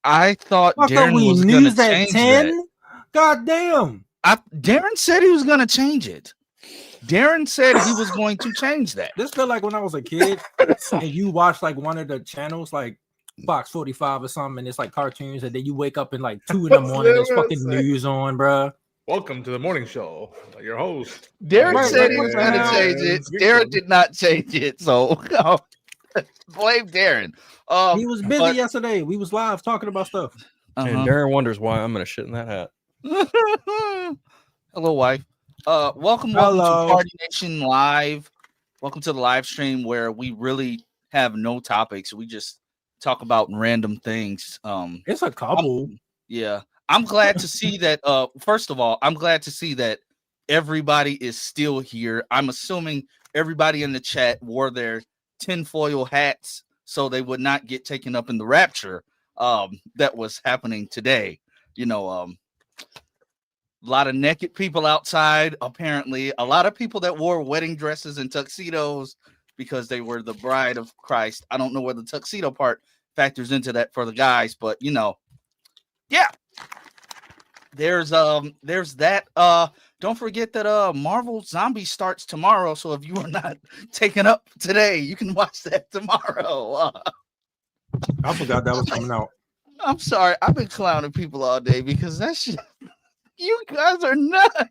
I thought I thought Darren we was going to knew that change 10. that. God damn. Darren said he was going to change it. Darren said he was going to change that. This felt like when I was a kid and you watch like one of the channels like Fox 45 or something, and it's like cartoons, and then you wake up in like 2 in the morning, there's fucking news on, bro. Welcome to the morning show. Your host. Darren Right, said like, he what was the going to hell? change it. Darren did not change it. So blame Darren. He was busy yesterday. We was live talking about stuff. And Darren wonders why I'm going to shit in that hat. Hello, wife. Welcome to Party Nation Live. Welcome to the live stream where we really have no topics. We just talk about random things. It's a couple. I'm glad to see that. First of all, I'm glad to see that everybody is still here. I'm assuming everybody in the chat wore their tinfoil hats so they would not get taken up in the rapture that was happening today. You know, a lot of naked people outside, apparently. A lot of people that wore wedding dresses and tuxedos because they were the bride of Christ. I don't know where the tuxedo part factors into that for the guys, but you know, yeah. There's that. Don't forget that Marvel Zombie starts tomorrow. So if you are not taken up today, you can watch that tomorrow. I forgot that was coming out. I'm sorry, I've been clowning people all day because that shit. You guys are nuts.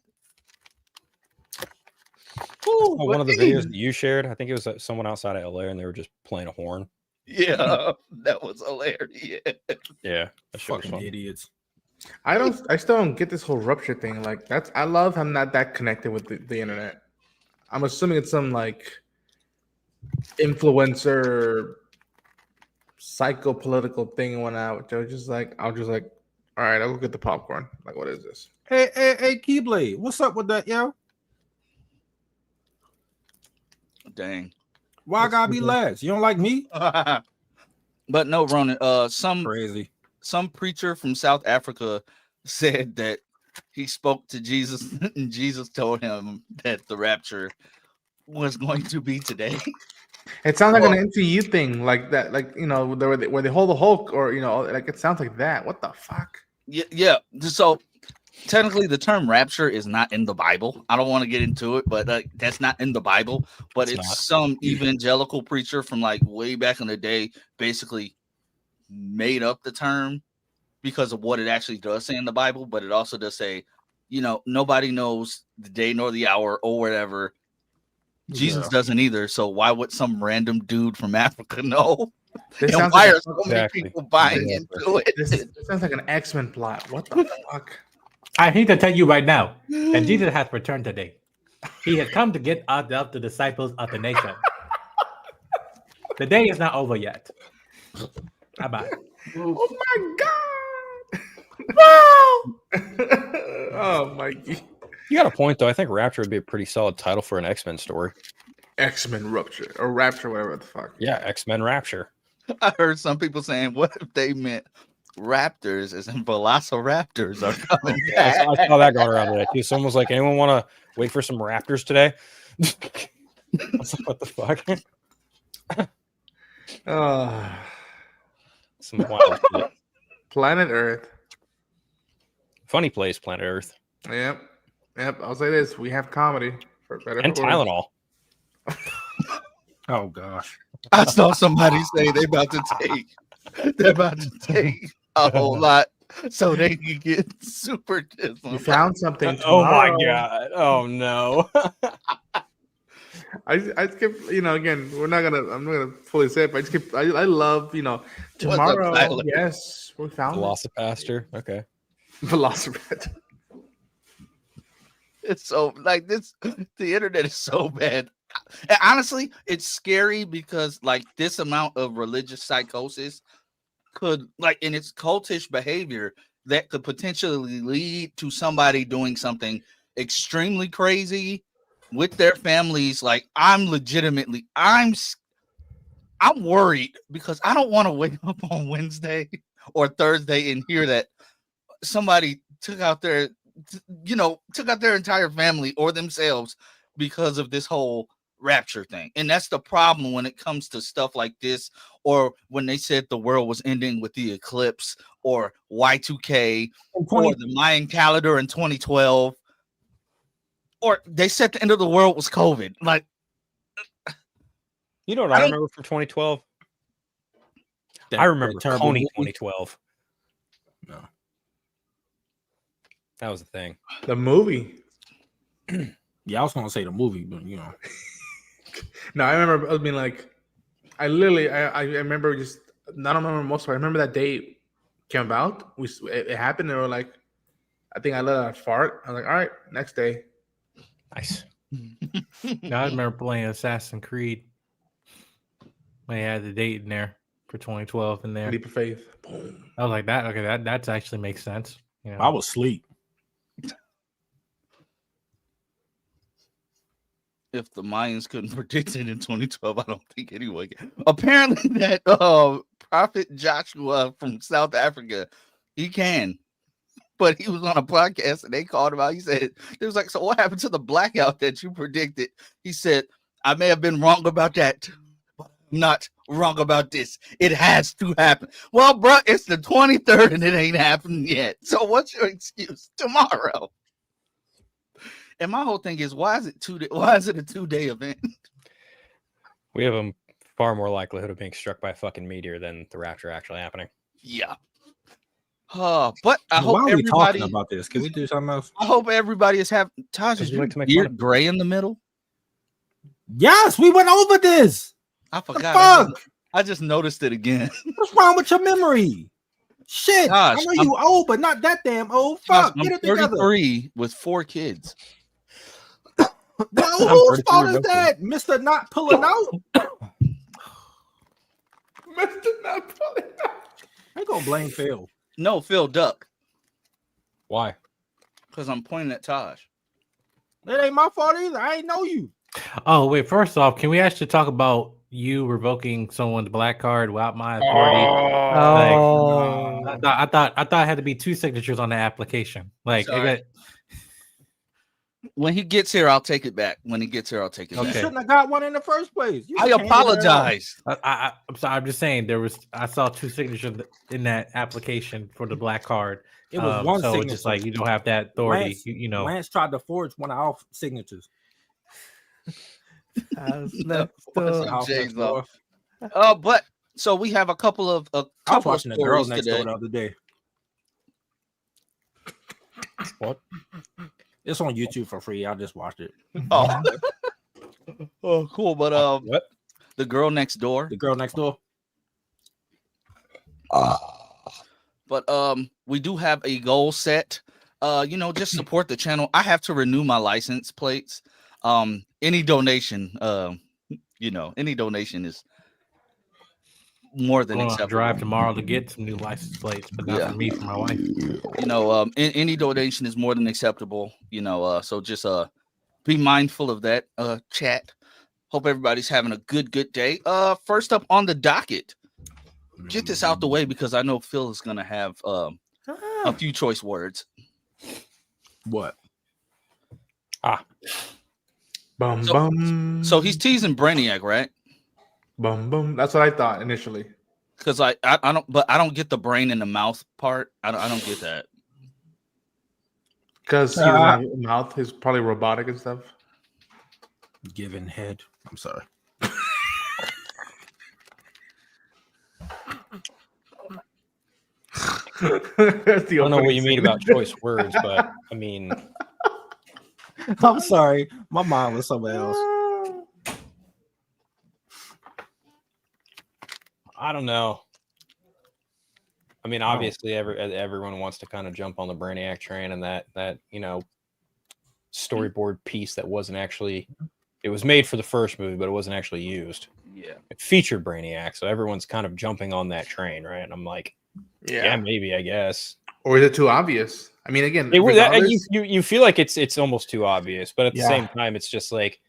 Ooh, one of the videos that you shared, I think it was someone outside of LA, and they were just playing a horn. Yeah, that was hilarious. Yeah, fucking idiots. I still don't get this whole rupture thing. Like I love I'm not that connected with the internet. I'm assuming it's some like influencer psycho-political thing went out. I was just like, all right, I'll go get the popcorn. Like, what is this? Hey, Keyblade, what's up with that, yo? Dang. Why I gotta be last? You don't like me? But no, Ronan, some preacher from South Africa said that he spoke to Jesus and Jesus told him that the rapture was going to be today. It sounds like an MCU thing, like that, like you know, where they hold the Hulk, or you know, like it sounds like that. What the fuck? Yeah. So technically, the term rapture is not in the Bible. I don't want to get into it, but that's not in the Bible. But it's some evangelical preacher from like way back in the day, basically made up the term because of what it actually does say in the Bible. But it also does say, you know, nobody knows the day nor the hour or whatever. Jesus doesn't either, so why would some random dude from Africa know? And why are so many people buying into it? This sounds like an X-Men plot. What the fuck? I hate to tell you right now that Jesus has returned today. He has come to get us the disciples of the nation. The day is not over yet. Bye-bye. Oh my god! Oh my god. You got a point, though. I think Rapture would be a pretty solid title for an X-Men story. X-Men Rupture or Rapture, whatever the fuck. Yeah, X-Men Rapture. I heard some people saying, what if they meant raptors as in velociraptors are coming back? Yeah, I saw that going around today, too. Someone was like, anyone want to wait for some raptors today? I was like, what the fuck? Some wild shit. Planet Earth. Funny place, Planet Earth. Yep. I'll say this: we have comedy for better and Tylenol. Oh gosh! I saw somebody say they're about to take a whole lot so they can get super. You found something. Oh my god! Oh no! I skip. You know, again, I'm not gonna fully say it, but I skip. I love, you know, tomorrow. Yes, we found Velocipaster. Okay. Velociraptor. It's so like this. The internet is so bad. And honestly, it's scary because like this amount of religious psychosis could, like, in its cultish behavior, that could potentially lead to somebody doing something extremely crazy with their families. Like, I'm worried because I don't want to wake up on Wednesday or Thursday and hear that somebody took out their entire family or themselves because of this whole rapture thing. And that's the problem when it comes to stuff like this, or when they said the world was ending with the eclipse, or Y2K, or the Mayan calendar in 2012, or they said the end of the world was COVID. Like, you know what I remember from 2012? I remember Coney 2012. No. That was the thing. The movie. Yeah, I was gonna say the movie, but you know. No, I remember. I mean, like, I remember just. I don't remember most of it. I remember that day it came out. It happened, and we were like, I think I let out a fart. I was like, all right, next day. Nice. I remember playing Assassin's Creed. They had the date in there for 2012 in there. Leap of faith. Boom. I was like, that. Okay, that actually makes sense. You know? I was asleep. if the Mayans couldn't predict it in 2012, I don't think anyone can. Apparently, that Prophet Joshua from South Africa, he can. But he was on a podcast and they called him out. He said, "It was like, so what happened to the blackout that you predicted?" He said, "I may have been wrong about that, but I'm not wrong about this. It has to happen." Well, bro, it's the 23rd and it ain't happened yet. So what's your excuse? Tomorrow. And my whole thing is, why is it a 2-day event? We have a far more likelihood of being struck by a fucking meteor than the rapture actually happening. Yeah. But I hope why are we everybody talking about this? Can we do something else? I hope everybody is having Taj, is your beard gray in the middle? Yes, we went over this. I forgot. I just noticed it again. What's wrong with your memory? Shit. Gosh, I know you old, but not that damn old. Fuck, I'm get it together. 33 with 4 kids. Well, whose fault is that? Mr. Not pulling out? Mr. Not pulling out. I gonna blame Phil. No, Phil Duck. Why? Because I'm pointing at Taj. It ain't my fault either. I ain't know you. Oh, wait. First off, can we actually talk about you revoking someone's black card without my authority? I thought it had to be 2 signatures on the application. Like, when he gets here, I'll take it back. When he gets here, I'll take it back. You shouldn't have got one in the first place. I apologize. I'm sorry. I'm just saying I saw 2 signatures in that application for the black card. It was one so signature. Just like you don't have that authority. Lance, Lance tried to forge one of our signatures. But so we have a couple of I was watching the girl next door the other day. What? It's on YouTube for free. I just watched it. Oh, cool. But what? The girl next door. The girl next door. But we do have a goal set. Just support the channel. I have to renew my license plates. Any donation, any donation is more than acceptable. Drive tomorrow to get some new license plates, but not for me, for my wife. Any donation is more than acceptable. So just be mindful of that. Chat. Hope everybody's having a good day. First up on the docket. Get this out the way because I know Phil is gonna have a few choice words. What? Bum bum. So he's teasing Brainiac, right? Bum bum. That's what I thought initially. Because I don't get the brain in the mouth part. I don't get that. Because his mouth is probably robotic and stuff. Giving head. I'm sorry. I don't know what you mean about choice words, but I mean, I'm sorry. My mind was somewhere else. I don't know. I mean, obviously, everyone wants to kind of jump on the Brainiac train, and that storyboard piece that wasn't actually. It was made for the first movie, but it wasn't actually used. Yeah, it featured Brainiac, so everyone's kind of jumping on that train, right? And I'm like, yeah, maybe, I guess. Or is it too obvious? I mean, again, you feel like it's almost too obvious, but at the same time, it's just like,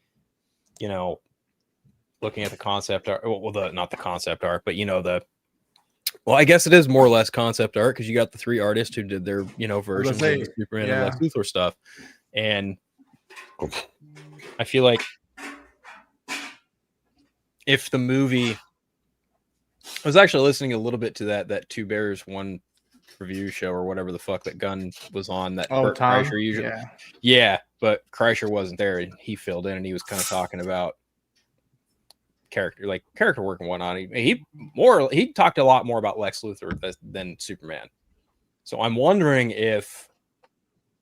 looking at the concept art. Well, not the concept art, but well, I guess it is more or less concept art because you got the 3 artists who did their versions of the Superman and Lex Luthor stuff, and I feel like if the movie, I was actually listening a little bit to that Two Bears One review show or whatever the fuck that Gunn was on, that Bert Tom. Kreischer usually. Yeah. Yeah, but Kreischer wasn't there, and he filled in, and he was kind of talking about character work and whatnot. He talked a lot more about Lex Luthor than Superman. So I'm wondering if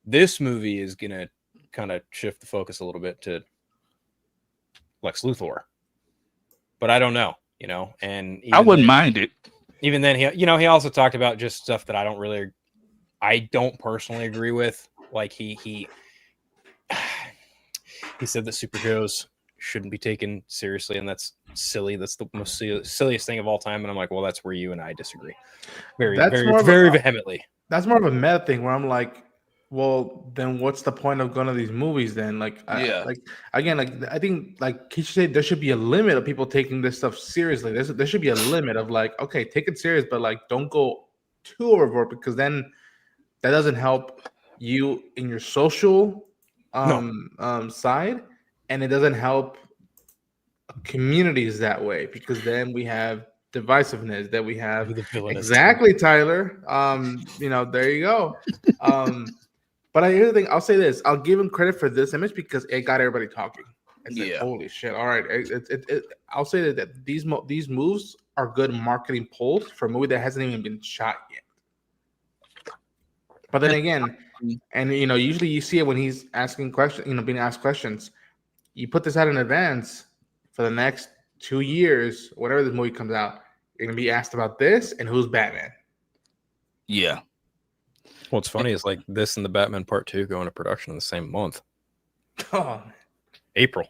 this movie is gonna kind of shift the focus a little bit to Lex Luthor, but I don't know, and I wouldn't mind it. Even then, he also talked about just stuff that I don't personally agree with. Like he said that superheroes shouldn't be taken seriously, and that's silly. That's the most silliest thing of all time. And I'm like, well, that's where you and I disagree very vehemently. That's more of a meta thing where I'm like, well, then what's the point of going to these movies then? I think he should say there should be a limit of people taking this stuff seriously. There should be a limit of okay, take it serious, but don't go too overboard, because then that doesn't help you in your social side, and it doesn't help communities that way, because then we have divisiveness that we have. Exactly, Tyler. There you go. But here's the thing. I'll say this. I'll give him credit for this image because it got everybody talking. It's like, holy shit. All right. I'll say that these moves are good marketing pulls for a movie that hasn't even been shot yet. But then again, and usually you see it when he's asking questions, being asked questions. You put this out in advance for the next 2 years, whenever this movie comes out, you're gonna be asked about this and who's Batman. Yeah. What's funny is this and the Batman Part 2 go into production in the same month. Oh, April.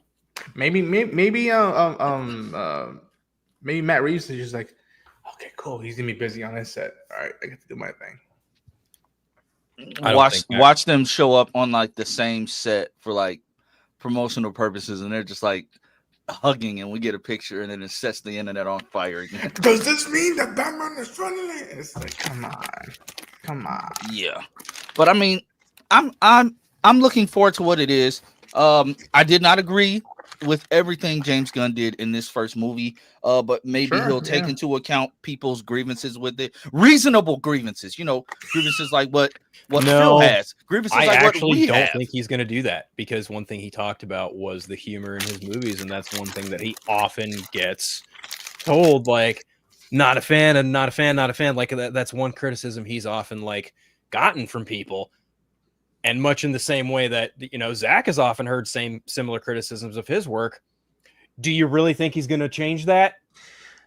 Maybe Matt Reeves is just like, okay, cool. He's gonna be busy on his set. All right, I get to do my thing. Watch them show up on the same set for promotional purposes, and they're just hugging, and we get a picture, and then it sets the internet on fire again. Does this mean that Batman is finally? It's like, come on. Yeah, but I mean, I'm looking forward to what it is. I did not agree with everything James Gunn did in this first movie, but maybe he'll take into account people's grievances with it, reasonable grievances. Grievances like what Phil has. Grievances I like actually what we don't have. think he's going to do that, because one thing he talked about was the humor in his movies, and that's one thing that he often gets told, not a fan. That's one criticism he's often gotten from people. And much in the same way that, Zach has often heard similar criticisms of his work. Do you really think he's going to change that?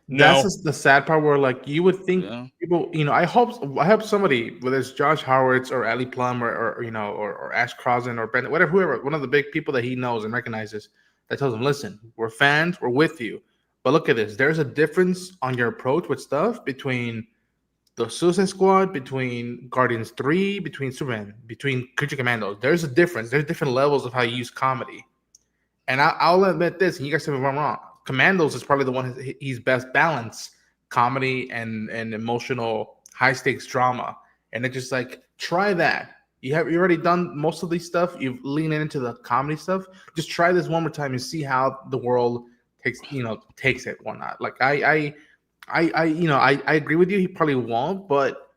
No. That's just the sad part where you would think people, I hope somebody, whether it's Josh Howitz or Ali Plum or Ash Crossan or Brendan, whoever, one of the big people that he knows and recognizes, that tells him, listen, we're fans, we're with you. But look at this. There's a difference on your approach with stuff between the Suicide Squad, between Guardians 3, between Superman, between Creature Commandos. There's a difference. There's different levels of how you use comedy. And I'll admit this, and you guys tell me if I'm wrong. Commandos is probably the one he's best balanced comedy and emotional high stakes drama. And it's just try that. You already done most of these stuff. You've leaned into the comedy stuff. Just try this one more time and see how the world takes it or not. I agree with you. He probably won't, but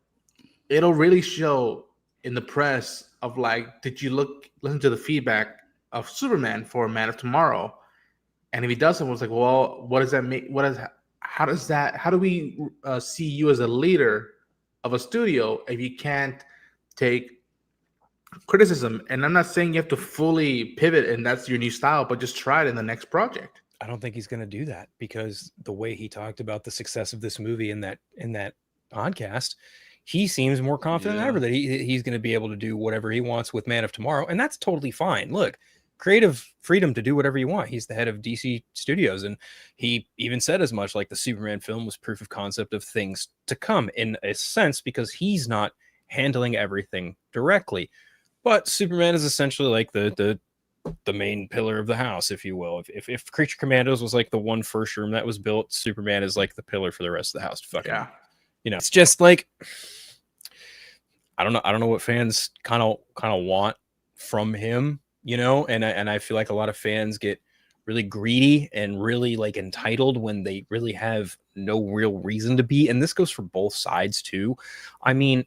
it'll really show in the press of did you listen to the feedback of Superman for Man of Tomorrow? And if he doesn't, it's well, what does that mean? How do we see you as a leader of a studio if you can't take criticism? And I'm not saying you have to fully pivot and that's your new style, but just try it in the next project. I don't think he's going to do that, because the way he talked about the success of this movie in that podcast, he seems more confident than ever that he's going to be able to do whatever he wants with Man of Tomorrow. And that's totally fine. Look, creative freedom to do whatever you want. He's the head of DC Studios, and he even said as much, the Superman film was proof of concept of things to come in a sense, because he's not handling everything directly. But Superman is essentially the main pillar of the house, if you will. If Creature Commandos was the one first room that was built, Superman is the pillar for the rest of the house. It's just I don't know what fans kind of want from him, and I feel like a lot of fans get really greedy and really like entitled when they really have no real reason to be. And this goes for both sides too. I mean,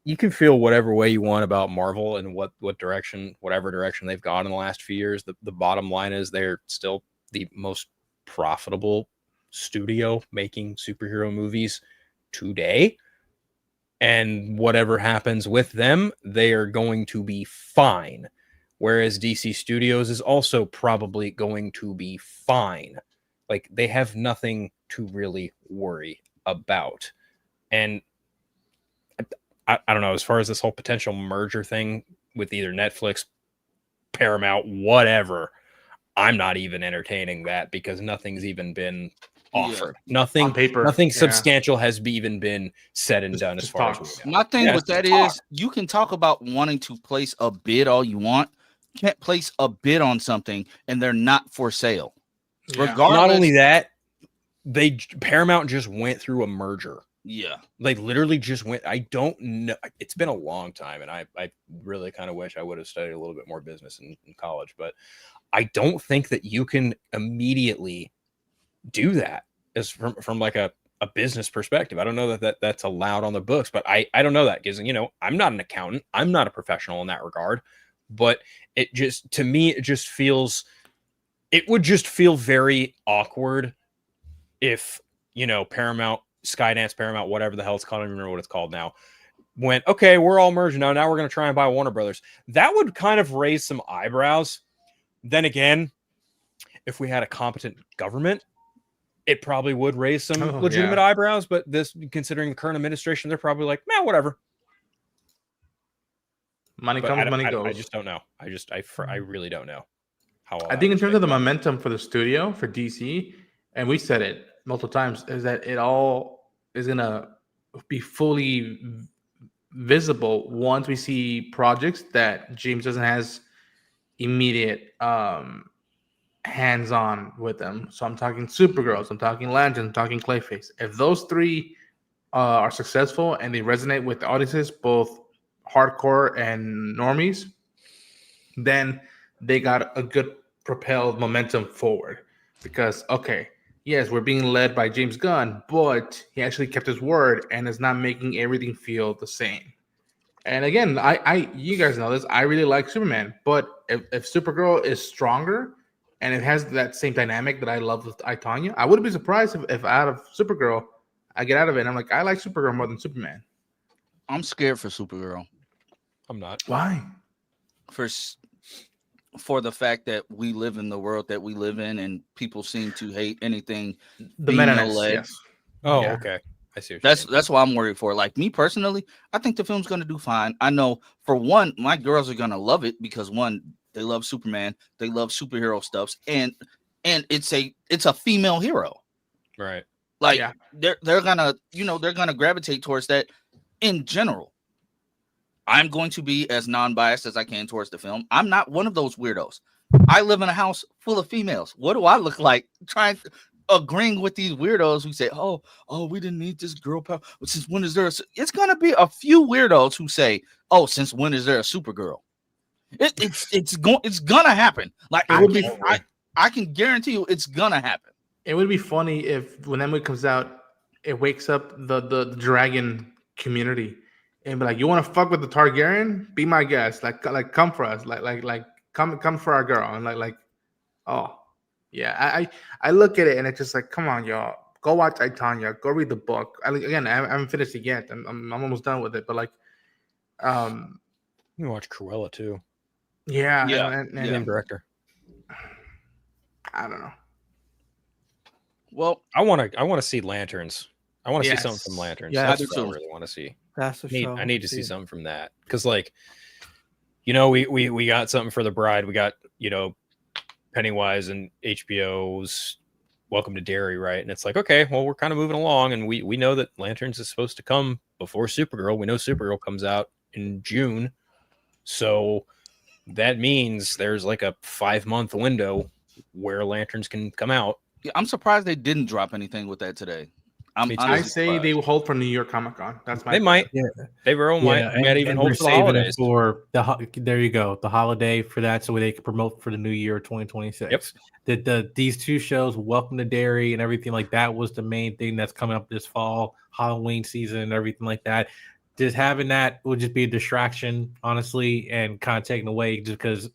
you can feel whatever way you want about Marvel and whatever direction they've gone in the last few years. The bottom line is they're still the most profitable studio making superhero movies today. And whatever happens with them, they are going to be fine. Whereas DC Studios is also probably going to be fine. Like, they have nothing to really worry about. And I don't know, as far as this whole potential merger thing with either Netflix, Paramount, whatever, I'm not even entertaining that because nothing's even been offered. Nothing On paper, nothing yeah. substantial has even been said and done as far as talks. we know. My thing Yeah, with that is you can talk about wanting to place a bid all you want. You can't place a bid on something and they're not for sale. Yeah. Regardless. Not only that, Paramount just went through a merger. Yeah. Like literally just went. I don't know. It's been a long time, and I really kind of wish I would have studied a little bit more business in college. But I don't think that you can immediately do that as from like a business perspective. I don't know that that's allowed on the books, but I don't know that because I'm not an accountant. I'm not a professional in that regard. But it just, to me, it would just feel very awkward if Paramount, Skydance, Paramount, whatever the hell it's called, I don't even remember what it's called now, went, okay, we're all merged now. Now we're going to try and buy Warner Brothers. That would kind of raise some eyebrows. Then again, if we had a competent government, it probably would raise some legitimate eyebrows. But this, considering the current administration, they're probably like, man, whatever. Money comes, money goes. I just don't know. I really don't know how. I think in terms of the momentum for the studio, for DC, and we said it multiple times, is that it all is going to be fully visible once we see projects that James doesn't has immediate hands-on with them. So I'm talking Supergirls, I'm talking Lantern, I'm talking Clayface. If those three are successful and they resonate with the audiences, both hardcore and normies, then they got a good propelled momentum forward. Because yes, we're being led by James Gunn, but he actually kept his word and is not making everything feel the same. And again, you guys know this, I really like Superman, but if Supergirl is stronger and it has that same dynamic that I love with I, Tonya, I wouldn't be surprised if out of Supergirl, I get out of it and I'm like, I like Supergirl more than Superman. I'm scared for Supergirl. I'm not. Why? For the fact that we live in the world that we live in, and people seem to hate anything the meta-ness, led. yes. Oh, Yeah. okay. I see. That's what I'm worried for. Like me personally, I think the film's gonna do fine. I know for one, my girls are gonna love it because one, they love Superman, they love superhero stuffs, and it's a female hero. Right. Like they're gonna they're gonna gravitate towards that in general. I'm going to be as non-biased as I can towards the film. I'm not one of those weirdos. I live in a house full of females. What do I look like agreeing with these weirdos who say, oh, we didn't need this girl power. Since when is there it's gonna be a few weirdos who say, oh, since when is there a Supergirl? It's gonna happen. Like I can guarantee you it's gonna happen. It would be funny if when that movie comes out, it wakes up the dragon community and be like, you want to fuck with the Targaryen? Be my guest. Like come for us. Like come for our girl. And like oh yeah. I look at it and it's just like, come on, y'all. Go watch I, Tonya. Go read the book. I haven't finished it yet. I'm almost done with it. But like, you can watch Cruella too. Yeah. And director. I don't know. Well, I want to see Lanterns. I want to see something from Lanterns. Yeah, That's what I really want to see. That's the show. I need to see something from that because, like, we got something for The Bride. We got Pennywise and HBO's Welcome to Derry, right? And it's like, okay, well, we're kind of moving along, and we know that Lanterns is supposed to come before Supergirl. We know Supergirl comes out in June, so that means there's like a 5-month window where Lanterns can come out. Yeah, I'm surprised they didn't drop anything with that today. I'm Me too. I honestly say surprised. they will hold for New York Comic Con. That's my. They might. Yeah. They very well might. Might even hold they're for the saving holidays. it for there you go, the holiday for that, so they can promote for the new year 2026. These two shows, Welcome to Derry and everything like that, was the main thing that's coming up this fall, Halloween season and everything like that. Just having that would just be a distraction, honestly, and kind of taken away just because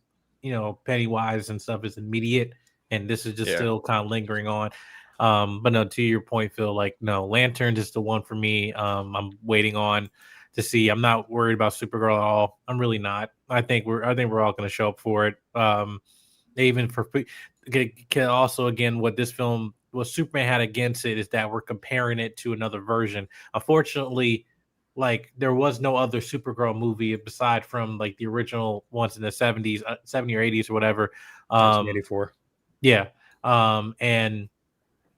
Pennywise and stuff is immediate, and this is just still kind of lingering on. But no, to your point, Phil, like no, Lantern is the one for me. I'm waiting on to see. I'm not worried about Supergirl at all. I'm really not. I think we're all going to show up for it. Even for also again, what Superman had against it is that we're comparing it to another version. Unfortunately, like there was no other Supergirl movie aside from like the original ones in the 70s, 70 or 80s or whatever. 1984. Yeah. And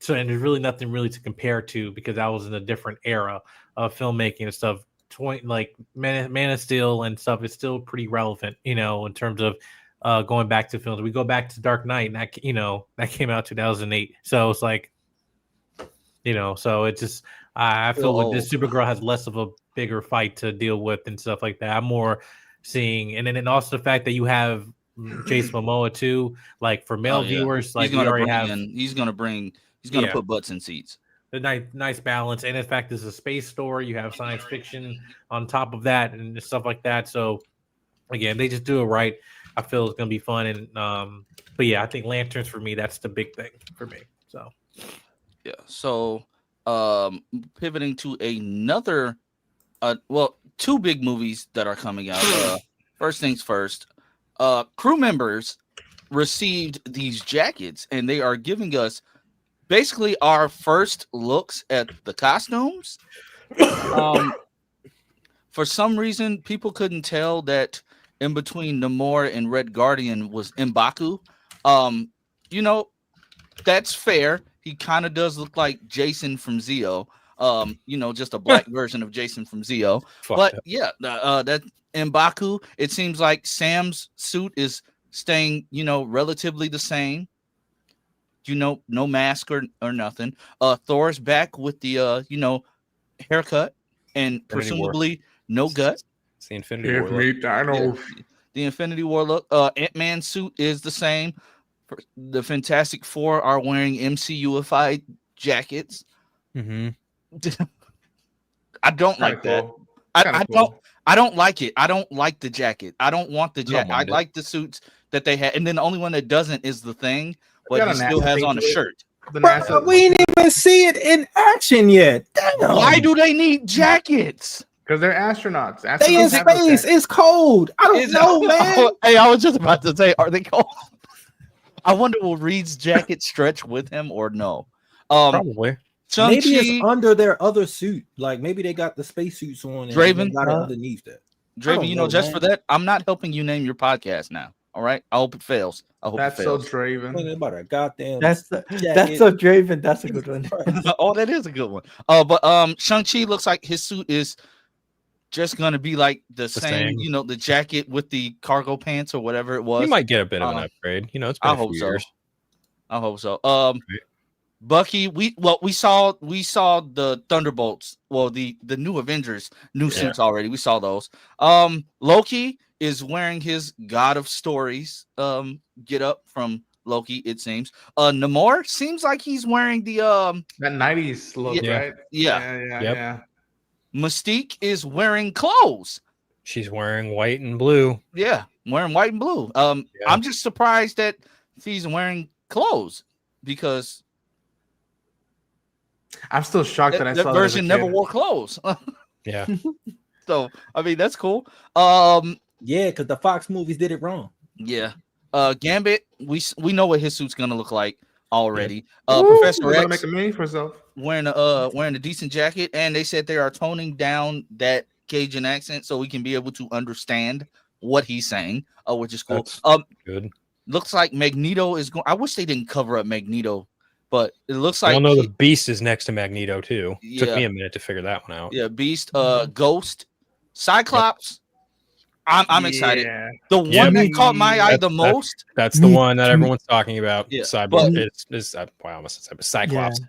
there's really nothing really to compare to because that was in a different era of filmmaking and stuff. Like Man of Steel and stuff is still pretty relevant, in terms of going back to films. We go back to Dark Knight, and that came out 2008. So it's like, so it's just I feel with this Supergirl has less of a bigger fight to deal with and stuff like that. I'm more seeing, and then also the fact that you have Jason Momoa too, like for male viewers, like we already have. He's gonna put butts in seats. The nice balance, and in fact, this is a space story. You have science fiction on top of that and stuff like that. So again, they just do it right. I feel it's gonna be fun, and but yeah, I think Lanterns for me, that's the big thing for me. So yeah. So pivoting to another, two big movies that are coming out. First things first, crew members received these jackets, and they are giving us basically our first looks at the costumes. For some reason, people couldn't tell that in between Namor and Red Guardian was M'Baku. That's fair. He kind of does look like Jason from Zeo. Just a black version of Jason from Zeo. That M'Baku, it seems like Sam's suit is staying, relatively the same. No mask or nothing. Thor's back with the haircut and Infinity presumably War. No gut. It's the Infinity War look. The Infinity War look. Ant-Man's suit is the same. The Fantastic Four are wearing MCU-ified jackets. Mm-hmm. I don't like that. I don't like it. I don't like the jacket. I don't want the jacket. I like the suits that they had, and then the only one that doesn't is the Thing, but he still has on a shirt. Bro, we didn't even see it in action yet. Damn. Why do they need jackets? Because they're astronauts. They in space. It's cold. I don't know, man. Hey, I was just about to say, are they cold? I wonder, will Reed's jacket stretch with him or no? Probably. Maybe it's under their other suit. Like maybe they got the space suits on and Draven got it underneath that. Draven, just for that, I'm not helping you name your podcast now. All right. I hope it fails. That's so Draven. About a goddamn. That's so Draven. That's a good one. Oh, that is a good one. But Shang-Chi looks like his suit is just gonna be like the same. The jacket with the cargo pants or whatever it was. He might get a bit of an upgrade. It's been I hope so. I hope so. Bucky, we saw the Thunderbolts. Well, the new Avengers new suits already. We saw those. Loki is wearing his God of Stories get up from Loki, it seems. Namor seems like he's wearing the that 90s look, right? Yeah. Mystique is wearing clothes. She's wearing white and blue. Yeah, wearing white and blue. I'm just surprised that she's wearing clothes because I'm still shocked that I saw that version never wore clothes. Yeah. So I mean that's cool. Yeah, because the Fox movies did it wrong. Yeah. Gambit, we know what his suit's gonna look like already. Professor X make a name for himself. Wearing a decent jacket, and they said they are toning down that Cajun accent so we can be able to understand what he's saying, which is cool. That's good. Looks like Magneto is going. I wish they didn't cover up Magneto, but it looks like I know the Beast is next to Magneto too. Yeah. Took me a minute to figure that one out. Yeah, Beast, Ghost, Cyclops. I'm excited. The one that caught my eye the most. That's the one that everyone's talking about. Yeah, Cyborg. It's I almost said Cyclops. Yeah.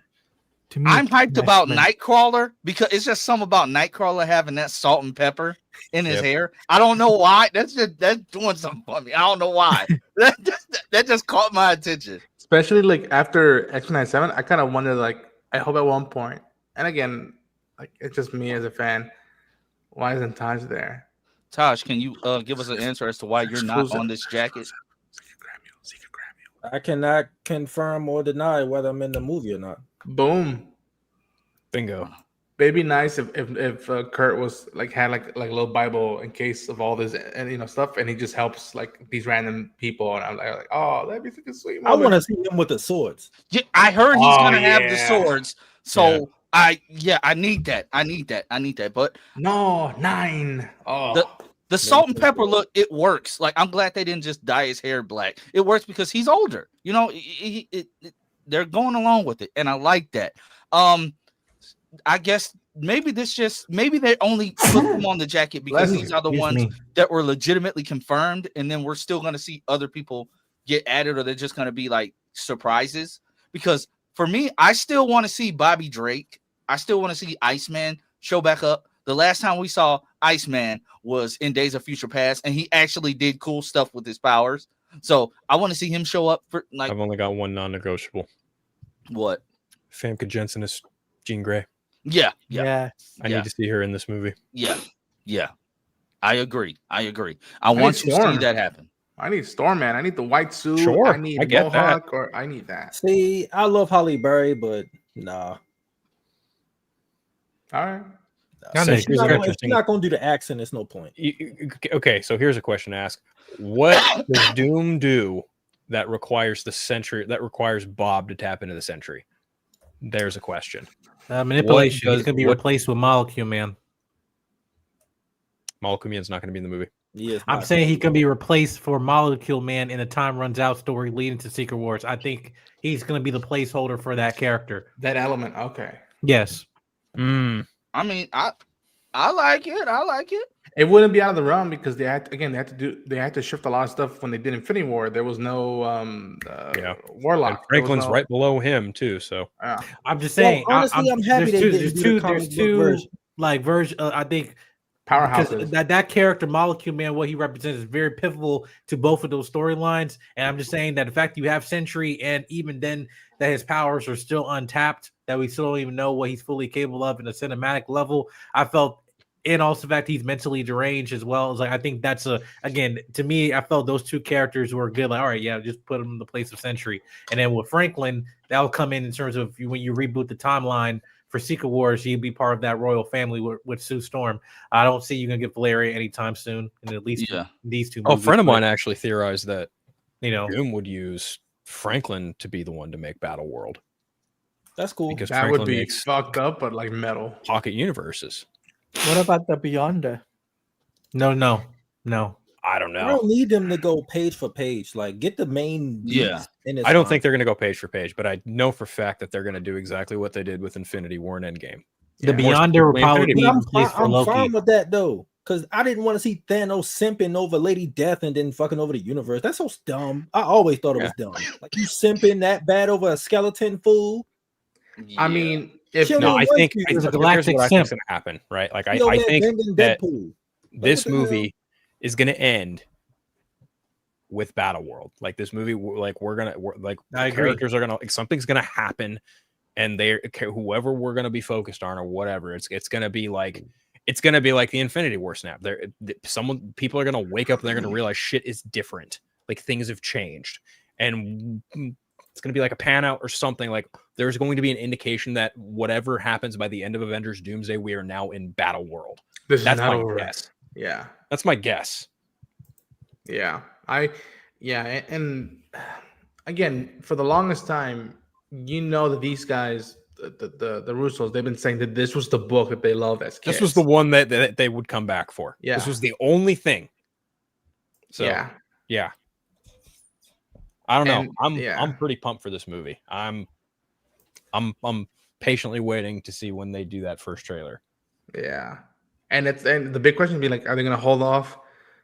To me, I'm hyped about X-Men. Nightcrawler because it's just something about Nightcrawler having that salt and pepper in his Yep. hair. I don't know why. That's doing something for me. I don't know why. that just caught my attention. Especially like after X-Men 7, I kind of wondered, like, I hope at one point, and again, like, it's just me as a fan, why isn't Taj there? Tosh, can you give us an answer as to why you're not Exclusive. on this jacket? Secret Grammy. I cannot confirm or deny whether I'm in the movie or not. Boom. Bingo. It'd be nice if Kurt was like had like a little Bible in case of all this and stuff, and he just helps like these random people, and I'm like oh, that'd be such a sweet I moment. want to see him with the swords. Yeah, I heard he's gonna have the yeah. swords. So I need that. I need that. But No 9. Oh, the salt and pepper look, it works. Like, I'm glad they didn't just dye his hair black. It works because he's older. You know, they're going along with it, and I like that. I guess maybe they only put them on the jacket because these are the ones that were legitimately confirmed, and then we're still going to see other people get added, or they're just going to be like surprises. Because for me, I still want to see Bobby Drake. I still want to see Iceman show back up. The last time we saw Iceman was in Days of Future Past, and he actually did cool stuff with his powers. So I want to see him show up for like. I've only got one non-negotiable. What? Famke Janssen is Jean Grey. Yeah. I need to see her in this movie. Yeah. I agree. I want to see that happen. I need Storm, man. I need the white suit. Sure, I need I get Mohawk, or I need that. See, I love Halle Berry, but nah. All right. So If here's you're not going to do the accent, there's no point. Okay, so here's a question to ask: what does Doom do that requires the Sentry? That requires Bob to tap into the Sentry? There's a question. Manipulation. He's going to be replaced with Molecule Man. Molecule Man's not going to be in the movie. Yes, I'm saying he can be replaced for Molecule Man in a Time Runs Out story leading to Secret Wars. I think he's going to be the placeholder for that character. That element. Okay. Yes. I mean, I like it. It wouldn't be out of the realm because they had to shift a lot of stuff when they did Infinity War. There was no Warlock. And Franklin's right below him too. So I'm just saying. Well, honestly, I'm happy there's two like version. I think powerhouses. That character, Molecule Man, what he represents is very pivotal to both of those storylines. And I'm just saying that the fact you have Sentry, and even then that his powers are still untapped, that we still don't even know what he's fully capable of in a cinematic level. I felt, and also the fact he's mentally deranged as well. It's like, I think that's again, to me, I felt those two characters were good. Like, all right, yeah, just put him in the place of Sentry. And then with Franklin, that'll come in terms of when you reboot the timeline for Secret Wars, he'd be part of that royal family with Sue Storm. I don't see you gonna get Valeria anytime soon, and at least these two movies. A friend of mine actually theorized that Doom would use Franklin to be the one to make Battle World. That's cool. Because that Franklin would be makes fucked up, but like metal pocket universes. What about the Beyonder? No. I don't know. I don't need them to go page for page. Like, get the main. I don't think they're going to go page for page, but I know for a fact that they're going to do exactly what they did with Infinity War and Endgame. The Beyonder will probably be I'm replaced for Loki. fine with that though, because I didn't want to see Thanos simping over Lady Death and then fucking over the universe. That's so dumb. I always thought it was dumb. Like, you simping that bad over a skeleton fool. I mean, I think it's a galactic simp. Going to happen, right? Like I think that this movie is going to end with Battle World. Like, this movie, like I agree. Characters are gonna, like, something's gonna happen, and whoever we're gonna be focused on or whatever, it's gonna be like the Infinity War snap. People are gonna wake up and they're gonna realize shit is different. Like, things have changed, and it's gonna be like a pan out or something. Like, there's going to be an indication that whatever happens by the end of Avengers Doomsday, we are now in Battle World. That's my guess. Yeah, that's my guess. Yeah. And again, for the longest time, that these guys, the Russos, they've been saying that this was the book that they loved as kids. This was the one that they would come back for. Yeah. This was the only thing. So yeah. I don't know. I'm pretty pumped for this movie. I'm patiently waiting to see when they do that first trailer. Yeah. And the big question would be like, are they gonna hold off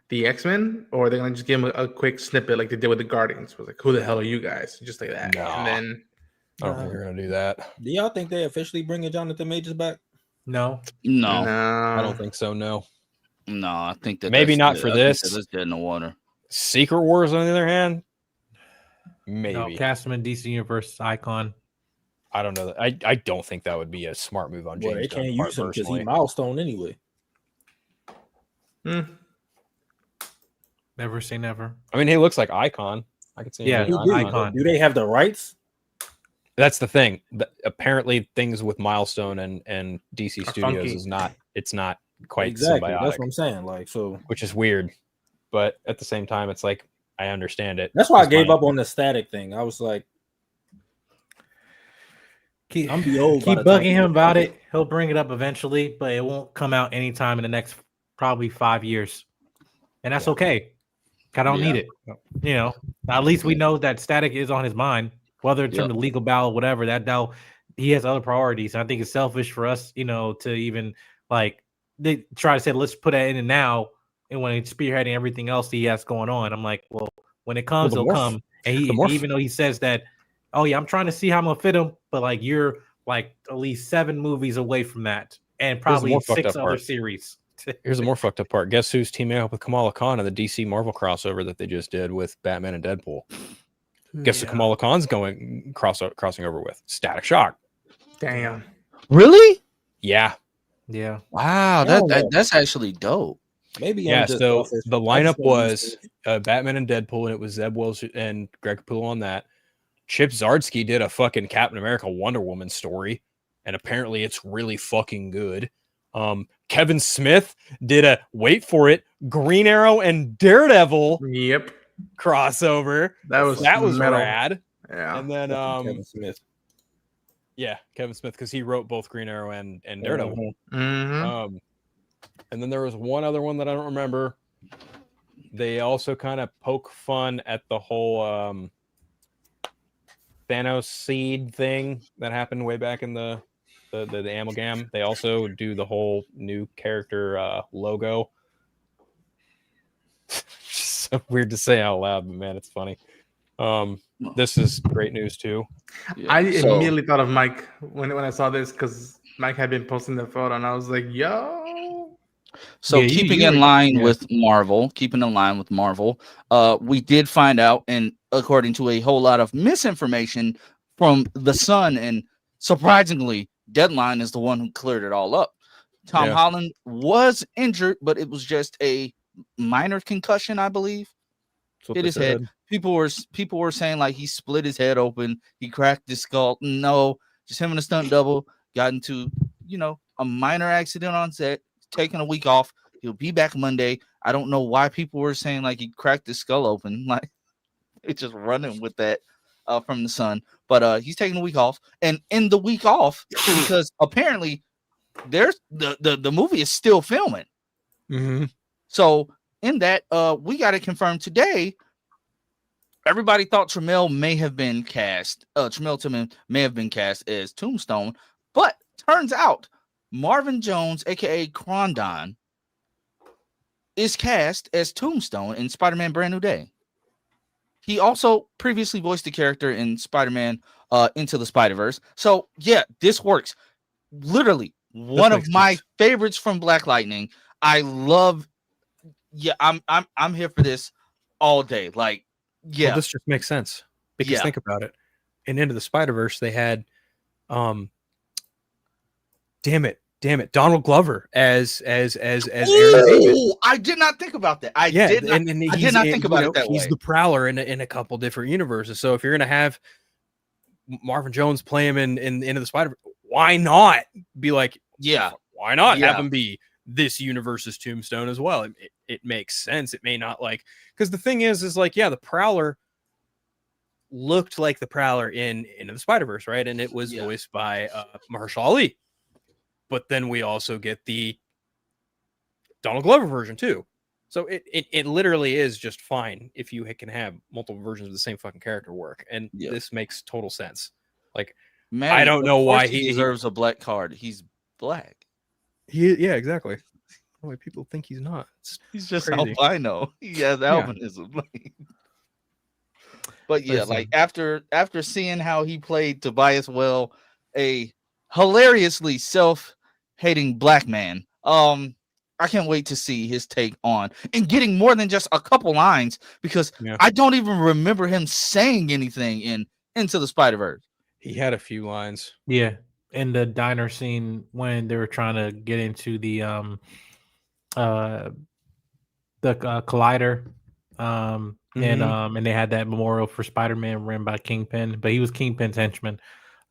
the X-Men, or are they gonna just give them a quick snippet like they did with the Guardians? Was like, who the hell are you guys? Just like that. No. And then I don't think they're gonna do that. Do y'all think they officially bringing Jonathan Majors back? No. No, I don't think so. No. I think that Maybe that's not dead. for I think this. that that's dead in the water. Secret Wars, on the other hand, maybe. No, cast him in DC Universe icon. I don't know. I don't think that would be a smart move on James. Well, they Gunn's can't part, use him because personally. he's milestone anyway. Never say never. I mean, he looks like Icon. I could see him Yeah, being do. Icon. Do they have the rights? That's the thing. Apparently, things with Milestone and DC Are Studios funky. is not. It's not quite Exactly. symbiotic, That's what I'm saying. Like, so which is weird. But at the same time, it's like I understand it. that's why I It's gave fine. up on the static thing. I was like, Keep, I'm be old. by keep the time bugging him about it. He'll bring it up eventually, but it won't come out anytime in the next probably 5 years. And that's okay. I don't need it. You know, at least we know that static is on his mind, whether in terms of legal battle, whatever, that now he has other priorities. I think it's selfish for us, you know, to even like they try to say, let's put that in and now. And when he's spearheading everything else he has going on, I'm like, well, when it comes, the it'll morph- come. And he, the morph- even though he says that, oh yeah, I'm trying to see how I'm gonna fit him, but like you're like at least 7 movies away from that, and probably more fucked 6 up other part. series. Here's the more fucked up part. Guess who's teaming up with Kamala Khan in the DC Marvel crossover that they just did with Batman and Deadpool? Guess who Kamala Khan's crossing over with? Static Shock. Damn. Really? Yeah. Yeah. Wow, that's actually dope. maybe Yeah, I'm just so selfish. the I just lineup don't was understand. Batman and Deadpool, and it was Zeb Wells and Greg Capullo on that. Chip Zdarsky did a fucking Captain America Wonder Woman story, and apparently it's really fucking good. Kevin Smith did a, wait for it, Green Arrow and Daredevil Yep. crossover. That was metal. rad. Yeah. And then Kevin Smith. yeah, Kevin Smith, because he wrote both Green Arrow and Daredevil. Mm-hmm. And then there was one other one that I don't remember. They also kind of poke fun at the whole Thanos seed thing that happened way back in the amalgam. They also do the whole new character logo. So weird to say out loud, but man, it's funny. This is great news too. I immediately thought of Mike when I saw this because Mike had been posting the photo, and I was like, "Yo." So Yeah, keeping you in were- line yeah. with Marvel, we did find out, and according to a whole lot of misinformation from the Sun, and surprisingly, Deadline is the one who cleared it all up. Tom Yeah. Holland was injured, but it was just a minor concussion, I believe. That's what Hit they his head. said. People were saying like he split his head open, he cracked his skull. No, just him and a stunt double got into a minor accident on set. Taking a week off. He'll be back Monday. I don't know why people were saying like he cracked his skull open. Like it's just running with that from the Sun. But he's taking a week off, and in the week off, because apparently there's the movie is still filming. Mm-hmm. So in that, we got it confirmed today. Everybody thought Tramiel may have been cast. Tramiel Timmon may have been cast as Tombstone, but turns out Marvin Jones, aka Krondon, is cast as Tombstone in Spider-Man: Brand New Day. He also previously voiced the character in Spider-Man Into the Spider-Verse. So yeah, this works. Literally one of my favorites from Black Lightning. I love. Yeah, I'm here for this all day. Like, yeah, Well, this just makes sense because think about it. In Into the Spider-Verse, they had, damn it, Donald Glover as Aaron David. I did not think about that. I did not think about it that way. He's the Prowler in a couple different universes. So if you're gonna have Marvin Jones play him in Into the Spider-Verse, why not be like, yeah, why not have him be this universe's Tombstone as well? It makes sense. It may not, like, because the thing is like, yeah, the Prowler looked like the Prowler in Into the Spider-Verse, right? And it was voiced by Mahershala Ali. But then we also get the Donald Glover version too. So it literally is just fine if you can have multiple versions of the same fucking character work. And this makes total sense. Like, Maddie, I don't know why he deserves a black card. He's black. Yeah, exactly. Why people think he's not. He's just crazy. albino. He has albinism. But yeah, Listen. like after seeing how he played Tobias Well, a hilariously self-hating black man, I can't wait to see his take on and getting more than just a couple lines because Yeah. I don't even remember him saying anything in Into the Spider-Verse. He had a few lines. Yeah, in the diner scene when they were trying to get into the collider, and they had that memorial for Spider-Man ran by Kingpin, but he was Kingpin's henchman.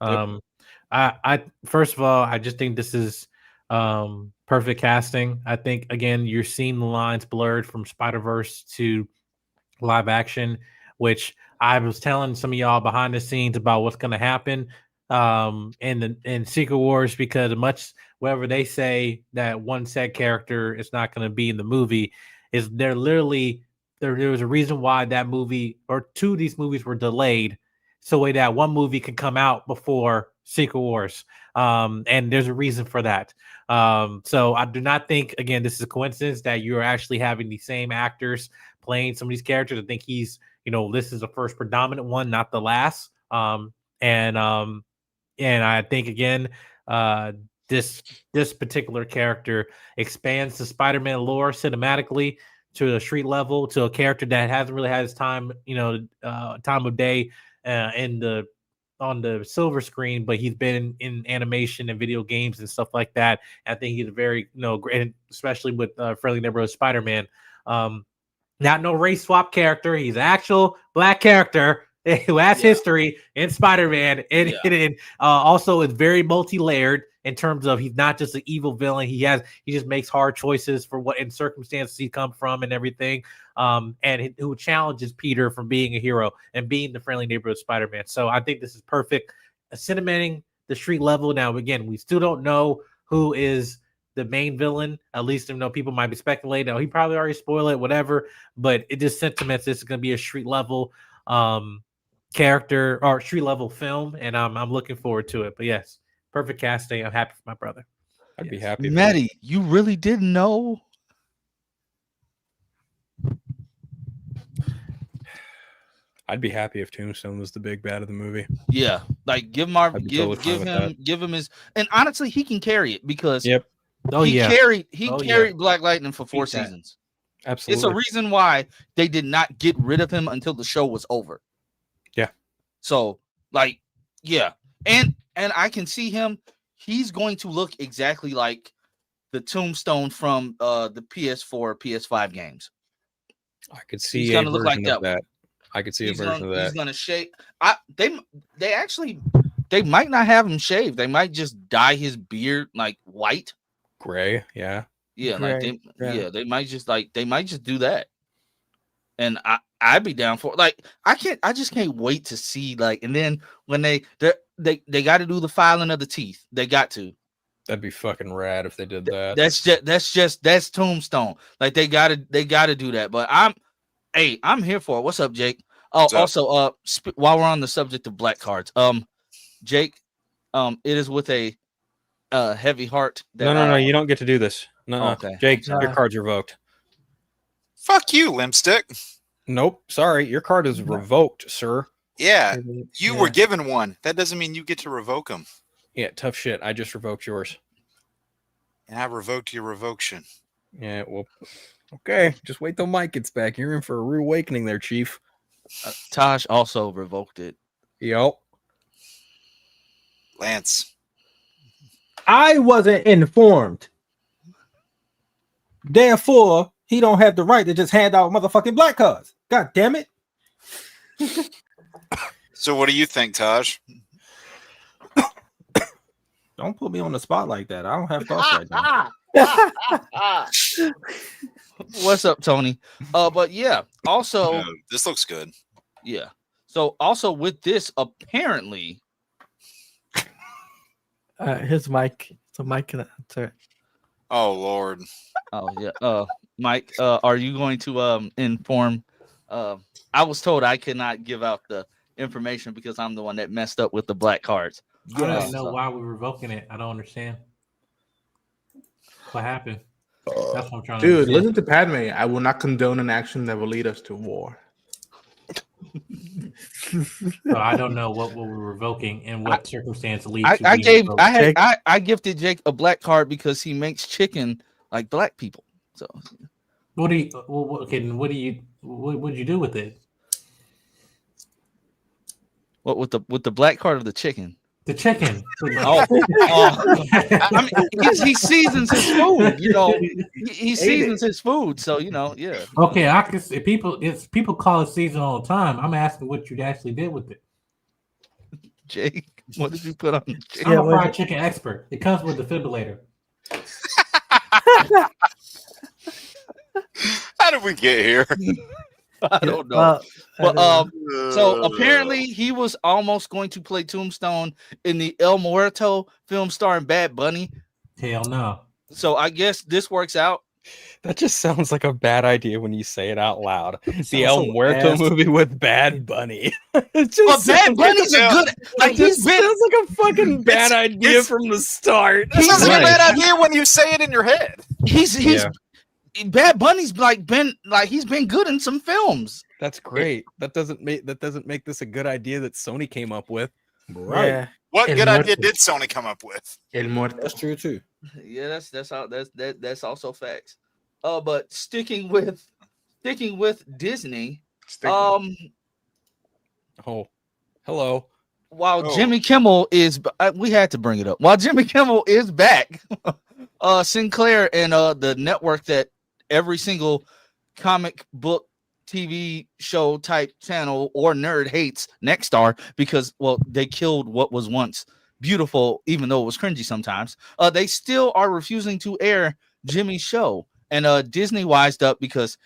I first of all, I just think this is perfect casting. I think again, you're seeing the lines blurred from Spider-Verse to live action, which I was telling some of y'all behind the scenes about what's going to happen in Secret Wars, because much whatever they say that one said character is not going to be in the movie, is they're literally there was a reason why that movie or two of these movies were delayed so that one movie could come out before Secret Wars. And there's a reason for that. So I do not think, again, this is a coincidence that you're actually having the same actors playing some of these characters. I think he's, this is the first predominant one, not the last. And I think again, this particular character expands the Spider-Man lore cinematically to a street level, to a character that hasn't really had his time, time of day on the silver screen, but he's been in animation and video games and stuff like that. I think he's a very, great, especially with Friendly Neighborhood Spider-Man. Not no race swap character. He's an actual black character who has history in Spider-Man, and also is very multi-layered in terms of he's not just an evil villain. He just makes hard choices for what in circumstances he come from and everything. And who challenges Peter from being a hero and being the Friendly Neighborhood Spider-Man. So I think this is perfect. Cinemating the street level. Now, again, we still don't know who is the main villain. At least, people might be speculating. Oh, he probably already spoiled it, whatever. But it just sentiments this is going to be a street level character or street level film, and I'm looking forward to it. But yes, perfect casting. I'm happy for my brother. I'd be happy. Maddie, you really didn't know? I'd be happy if Tombstone was the big bad of the movie. Yeah, like give him his, and honestly, he can carry it because he carried Black Lightning for 4 seasons. Absolutely, it's a reason why they did not get rid of him until the show was over. Yeah, so and I can see him. He's going to look exactly like the Tombstone from the PS4, PS5 games. I could see he's gonna look like that. I could see a version of that. He's gonna shave. They might not have him shave. They might just dye his beard like white, gray. Yeah, gray. They might just do that. And I'd be down for it. I just can't wait to see and then when they got to do the filing of the teeth. They got to. That'd be fucking rad if they did that. That's Tombstone. They gotta do that. But I'm here for it. What's up, Jake? Oh, also, while we're on the subject of black cards, Jake, it is with a heavy heart. No, you don't get to do this. No, okay. Jake, your card's revoked. Fuck you, Limpstick. Nope, sorry, your card is revoked, sir. Yeah, you were given one. That doesn't mean you get to revoke them. Yeah, tough shit. I just revoked yours. And I revoked your revocation. Yeah, well, okay. Just wait till Mike gets back. You're in for a rude awakening there, Chief. Taj also revoked it. Yep. Lance. I wasn't informed. Therefore, he don't have the right to just hand out motherfucking black cards. God damn it. So what do you think, Taj? Don't put me on the spot like that. I don't have thoughts right now. What's up, Tony? But yeah, also this looks good. Yeah. So also with this, apparently his mic. So Mike can answer. Oh Lord. Oh yeah. Mike, are you going to inform? I was told I cannot give out the information because I'm the one that messed up with the black cards. I don't know why we're revoking it. I don't understand. What happened? That's what I'm trying to understand. Listen to Padme. I will not condone an action that will lead us to war. So I don't know what we're revoking and what circumstance leads to I being gave revoked. I gifted Jake a black card because he makes chicken like black people. So What do you? Okay, then what did you do with it? what with the black card of the chicken? The chicken. Oh, I mean, he seasons his food. You know, he seasons his food. So yeah. Okay, I can see people call it season all the time. I'm asking what you actually did with it. Jake, what did you put on the chicken? I'm a fried chicken expert. It comes with defibrillator. How did we get here? I don't know. But so apparently he was almost going to play Tombstone in the El Muerto film starring Bad Bunny. Hell no. So I guess this works out. That just sounds like a bad idea when you say it out loud. The El Muerto movie with Bad Bunny. It just Bad Bunny's a good. Like sounds like a fucking bad idea from the start. It sounds like a bad idea when you say it in your head. He's Bad Bunny's he's been good in some films. That's great. That doesn't make this a good idea that Sony came up with. Right. Yeah. What good idea did Sony come up with? El Muerto. That's true too. Yeah, that's also facts. But sticking with Disney. Oh, hello. While Jimmy Kimmel is, we had to bring it up. While Jimmy Kimmel is back, Sinclair and the network that every single comic book TV show type channel or nerd hates, Nexstar, because they killed what was once beautiful, even though it was cringy sometimes. They still are refusing to air Jimmy's show, and Disney wised up because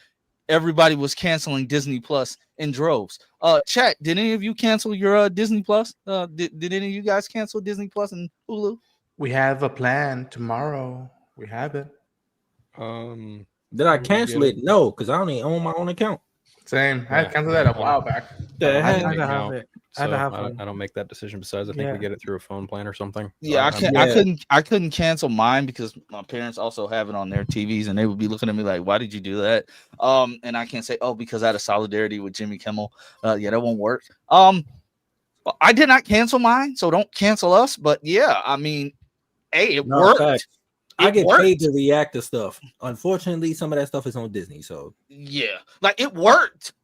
everybody was canceling Disney Plus in droves. Chat, did any of you cancel your Disney Plus? Did any of you guys cancel Disney Plus and Hulu? We have a plan tomorrow. We have it. Did I cancel it? No, because I only own my own account. Same. I had canceled that a while back. I had didn't to have know. it. So I had to have one. I don't make that decision. Besides, I think we get it through a phone plan or something. Yeah, I couldn't cancel mine because my parents also have it on their TVs, and they would be looking at me like, "Why did you do that?" And I can't say, "Oh, because out of solidarity with Jimmy Kimmel." Yeah, that won't work. I did not cancel mine, so don't cancel us. But yeah, I mean, hey, it worked. Fact. I get worked. paid to react to stuff. Unfortunately, some of that stuff is on Disney, so Yeah, like it worked.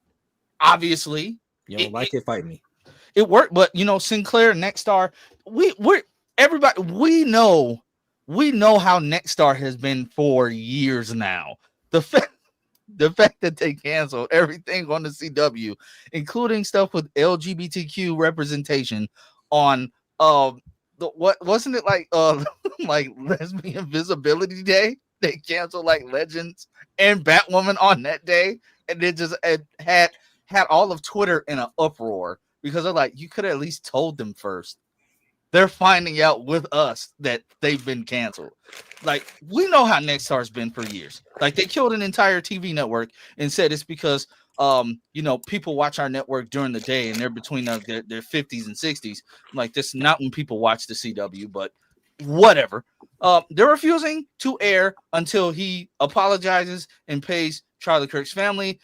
Obviously, you don't like it, fight me. It worked, but Sinclair, Nexstar, we're everybody. We know how Nexstar has been for years now. The fact that they canceled everything on the CW, including stuff with LGBTQ representation on what wasn't it like like Lesbian Visibility Day? They canceled like Legends and Batwoman on that day, and they just had all of Twitter in an uproar because they're like, you could have at least told them first. They're finding out with us that they've been canceled. Like, we know how Nexstar's been for years. Like, they killed an entire TV network and said it's because people watch our network during the day and they're between their 50s and 60s. Like, this is not when people watch the CW, but whatever. They're refusing to air until he apologizes and pays Charlie Kirk's family.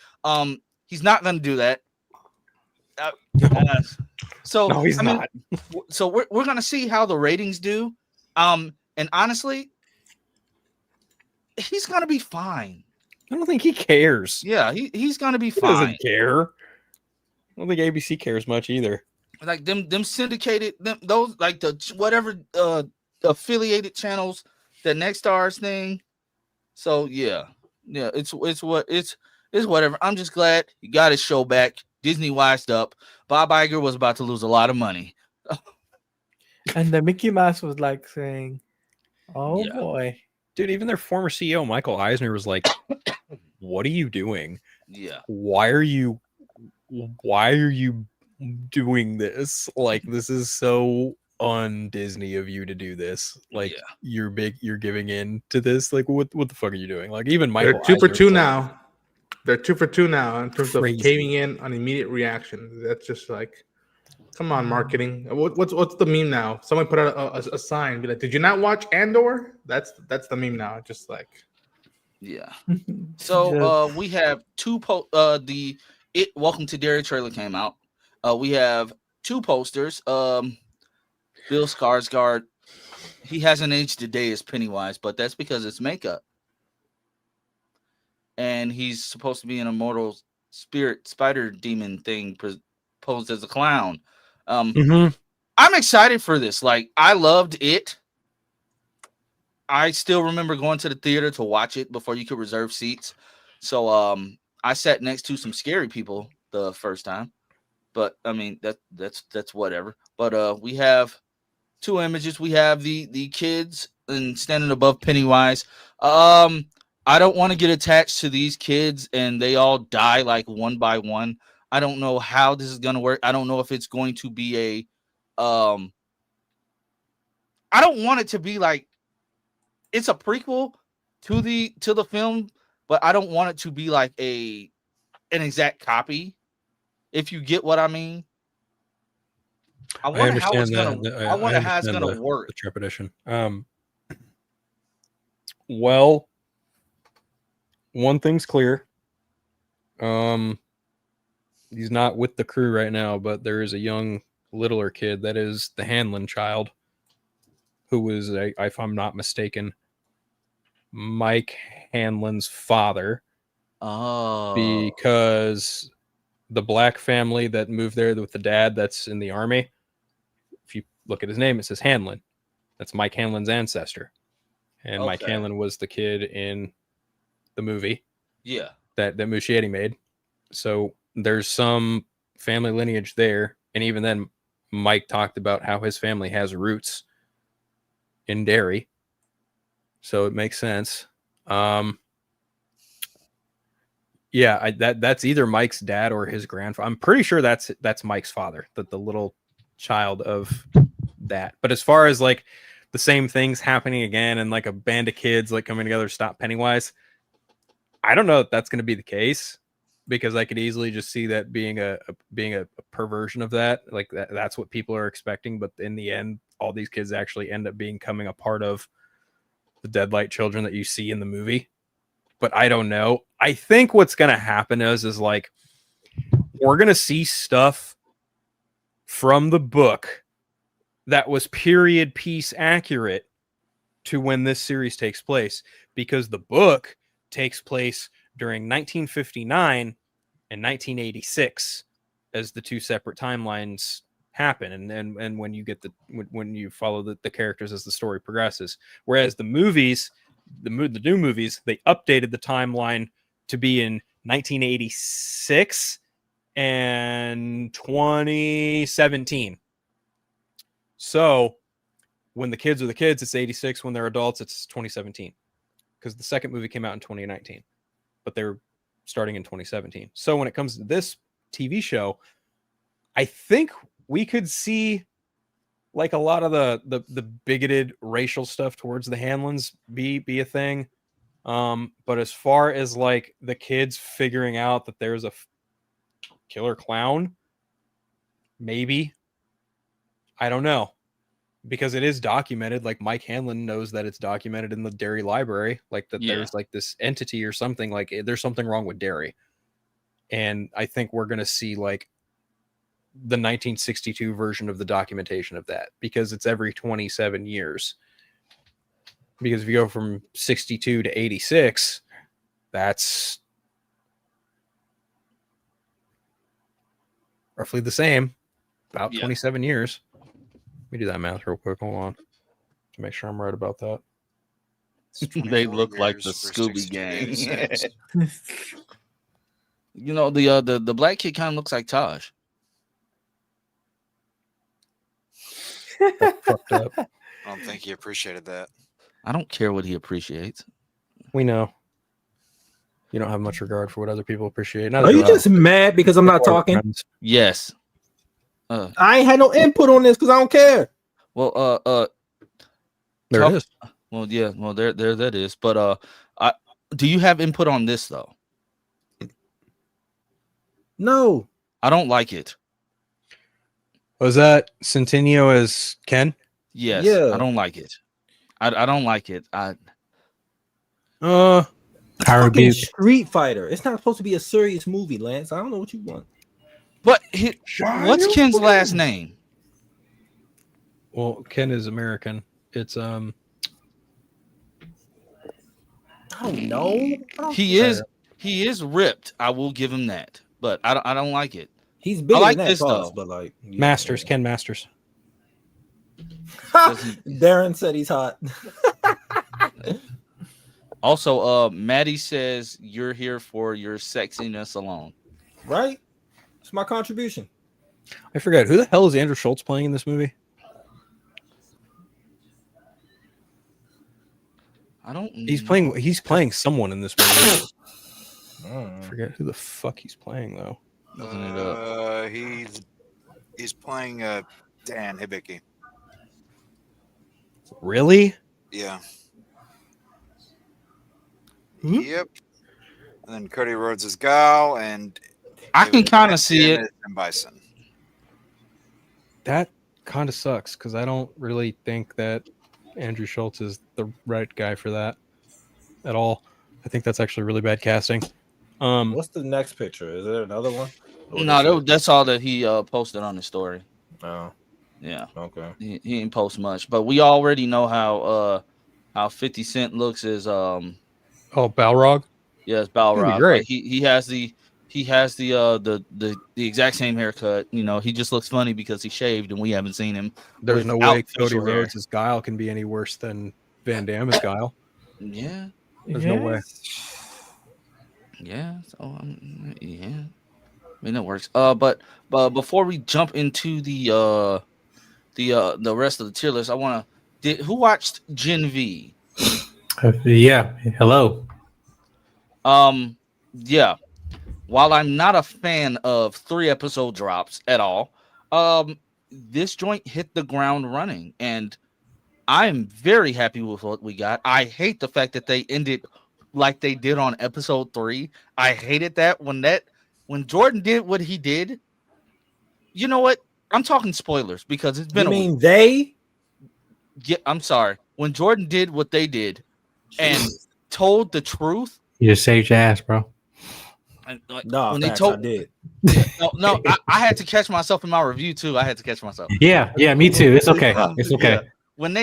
He's not going to do that. So no, he's not. So we're going to see how the ratings do. And honestly, he's going to be fine. I don't think he cares. Yeah, he's going to be He fine. doesn't care. I don't think ABC cares much either. Like them syndicated, those like the whatever affiliated channels, the Nexstar's thing. So yeah, it's whatever. I'm just glad he got his show back. Disney wised up. Bob Iger was about to lose a lot of money. And the Mickey Mouse was like saying, "Oh boy, dude!" Even their former CEO Michael Eisner was like, "What are you doing? Yeah, why are you doing this? Like, this is so un-Disney of you to do this. Like, you're giving in to this. Like, what the fuck are you doing? Like, even Michael. They're 2 for 2 now. They're 2 for 2 now in terms of caving in on immediate reaction. That's just like, come on, marketing. What's the meme now? Someone put out a sign, be like, "Did you not watch Andor?" That's the meme now. Just like, yeah. So we have two. The Welcome to Derry trailer came out. We have 2 posters. Bill Skarsgård, he hasn't aged a day as Pennywise, but that's because it's makeup. And he's supposed to be an immortal spirit spider demon thing posed as a clown. I'm excited for this. Like, I loved it. I still remember going to the theater to watch it before you could reserve seats. So I sat next to some scary people the first time. But I mean that's whatever. But we have 2 images. We have the kids and standing above Pennywise. I don't want to get attached to these kids and they all die like one by one. I don't know how this is gonna work. I don't know if it's going to be I don't want it to be like it's a prequel to the film, but I don't want it to be like an exact copy. If you get what I mean. I wonder how it's gonna work. The trepidation. Well, one thing's clear. He's not with the crew right now, but there is a young, littler kid that is the Hanlon child, who was, if I'm not mistaken, Mike Hanlon's father. Oh, because the black family that moved there with the dad that's in the army, if you look at his name, it says Hanlon. That's Mike Hanlon's ancestor. And Mike Hanlon was the kid in the movie. Yeah. That Muschietti made. So there's some family lineage there. And even then, Mike talked about how his family has roots in Derry. So it makes sense. Yeah, that's either Mike's dad or his grandfather. I'm pretty sure that's Mike's father, the little child of that. But as far as like the same things happening again and like a band of kids like coming together to stop Pennywise, I don't know if that's going to be the case, because I could easily just see that being a perversion of that. Like that's what people are expecting. But in the end, all these kids actually end up becoming a part of the Deadlight children that you see in the movie. But I don't know. I think what's going to happen is like, we're going to see stuff from the book that was period piece accurate to when this series takes place, because the book takes place during 1959 and 1986 as the 2 separate timelines happen. And when you get when you follow the characters as the story progresses, whereas the movies, the new movies, they updated the timeline to be in 1986 and 2017. So when the kids are the kids, it's 86. When they're adults, it's 2017, because the second movie came out in 2019, but they're starting in 2017. So when it comes to this TV show, I think we could see like a lot of the bigoted racial stuff towards the Hanlons be a thing. But as far as like the kids figuring out that there's a killer clown, maybe, I don't know, because it is documented. Like Mike Hanlon knows that it's documented in the Derry library, like that there's like this entity or something, like there's something wrong with Derry. And I think we're going to see like the 1962 version of the documentation of that, because it's every 27 years. Because if you go from 62 to 86, that's roughly the same, about 27 years. Let me do that math real quick. Hold on to make sure I'm right about that. They look like the Scooby Gang. You know, the black kid kind of looks like Taj. Fucked up. I don't think he appreciated that. I don't care what he appreciates. We know. You don't have much regard for what other people appreciate. Are you just mad because I'm not talking? Friends. Yes. I ain't had no input on this because I don't care. Well, there it is. Well, yeah. Well, there that is. But do you have input on this though? No, I don't like it. Was that Centennial as Ken? Yes. Yeah. I don't like it. I don't like it. Fucking Street Fighter. It's not supposed to be a serious movie, Lance. I don't know what you want. But what's Ken's last name? Well, Ken is American. It's I don't know. He is ripped. I will give him that, but I don't like it. He's bigger like than that, this, pause, though. but like Masters, Ken Masters. Darren said he's hot. Also, Maddie says you're here for your sexiness alone. Right? It's my contribution. I forget who the hell is Andrew Schultz playing in this movie. I don't. He's playing someone in this movie. I forget who the fuck he's playing though. He's playing Dan Hibiki. Really? Yeah. Hmm? Yep. And then Cody Rhodes is Gal, and I can kind of see it. And Bison. That kind of sucks because I don't really think that Andrew Schultz is the right guy for that at all. I think that's actually really bad casting. What's the next picture? Is there another one? No, that's all that he posted on his story. Oh, yeah. Okay. He didn't post much, but we already know how 50 Cent looks as Balrog. Yes, Balrog. Great. Like he has the exact same haircut. You know, he just looks funny because he shaved, and we haven't seen him. There's no without way Cody facial hair. Rhodes as Guile can be any worse than Van Damme as Guile. Yeah. There's no way. Yeah. So yeah. I mean, that works. But before we jump into the rest of the tier list, I want to. Who watched Gen V? Yeah. Hello. Yeah. While I'm not a fan of 3-episode drops at all, this joint hit the ground running, and I'm very happy with what we got. I hate the fact that they ended like they did on episode 3. I hated that when Jordan did what he did. You know what? I'm talking spoilers because it's been. You mean they? Yeah, I'm sorry. When Jordan did what they did and told the truth. You just saved your ass, bro. No, when facts, they told, I did. No, I had to catch myself in my review too. I had to catch myself. Yeah, me too. It's okay. It's okay. Yeah. When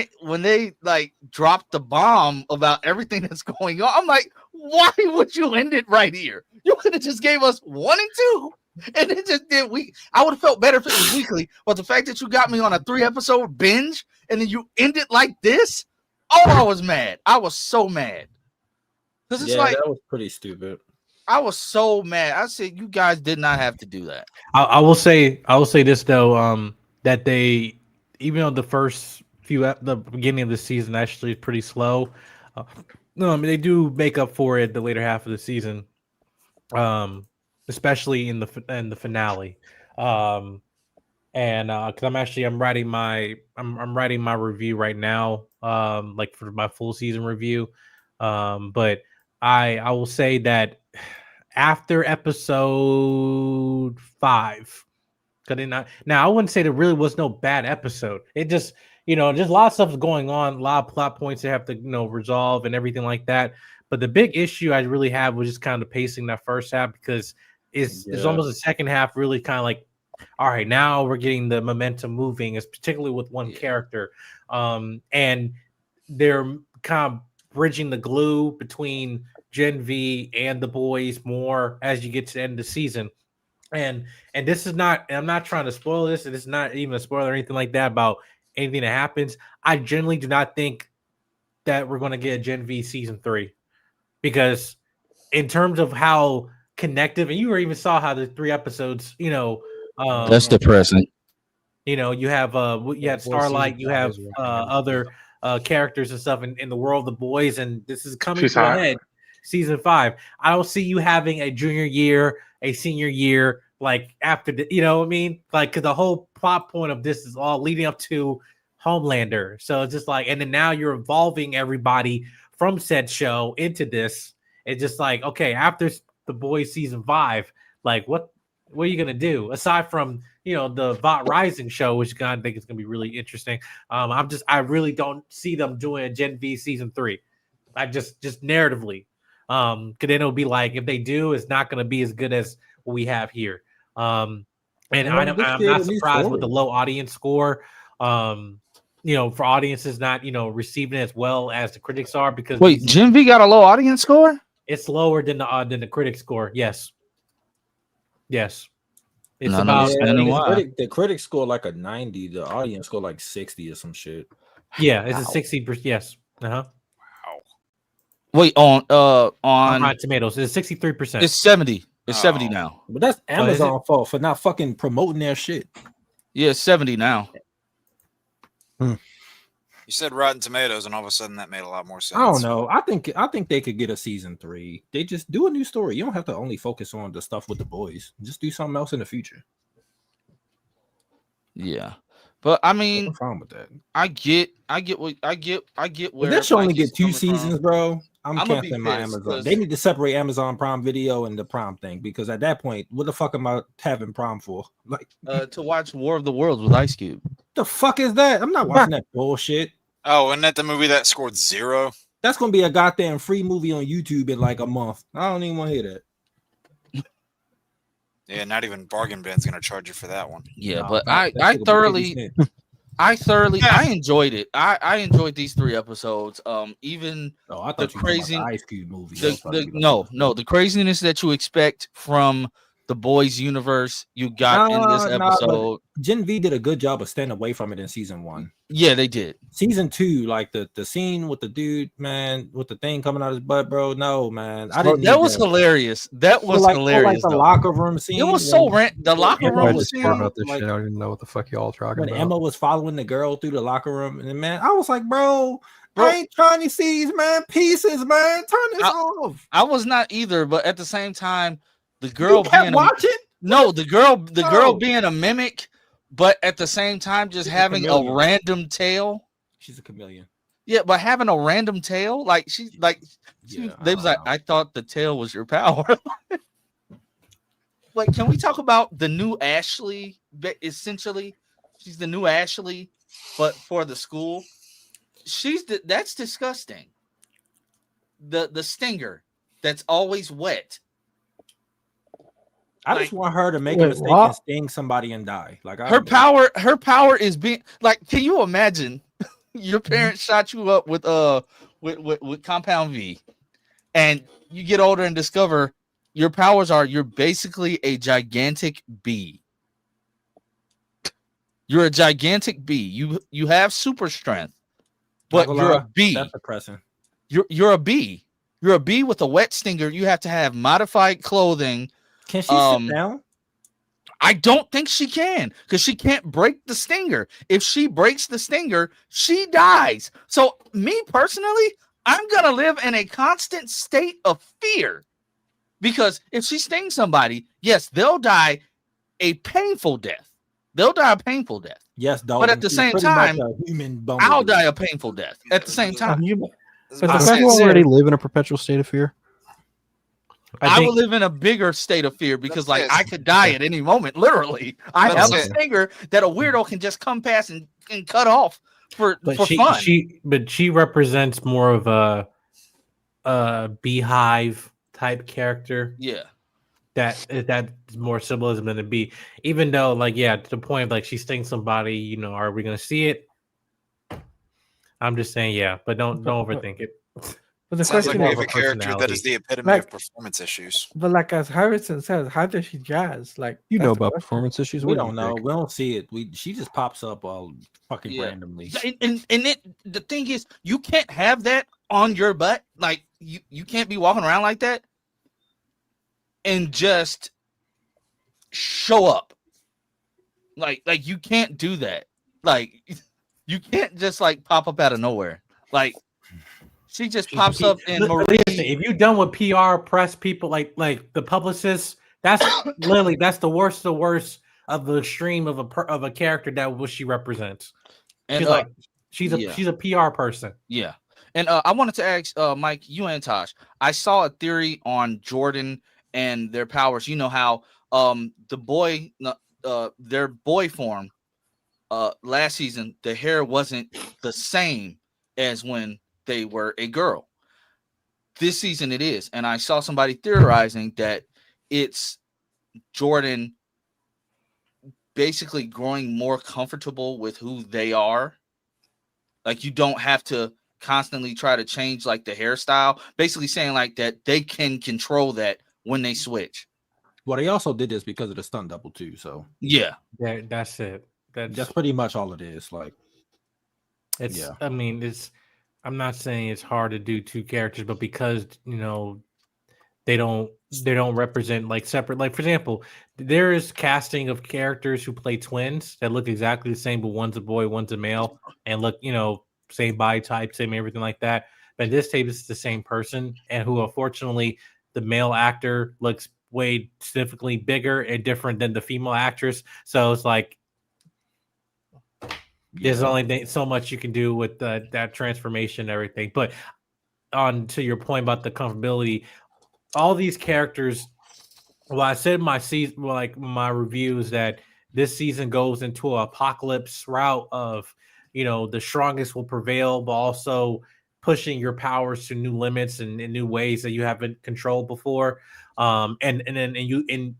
they like dropped the bomb about everything that's going on, I'm like, why would you end it right here? You could have just gave us 1 and 2, and it just did week. I would have felt better if it was weekly, but the fact that you got me on a 3-episode binge and then you end it like this, I was mad. I was so mad because it's like that was pretty stupid. I was so mad. I said you guys did not have to do that. I will say this though, that they, even though the first the beginning of the season actually is pretty slow. No, I mean they do make up for it the later half of the season, especially in the finale. And because I'm writing my review right now, like for my full season review. But I will say that after episode 5, now I wouldn't say there really was no bad episode. It just, just a lot of stuff is going on, a lot of plot points they have to, resolve and everything like that. But the big issue I really had was just kind of pacing that first half, because it's almost the second half really kind of like, all right, now we're getting the momentum moving, is particularly with one character. And they're kind of bridging the glue between Gen V and the boys more as you get to the end of the season. And this is not, and I'm not trying to spoil this, and it's not even a spoiler or anything like that about anything that happens. I generally do not think that we're going to get a Gen V season 3, because in terms of how connective, and you even saw how the 3 episodes, that's depressing. You have Starlight, you have other characters and stuff in the world of the boys, and this is coming to a head. Season 5. I don't see you having a junior year, a senior year, like after the, you know what I mean? Like, because the whole plot point of this is all leading up to Homelander. So it's just like, and then now you're involving everybody from said show into this. It's just like, okay, after the boys season 5, like what are you gonna do aside from the Vought Rising show, which I think is gonna be really interesting. I really don't see them doing a Gen V season 3. I just narratively. Because then it'll be like, if they do, it's not going to be as good as what we have here. And Well, I'm just create not a new surprised with the story. low audience score. For audiences not receiving it as well as the critics are, because Wait, Gen V got a low audience score? it's lower than the critic score. Yes, it's None of about us Yeah, been in I think a it's, while. the critics score like a 90, the audience score like 60 or some shit. it's a 60%. Yes, Wait, on on Rotten Tomatoes, it's 63%. it's 70. It's 70 Oh. now. But that's Oh, is it? Amazon fault for not fucking promoting their shit. Yeah, it's 70 now. You said Rotten Tomatoes, and all of a sudden that made a lot more sense. I don't know. I think they could get a season 3. They just do a new story. You don't have to only focus on the stuff with the boys. Just do something else in the future. Yeah. But I mean, I'm fine with that. I get where If that should only Mike is get 2 coming from. seasons, bro, I'm I'ma be canceling my pissed, Amazon. 'cause- They need to separate Amazon Prime Video and the Prime thing, because at that point, what the fuck am I having Prime for? Like, to watch War of the Worlds with Ice Cube. the fuck is that? I'm not watching that bullshit. Oh, isn't that the movie that scored 0? That's gonna be a goddamn free movie on YouTube in like a month. I don't even want to hear that. Yeah, not even Bargain Bin's gonna charge you for that one. Yeah, Nah, but that I shit will be thoroughly 50 cents. I enjoyed it. I enjoyed these 3 episodes. Even Oh, I the thought you were talking crazy about the Ice Cube movie. the craziness that you expect from the boys universe you got in this episode. Gen V did a good job of staying away from it in season 1. Yeah, they did. Season 2, like the scene with the dude, man, with the thing coming out of his butt, bro. No, man, I didn't. That was hilarious. That was hilarious. Like the though. locker room scene. It was so the locker Emma room was scene. About this like- shit, I don't even know what the fuck y'all talking When about. Emma was following the girl through the locker room, and man, I was like, bro, Bro. I ain't trying to see these man pieces, man. Turn this off. I was not either, but at the same time, the girl You kept being watching. the girl No. being a mimic, but at the same time just She's a having a chameleon. random tail. She's a chameleon. Yeah, but having a random tail, like Yeah, they was like, know. I thought the tail was your power. Like, can we talk about the new Ashley? Essentially, she's the new Ashley, but for the school. That's disgusting. The stinger that's always wet. I just want her to make a Wait, mistake what? and sting somebody and die. Like Her power is being like. Can you imagine? Your parents shot you up with Compound V, and you get older and discover your powers are you're basically a gigantic bee. You're a gigantic bee. You have super strength, but Not gonna you're lie, a bee. That's depressing. You're a bee. You're a bee with a wet stinger. You have to have modified clothing. Can she sit down? I don't think she can, because she can't break the stinger. If she breaks the stinger, she dies. So me personally, I'm gonna live in a constant state of fear, because if she stings somebody, yes, they'll die a painful death. They'll die a painful death. Yes, dog. But at the same time, I'll die a painful death at the same time. But I the was fact gonna that say, already live in a perpetual state of fear. I think- would live in a bigger state of fear, because That's like it. I could die at any moment. Literally, I That's have a it. stinger that a weirdo can just come past and cut off for But fun. she represents more of a beehive type character. Yeah. That's more symbolism than a bee. Even though, like, yeah, to the point of like she stings somebody, are we gonna see it? I'm just saying, yeah, but don't overthink it. But the sounds like question we is, have a character that is the epitome Like- of performance issues. but like as Harrison says, how does she jazz? Like You that's know the about question. performance issues. We What do don't you know. think? We don't see it. She just pops up all fucking Yeah. randomly. And the thing is, you can't have that on your butt. Like you can't be walking around like that and just show up. Like you can't do that. Like you can't just like pop up out of nowhere. Like she just pops up in Marie. Listen, if you done with PR, press people, like the publicists, that's literally that's the worst of the worst of the stream of a character that what she represents. And She's yeah. she's a PR person. Yeah. And I wanted to ask Mike, you and Tosh. I saw a theory on Jordan and their powers. You know how their boy form last season, the hair wasn't the same as when they were a girl. This season it is. And I saw somebody theorizing that it's Jordan basically growing more comfortable with who they are. Like, you don't have to constantly try to change like the hairstyle. Basically saying like that they can control that when they switch. Well, they also did this because of the stunt double too. So Yeah. That's it. that's pretty much all it is. Like, It's. yeah. I mean, it's. I'm not saying it's hard to do two characters, but because they don't represent like separate. Like, for example, there is casting of characters who play twins that look exactly the same, but one's a boy, one's a male, and look, same body type, same everything like that. But in this tape, it's the same person, and who unfortunately the male actor looks way significantly bigger and different than the female actress. So it's like there's only so much you can do with that transformation and everything. But on to your point about the comfortability, all these characters. Well, I said in my season, like my reviews, that this season goes into an apocalypse route of, the strongest will prevail, but also pushing your powers to new limits and in new ways that you haven't controlled before. And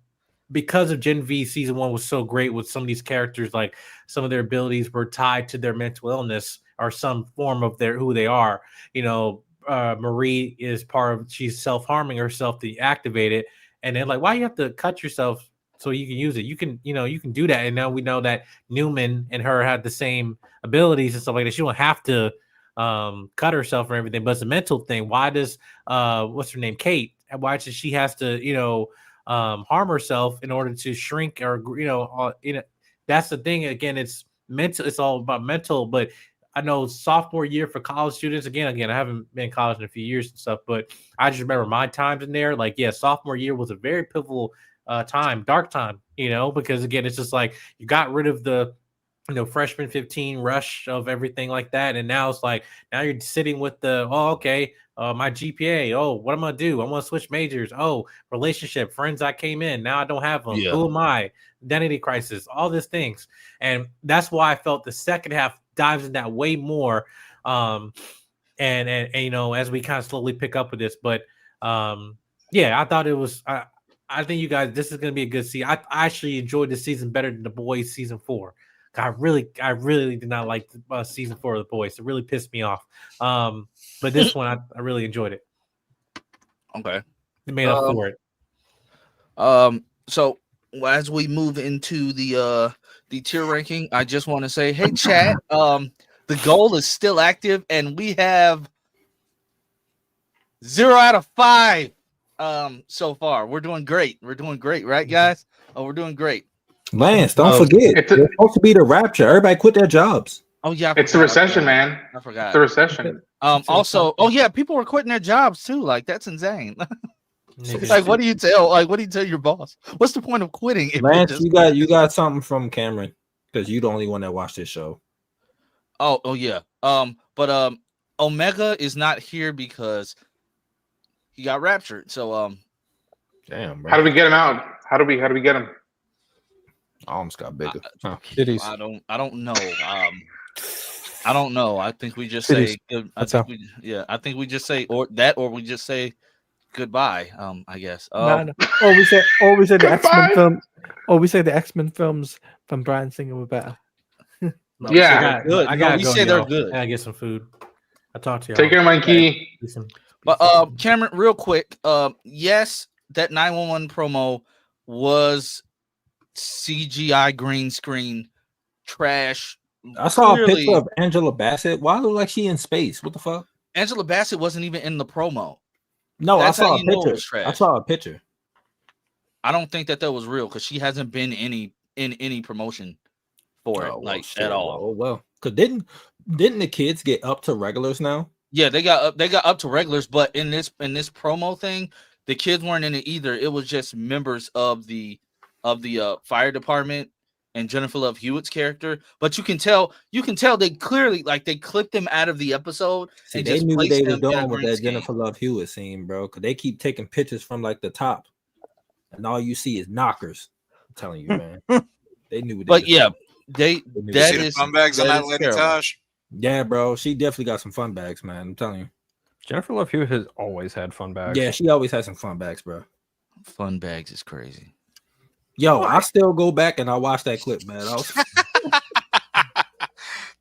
because of Gen V, season 1 was so great with some of these characters, like some of their abilities were tied to their mental illness or some form of who they are. Marie is she's self-harming herself to activate it. And then like, why you have to cut yourself so you can use it? You can do that. And now we know that Newman and her had the same abilities and stuff like that. She don't have to cut herself or everything, but it's a mental thing. Why does what's her name, Kate? Why does she has to harm herself in order to shrink or that's the thing. Again, it's mental. It's all about mental. But I know sophomore year for college students. Again, I haven't been in college in a few years and stuff, but I just remember my times in there. Like, yeah, sophomore year was a very pivotal time, dark time, because again, it's just like you got rid of the freshman 15 rush of everything like that, and now it's like now you're sitting with the my GPA. Oh, what am I gonna do? I'm gonna switch majors. Oh, relationship, friends I came in, now I don't have them. Yeah. Who am I? Identity crisis, all these things, and that's why I felt the second half dives in that way more. And as we kind of slowly pick up with this, but I thought it was. I think you guys, this is going to be a good season. I actually enjoyed the season better than The Boys season 4. I really did not like season 4 of The Boys. It really pissed me off. But this one, I really enjoyed it. Okay. It made up for it. So as we move into the tier ranking, I just want to say, hey chat, the goal is still active, and we have 0 out of 5 so far. We're doing great. Right, guys? Oh, we're doing great. Lance, don't forget, it's supposed to be the rapture. Everybody quit their jobs. Oh yeah, it's a recession, man. I forgot. It's a recession. Also, people were quitting their jobs too. Like, that's insane. Like, what do you tell your boss? What's the point of quitting? Lance, you got something from Cameron, because you're the only one that watched this show. Oh yeah. But Omega is not here because he got raptured. So damn, bro. How do we get him out? How do we get him? Arms got bigger. I don't know. I don't know. I think we just say I think we just say or we just say goodbye. I guess. No. Or we say the X-Men film. Or we say the X-Men films from Bryan Singer were better. Yeah, good. I gotta go. They're good. I get some food. I'll talk to you. Take care, Mikey. But Cameron, real quick. Yes, that 911 promo was CGI green screen trash. I saw a picture of Angela Bassett. Why look like she in space? What the fuck? Angela Bassett wasn't even in the promo. No, I saw a picture. I saw a picture. I don't think that was real because she hasn't been in any promotion for it, at all. Oh well, because didn't the kids get up to regulars now? Yeah, they got up to regulars, but in this promo thing, the kids weren't in it either. It was just members of the fire department and Jennifer Love Hewitt's character. But you can tell they clearly they clipped them out of the episode. See, and they just knew what they were doing with that screen. Jennifer Love Hewitt scene, bro. Because they keep taking pictures from the top, and all you see is knockers. I'm telling you, man. They knew. But yeah, that is fun bags on that lady Taj. Yeah, bro, she definitely got some fun bags, man. I'm telling you. Jennifer Love Hewitt has always had fun bags. Yeah, she always has some fun bags, bro. Fun bags is crazy. Yo, I still go back and I watch that clip, man. I was,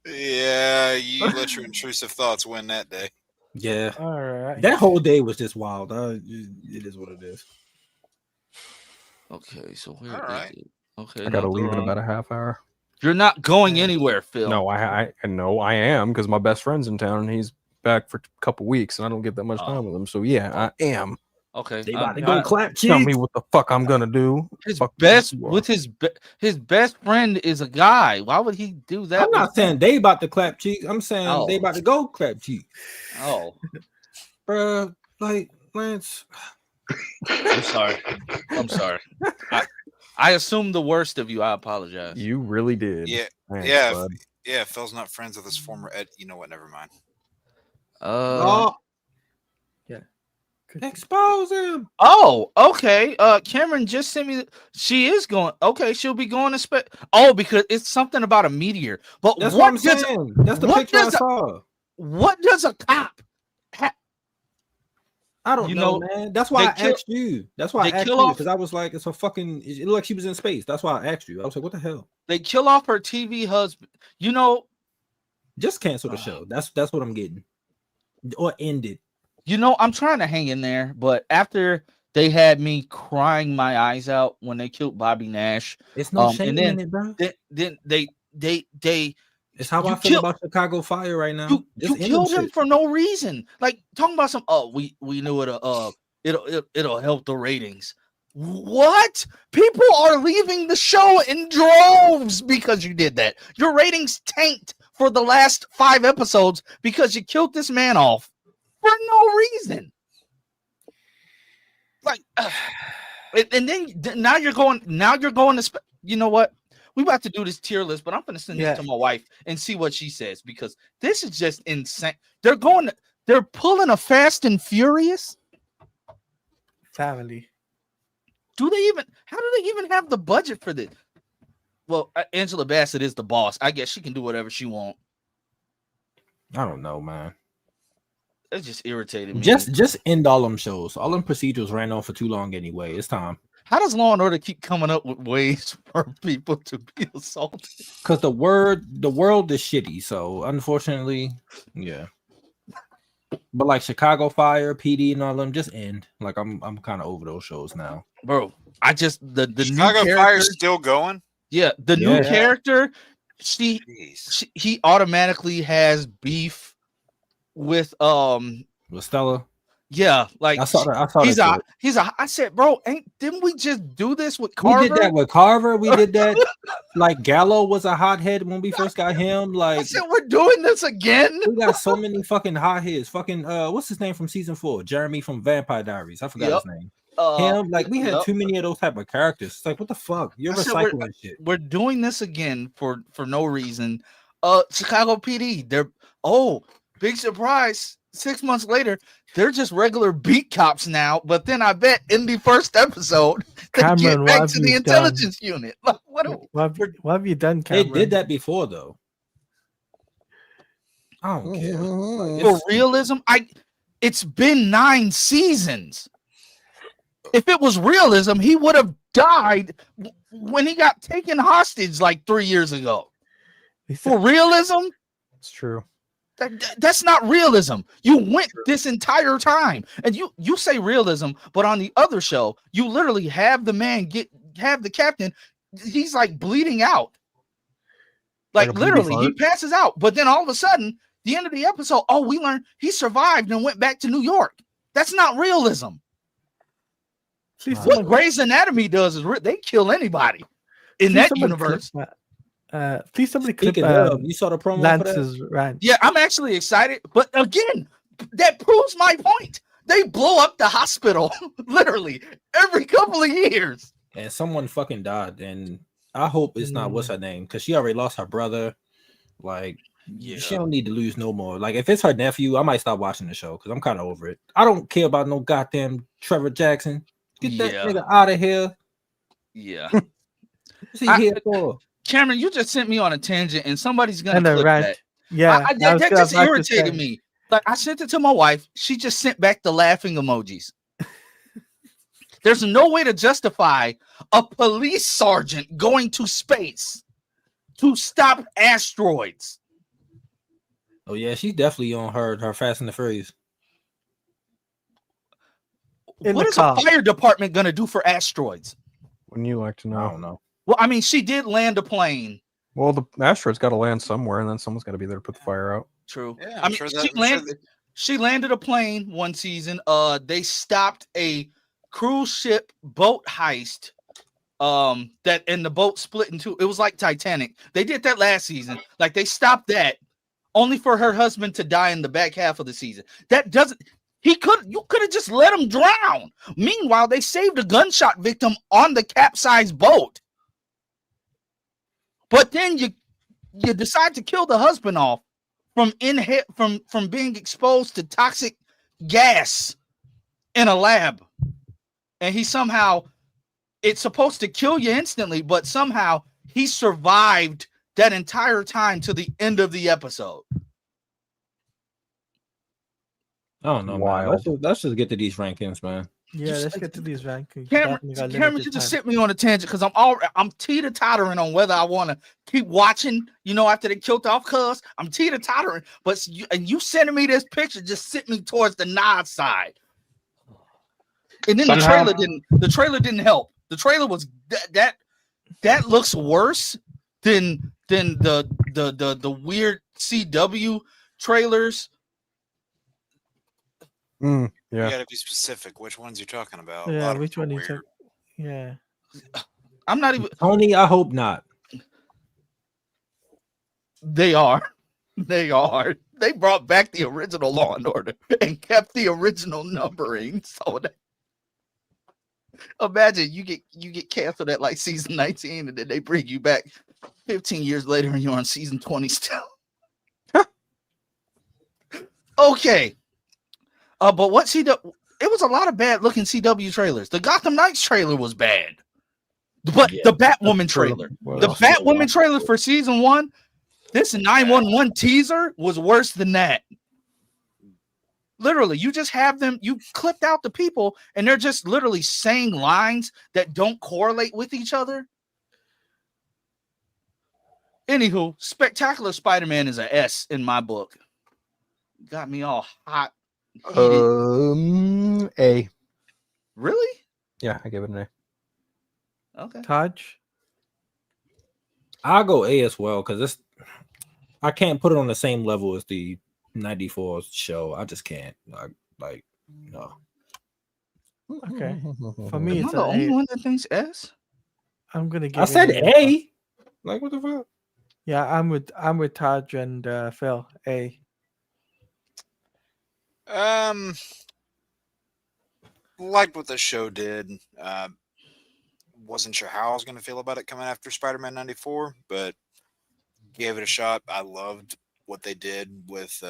Yeah, you let your intrusive thoughts win that day. yeah, All right. that whole day was just wild. It is what it is. Okay, so where All is right. it? Okay, I gotta no, leave in wrong. about a half hour. You're not going anywhere, Phil. No, I am because my best friend's in town and he's back for a couple weeks and I don't get that much time with him. So yeah, I am. Okay. They about to Yeah. go clap Tell me cheeks. what the fuck I'm gonna do. His Fuck best you are. with his best friend is a guy. Why would he do that? I'm not with saying they about to clap cheeks. I'm saying Oh. they about to go clap cheeks. Oh, Bruh, like Lance. I'm sorry. I'm sorry. I assumed the worst of you. I apologize. You really did. Yeah, Thanks, yeah, bud. yeah. Phil's not friends with his former Ed. You know what? Never mind. Oh, Good. expose him. Oh, okay. Cameron just sent me. She is going. Okay, she'll be going to because it's something about a meteor. But That's what I'm does saying. That's the what picture I does a- saw. what does a cop? I don't You know, know, man. That's why I they kill- asked you. That's why I they asked kill you off- because I was like, it's a fucking. It looked like she was in space. That's why I asked you. I was like, what the hell? They kill off her TV husband. You know, Just cancel the show. That's what I'm getting. Or end it. I'm trying to hang in there, but after they had me crying my eyes out when they killed Bobby Nash, It's no and shame then- in it, bro. then they It's how you I feel kill- about Chicago Fire right now. you Just end killed them him shit. for no reason. Like talking about some. Oh, we knew it'll help the ratings. What? People are leaving the show in droves because you did that. Your ratings tanked for the last 5 episodes because you killed this man off for no reason. Like, and then now you're going to. You know what? We about to do this tier list, but I'm going to send this to my wife and see what she says because this is just insane. They're pulling a Fast and Furious. Family. How do they even have the budget for this? Well, Angela Bassett is the boss. I guess she can do whatever she wants. I don't know, man. It just irritated me. Just end all them shows. All them procedures ran on for too long anyway. It's time. How does Law and Order keep coming up with ways for people to be assaulted? Because the world is shitty. So unfortunately, yeah. But like Chicago Fire, PD, and all them just end. Like I'm kind of over those shows now, Bro, I just the Chicago new Fire's still going. Yeah, the new Yeah. character, Jeez. he automatically has beef with with Stella. yeah, like I saw he's that. I said, bro, didn't we just do this with We Carver? did that with Carver. We did that. Like Gallo was a hothead when we first got him. I Like said, we're doing this again. we got so many fucking hotheads. Fucking what's his name from season 4? Jeremy from Vampire Diaries. I forgot his name. Him. Like we had too many of those type of characters. It's like what the fuck? You're I said, recycling shit. We're doing this again for no reason. Chicago PD, big surprise. 6 months later, they're just regular beat cops now. But then I bet in the first episode, they Cameron, get what back have to the you intelligence unit. Like, What have you done, They Cameron? did that before though. I don't care. Like, for realism, it's been 9 seasons. If it was realism, he would have died when he got taken hostage like 3 years ago. For realism, It's true. that's not realism. You went this entire time, and you say realism, but on the other show, you literally have the man have the captain. He's like bleeding out, like Like a bleeding literally, he fart? passes out. But then all of a sudden, the end of the episode, we learned he survived and went back to New York. That's not realism. Please, What someone, Grey's Anatomy does is they kill anybody in please that someone universe. Clip, please somebody clip speaking of, you saw the promo for that? Lance's rant. Yeah, I'm actually excited, but again, that proves my point. They blow up the hospital literally every couple of years. And someone fucking died, and I hope it's not what's her name because she already lost her brother. Like, she don't need to lose no more. Like, if it's her nephew, I might stop watching the show because I'm kind of over it. I don't care about no goddamn Trevor Jackson. Get that nigga out of here. Yeah. What's he here for? Cameron, you just sent me on a tangent, and somebody's gonna And a clip rant. that. Yeah, That just irritated me. Like I sent it to my wife. She just sent back the laughing emojis. There's no way to justify a police sergeant going to space to stop asteroids. Oh yeah, she's definitely on her Fast and the Furious. What is a fire department going to do for asteroids? Wouldn't you like to know? I don't know. Well, I mean, she did land a plane. Well, the asteroid's got to land somewhere, and then someone's got to be there to put the fire out. True. Yeah, I mean, she landed a plane one season. They stopped a cruise ship boat heist. That and the boat split in two. It was like Titanic. They did that last season. Like they stopped that only for her husband to die in the back half of the season. That doesn't. You could have just let him drown. Meanwhile, they saved a gunshot victim on the capsized boat. But then you decide to kill the husband off from being exposed to toxic gas in a lab. And he somehow, it's supposed to kill you instantly, but somehow he survived that entire time to the end of the episode. I don't know, man. Let's just get to these rankings, man. Yeah, let's get to these rankings. Cameron, you just sent me on a tangent because I'm teeter-tottering on whether I want to keep watching, after they killed off Cuz. I'm teeter-tottering, but you sending me this picture just sent me towards the nod side. And then the trailer didn't help. The trailer was that looks worse than the weird CW trailers. Yeah. You gotta be specific. Which ones you're talking about? Yeah, which one you talking? Yeah. I'm not even Tony. I hope not. They are. They brought back the original Law and Order and kept the original numbering. So that, imagine you get canceled at like season 19, and then they bring you back 15 years later, and you're on season 20 still. Okay. But what it was a lot of bad looking CW trailers. The Gotham Knights trailer was bad. But the Batwoman trailer. The Batwoman trailer for season 1, this 911 teaser was worse than that. Literally, you just have them, you clipped out the people, and they're just literally saying lines that don't correlate with each other. Anywho, Spectacular Spider-Man is a S in my book. Got me all hot. A. Really? Yeah, I gave it an A. Okay. Taj? I'll go A as well because I can't put it on the same level as the 94 show. I just can't. No. Okay. For me, it's the only one that thinks S. I'm gonna give. I said A. Like what the fuck? Yeah, I'm with Taj and Phil. A. Liked what the show did. Wasn't sure how I was going to feel about it coming after Spider-Man 94, but gave it a shot. I loved what they did with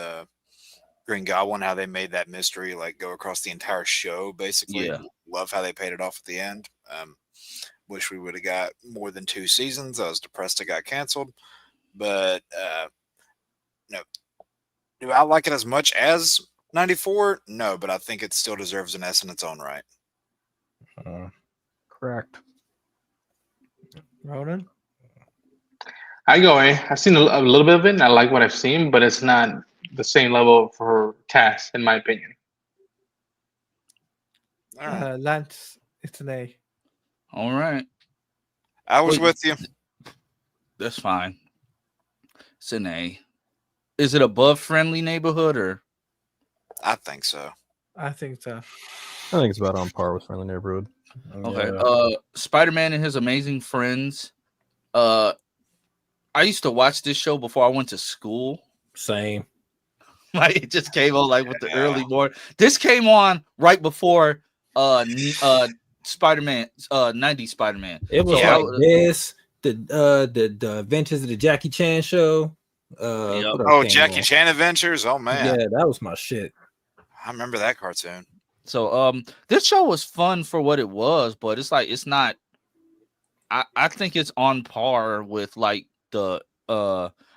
Green Goblin, how they made that mystery like go across the entire show, basically. Yeah. Love how they paid it off at the end. Wish we would have got more than 2 seasons. I was depressed it got canceled, but no. Do I like it as much as 94? No, but I think it still deserves an S in its own right. Correct. Ronan? I go A. I've seen a little bit of it, and I like what I've seen, but it's not the same level for Cass, in my opinion. All right. Lance, it's an A. All right. I was with you. That's fine. It's an A. Is it above Friendly Neighborhood or? I think so. I think so. I think it's about on par with Friendly Neighborhood. Okay. Yeah. Spider-Man and His Amazing Friends. I used to watch this show before I went to school. Same. Like it just came on like with the early morning. This came on right before Spider-Man, 90s Spider-Man. It was like this, the Adventures of the Jackie Chan show. Jackie Chan Adventures. Oh man. Yeah, that was my shit. I remember that cartoon. So this show was fun for what it was, but it's like it's not. I think it's on par with like the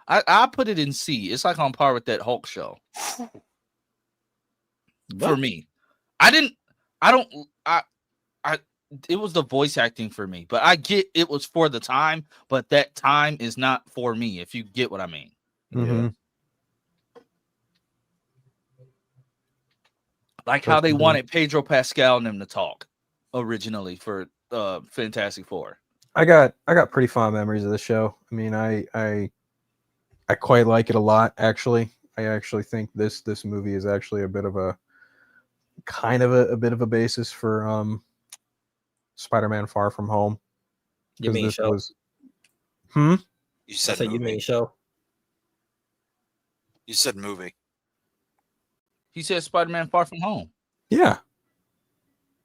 I put it in C. It's like on par with that Hulk show. For me. I it was the voice acting for me, but I get it was for the time, but that time is not for me, if you get what I mean. Mhm. Like how they wanted Pedro Pascal and them to talk originally for Fantastic Four. I got pretty fond memories of the show. I mean, I quite like it a lot, actually. I actually think this movie is actually a bit of a basis for Spider-Man Far From Home. You mean this show? was You I said said movie. you mean show. You said movie. He said Spider-Man Far From Home. Yeah.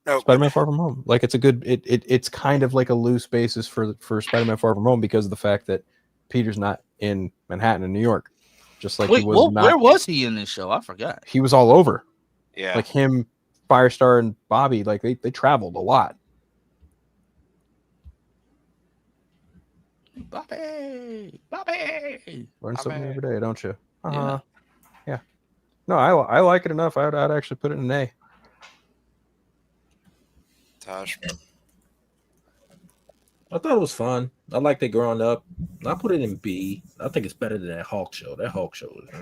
No, Spider-Man Far From Home. Like it's a good it's kind of like a loose basis for Spider-Man Far From Home because of the fact that Peter's not in Manhattan and New York. Just like Wait, he was where was he in this show? I forgot. He was all over. yeah. Like him, Firestar, and Bobby, like they traveled a lot. Bobby. Learn something Bobby. every day, don't you? Yeah. Yeah. No, I like it enough. I'd actually put it in an A. Tosh. I thought it was fun. I liked it growing up. I put it in B. I think it's better than that Hulk show. That Hulk show is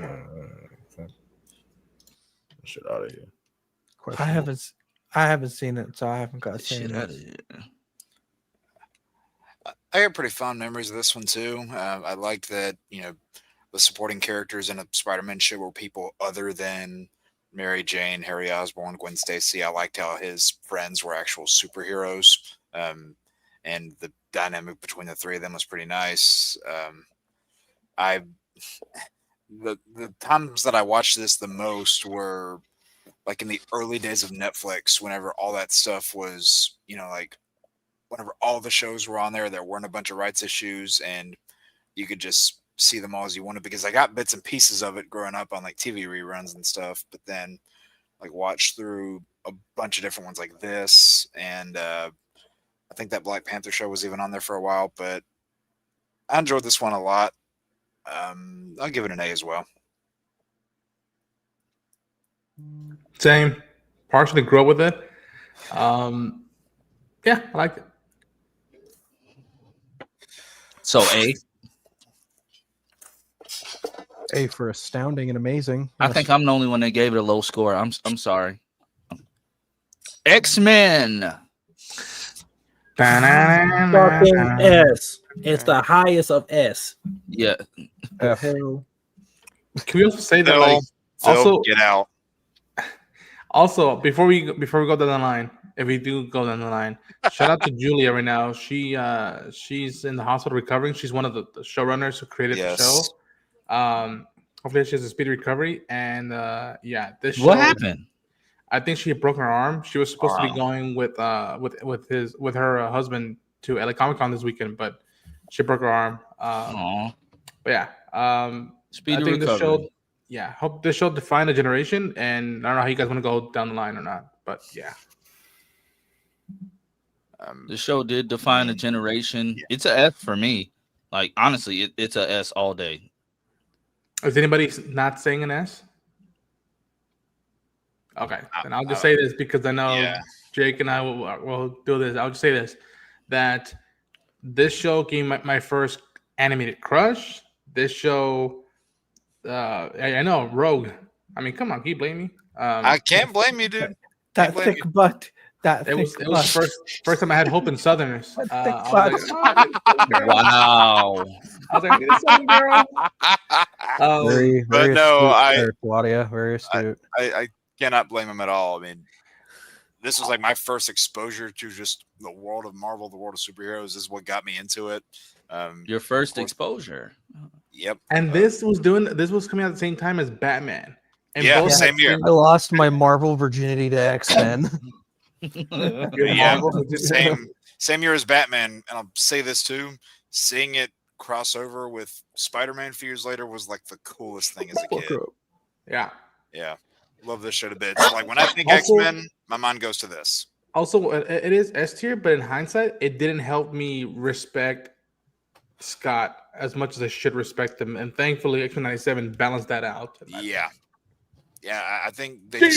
shit out of here. I haven't seen it, so I haven't got to say Shit it. out of here. I got pretty fond memories of this one too. I liked that, the supporting characters in a Spider-Man show were people other than Mary Jane, Harry Osborn, Gwen Stacy. I liked how his friends were actual superheroes. And the dynamic between the three of them was pretty nice. The times that I watched this the most were like in the early days of Netflix, whenever all that stuff was, like whenever all the shows were on there weren't a bunch of rights issues and you could just see them all as you wanted, because I got bits and pieces of it growing up on like TV reruns and stuff, but then like watched through a bunch of different ones like this, and I think that Black Panther show was even on there for a while, but I enjoyed this one a lot. I'll give it an A as well. Same. Partially grew up with it. Yeah, I liked it. So A. A for astounding and amazing. I think I'm the only one that gave it a low score. I'm sorry. X-Men. Fucking S. It's the highest of S. Yeah. F. Hell. Can we also say that Phil, like also get out. also before we go down the line, if we do go down the line, shout out to Julia right now. She's in the hospital recovering. She's one of the showrunners who created the show. Hopefully she has a speedy recovery. And this show. What happened? I think she had broken her arm. She was supposed to be going with her husband to LA Comic Con this weekend, but she broke her arm. But yeah, speedy I think recovery. Hope this show define a generation, and I don't know how you guys want to go down the line or not, but yeah. The show did define a generation. It's a F for me. Like honestly, it's a S all day. Is anybody not saying an S? Okay, then I'll just say this because I know Jake and I will do this. I'll just say this, that this show gave my first animated crush. This show, I know, Rogue. I mean, come on, can you blame me? I can't blame you, dude. That thick butt. It was first time I had hope in Southerners. That thick butt. Wow. I was like, this Southern girl. Very but no, astute, Claudia, very astute. I cannot blame him at all. I mean, this was like my first exposure to just the world of Marvel, the world of superheroes. This is what got me into it. Your first exposure. Yep. And this was coming out at the same time as Batman. And both same year. I lost my Marvel virginity to X-Men. Same year as Batman. And I'll say this too: seeing it cross over with Spider-Man a few years later was like the coolest thing as a kid. Yeah. Love this shit a bit. So like when I think X-Men, my mind goes to this. Also, it is S tier, but in hindsight, it didn't help me respect Scott as much as I should respect him. And thankfully, X-Men 97 balanced that out. Yeah. I think they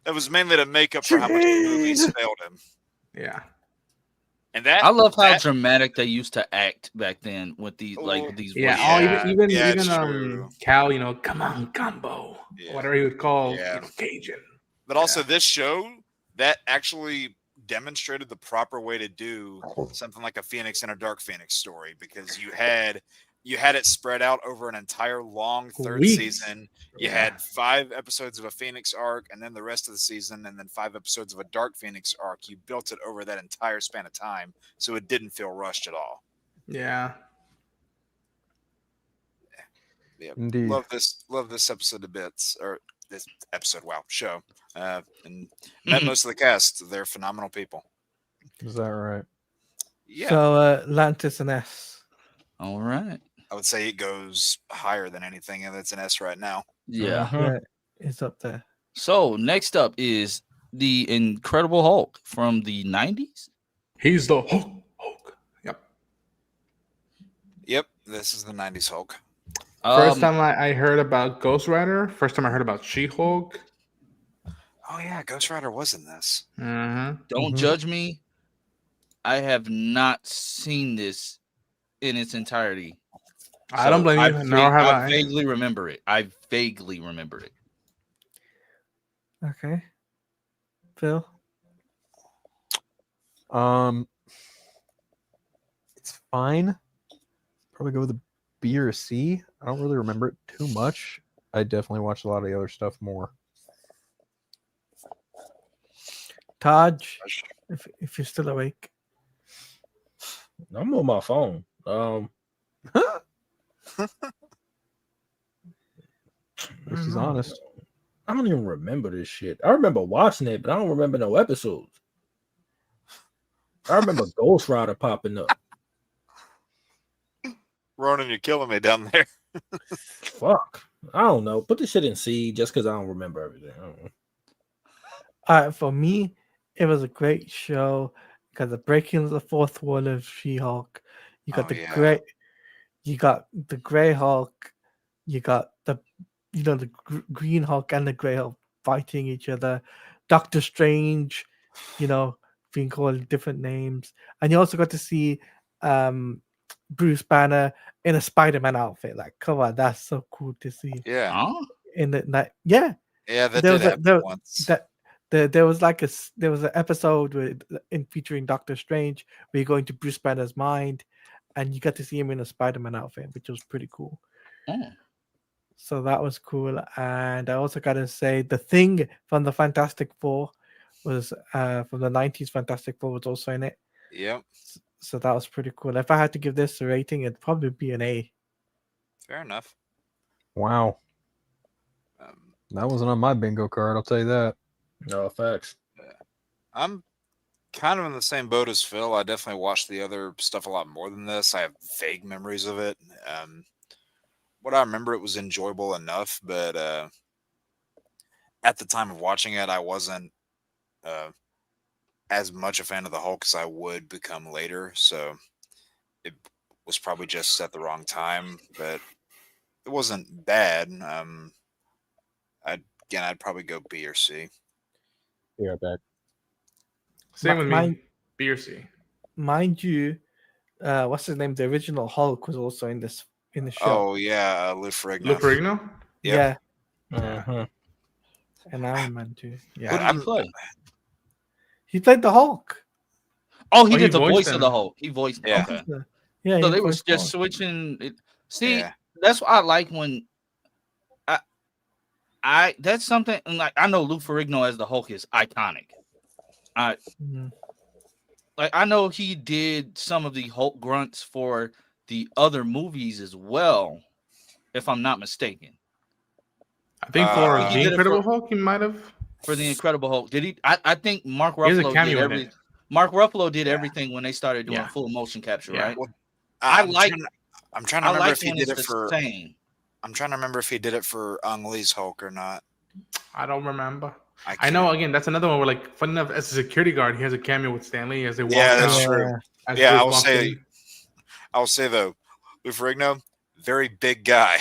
That was mainly to make up for how much the movies failed him. Yeah. And that I love how that, dramatic they used to act back then with these these Yeah. voice Oh, actors. even true. Cal, come on, Gumbo, Yeah. whatever he would call Yeah. Cajun. But also this show that actually demonstrated the proper way to do something like a Phoenix and a Dark Phoenix story, because you had it spread out over an entire long third Weeks. season. You had 5 episodes of a Phoenix arc, and then the rest of the season, and then 5 episodes of a Dark Phoenix arc. You built it over that entire span of time, so it didn't feel rushed at all. Yeah. Yeah, Indeed. love this episode of bits, or this episode. Wow, show, and met most of the cast. They're phenomenal people. Is that right? Yeah, So Atlantis and S. All right. I would say it goes higher than anything that's an S right now. Yeah. Yeah, it's up there. So next up is the Incredible Hulk from the 90s. He's the Hulk. Yep. Yep, this is the '90s Hulk. First time I heard about Ghost Rider. First time I heard about She-Hulk. Oh yeah, Ghost Rider was in this. Don't judge me. I have not seen this in its entirety. I don't blame you. Nor have I. I vaguely remember it. Okay. Phil? It's fine. Probably go with a B or a C. I don't really remember it too much. I definitely watched a lot of the other stuff more. Taj, if you're still awake. I'm on my phone. This is honest. I don't even remember this shit. I remember watching it, but I don't remember no episodes. I remember Ghost Rider popping up. Ronan, you're killing me down there. Fuck. I don't know. Put this shit in C just because I don't remember everything. I don't know. All right, for me, it was a great show because the breaking of the fourth wall of She-Hulk. You got you got the Grey Hulk. You got the Green Hulk and the Grey Hulk fighting each other. Doctor Strange, being called different names, and you also got to see Bruce Banner in a Spider-Man outfit. Like, come on, that's so cool to see. Yeah. In the night, yeah. Yeah, that did happen once. There was an episode featuring Doctor Strange where you go into Bruce Banner's mind, and you got to see him in a Spider-Man outfit, which was pretty cool. So that was cool. And I also got to say the Thing from the Fantastic Four was from the 90s. Fantastic Four was also in it. Yep. So that was pretty cool. If I had to give this a rating, it'd probably be an A. Fair enough. Wow. That wasn't on my bingo card, I'll tell you that. No, facts. I'm kind of in the same boat as Phil. I definitely watched the other stuff a lot more than this. I have vague memories of it. What I remember, it was enjoyable enough, but at the time of watching it, I wasn't as much a fan of the Hulk as I would become later. So it was probably just at the wrong time, but it wasn't bad. I'd probably go B or C. Be right back. Same with me. B or C. Mind you, what's his name? The original Hulk was also in the show. Oh yeah, Lou Ferrigno. Lou Ferrigno? Yeah. Uh-huh. And Iron Man too. Yeah. What did he play? He played the Hulk. Oh, he he did the voiced voice him. of the Hulk. He voiced. Yeah. Okay. Yeah. So he they was voiced just Hulk. switching. See, Yeah. that's what I like when I that's something like I know Lou Ferrigno as the Hulk is iconic. Mhm. Like I know he did some of the Hulk grunts for the other movies as well, if I'm not mistaken. I think for he The did it Incredible for- Hulk, he might have. For the Incredible Hulk, did he? I think Mark He has a Ruffalo did cameo in it. Mark Ruffalo did everything when they started doing full motion capture, Yeah. right? Well, I'm trying to remember like if he when did it's it for. the same. I'm trying to remember if he did it for Ang Lee's Hulk or not. I don't remember. I can't- know. Again, that's another one where, like, funny enough, as a security guard, he has a cameo with Stanley as they walk. Yeah, that's out, true. as Yeah, Bruce I will walks say. in. I will say though, Lou Ferrigno, very big guy.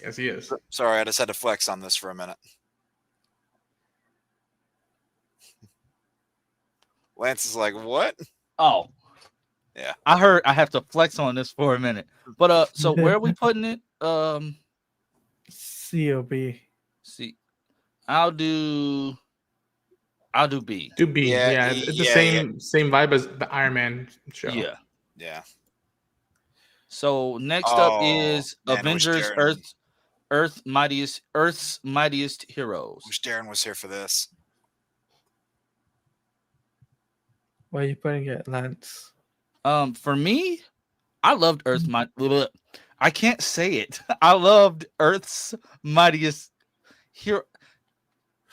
Yes, he is. Sorry, I just had to flex on this for a minute. Lance is like, what? Oh, yeah. I heard I have to flex on this for a minute. But so where are we putting it? C or B. See, I'll do B. Do B. Yeah, Yeah, it's the yeah. same vibe as the Iron Man show. Yeah. Yeah. So next up is man, Avengers Earth's Mightiest Heroes. Wish Darren was here for this. Where are you putting it, Lance? For me, I loved I can't say it. I loved Earth's Mightiest Hero.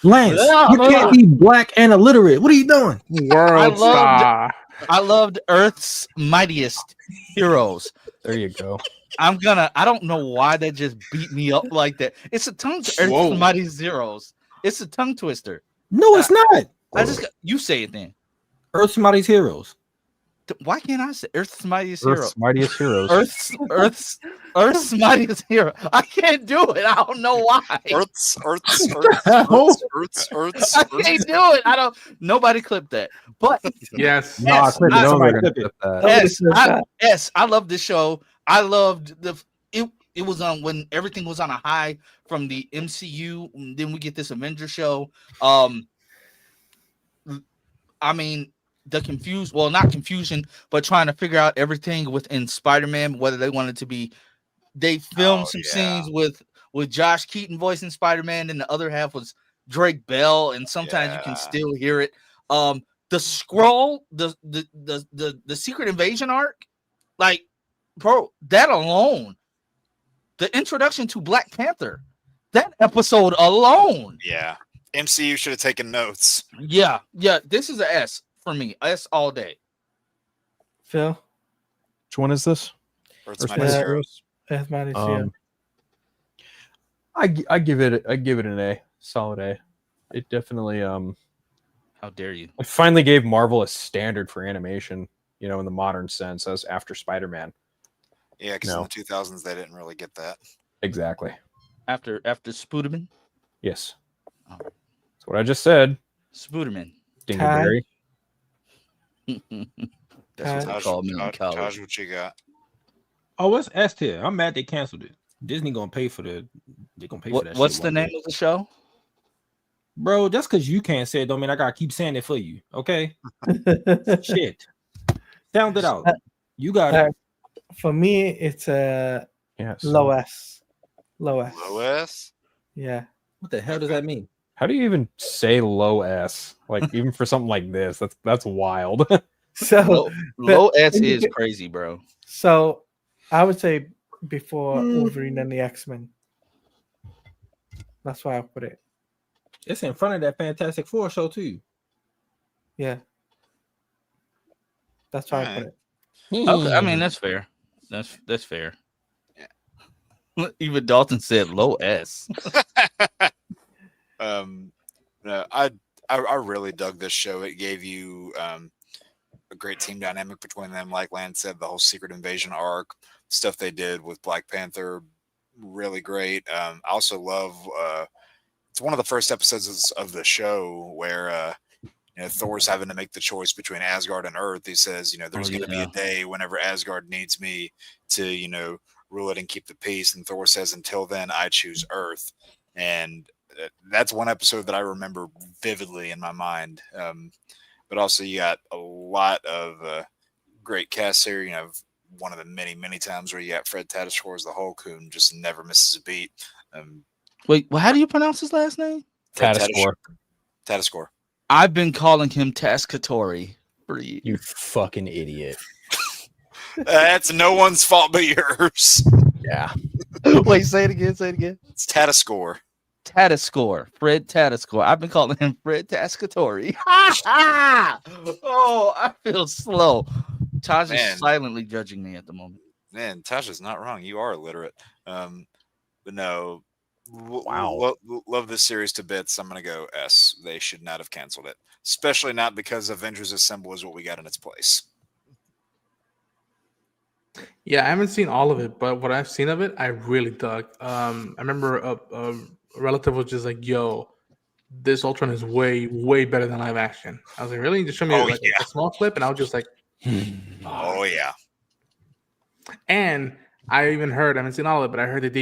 Lance, you can't be black and illiterate. What are you doing? World Star. I loved Earth's Mightiest Heroes. There you go. I don't know why that just beat me up like that. It's a tongue twister. Earth's Mightiest Heroes. It's a tongue twister. No, it's not. You say it then. Earth's Mightiest Heroes. Why can't I say Earth's Mightiest Earth's Hero? Mightiest Heroes. Earth's Mightiest Hero. I can't do it. I don't know why. Earth's. I can't do it. Nobody clipped that. But yes. No, I clipped that. Yes, I love this show. I loved it was on when everything was on a high from the MCU. And then we get this Avenger show. I mean, not confusion, but trying to figure out everything within Spider-Man, whether they wanted to be, they filmed some scenes with Josh Keaton voicing Spider-Man, and the other half was Drake Bell, and sometimes you can still hear it. The Skrull, the Secret Invasion arc, like, bro, that alone, the introduction to Black Panther, that episode alone. Yeah. MCU should have taken notes. Yeah. This is an S for me. S all day. Phil? Which one is this? Earth's Mightiest Heroes. Earth's Mightiest Heroes. I give it an A. Solid A. It definitely How dare you? it finally gave Marvel a standard for animation, in the modern sense, as after Spider-Man. Yeah, because in the 2000s they didn't really get that. Exactly. After Spooderman? Yes. That's what I just said. Spooderman. Dingleberry. That's what they call me in college. Taj, what you got? Oh, it's S tier. I'm mad they canceled it. Disney gonna pay for the. They're gonna pay for that. What's shit the name of the show? Bro, just because you can't say it don't mean I gotta keep saying it for you. Okay. Shit. Sound it out. You got it. For me, it's a low S. Low S. Low S? Yeah. What the hell does that mean? How do you even say low S? Like, even for something like this, that's wild. So low S is crazy, bro. So I would say before Wolverine and the X-Men. That's why I put it. It's in front of that Fantastic Four show too. Yeah. That's why I put it. Okay, I mean that's fair. That's fair. Yeah. Even Dalton said low S. No, I really dug this show. It gave you a great team dynamic between them. Like Lance said, the whole Secret Invasion arc, stuff they did with Black Panther, really great. I also love it's one of the first episodes of the show where Thor's having to make the choice between Asgard and Earth. He says, there's going to be a day whenever Asgard needs me to, rule it and keep the peace. And Thor says, until then, I choose Earth. And that's one episode that I remember vividly in my mind. But also you got a lot of great casts here. One of the many, many times where you got Fred Tatasciore as the Hulk, who just never misses a beat. Wait, well, how do you pronounce his last name? Tatasciore. I've been calling him Tascatori for you. You fucking idiot. That's no one's fault but yours. Yeah. Wait, say it again. It's Tatasciore. Fred Tatasciore. I've been calling him Fred Tascatori. Oh, I feel slow. Taj is silently judging me at the moment. Man, Taj is not wrong. You are illiterate. But no. Wow. Love this series to bits. I'm going to go S. They should not have canceled it. Especially not because Avengers Assemble is what we got in its place. Yeah, I haven't seen all of it, but what I've seen of it, I really dug. I remember a relative was just like, "Yo, this Ultron is way better than live action." I was like, "Really?" Just show me Oh like yeah. a small clip, and I was just like, Oh yeah. and I even heard, I haven't seen all of it, but I heard that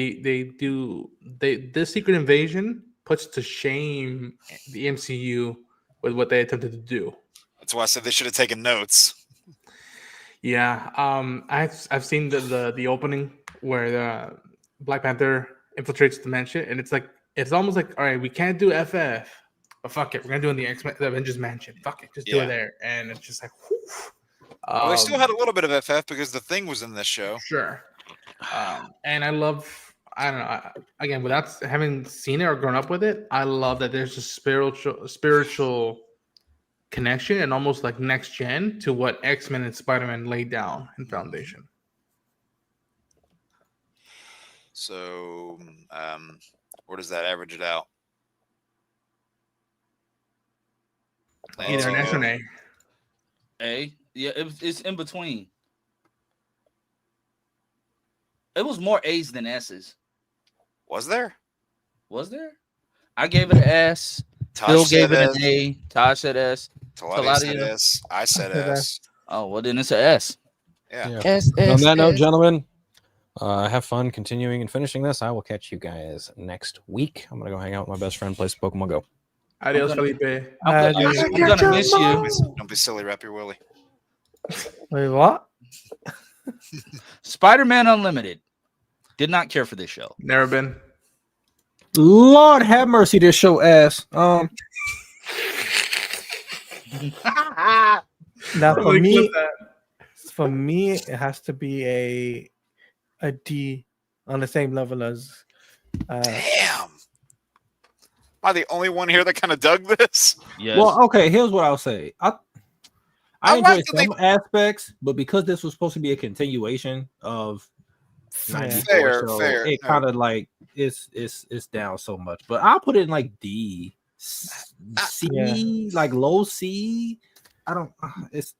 this Secret Invasion puts to shame the MCU with what they attempted to do. That's why I said they should have taken notes. Yeah, I've seen the opening where the Black Panther infiltrates the mansion, and it's almost like, all right, we can't do FF, but fuck it, we're gonna do it in the Avengers mansion. Fuck it, just do it there, and it's just like, whew. Well, they still had a little bit of FF because the Thing was in this show. Sure. And I don't know. Again, without having seen it or grown up with it, I love that there's a spiritual connection and almost like next gen to what X-Men and Spider-Man laid down in Foundation. So, where does that average it out? Either an S or an A. A. Yeah, it's in between. It was more A's than S's. Was there? Was there? I gave it an S. Phil gave it an A. Todd said S. Talati said S. I said S. Oh, well, then it's an S. Yeah. S, On that note, S. gentlemen, have fun continuing and finishing this. I will catch you guys next week. I'm going to go hang out with my best friend, play some Pokemon Go. Adios, Felipe. I'm gonna miss you. Don't be silly, wrap your willy. Wait, what? Spider-Man Unlimited. Did not care for this show. Never been. Lord have mercy, this show ass. Now Really for me, it has to be a D on the same level as. Damn. Am I the only one here that kind of dug this? Yes. Well, okay, here's what I'll say. I I enjoyed like that some aspects, but because this was supposed to be a continuation of 94, Fair. it kind of like it's down so much. But I'll put it in like D, C, like low C. I don't. It's.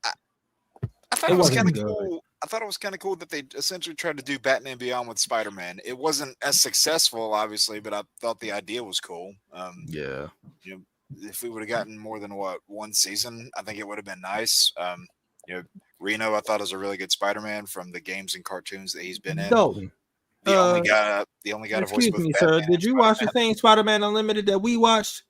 I thought it was kind of cool. I thought it was kind of cool that they essentially tried to do Batman Beyond with Spider-Man. It wasn't as successful, obviously, but I thought the idea was cool. Yeah. You know, if we would have gotten more than one season, I think it would have been nice. You know, Reno, I thought was a really good Spider-Man from the games and cartoons that he's been in. Dalton, The only guy to voice excuse both me, Batman sir. Did you watch the thing Spider-Man Unlimited that we watched?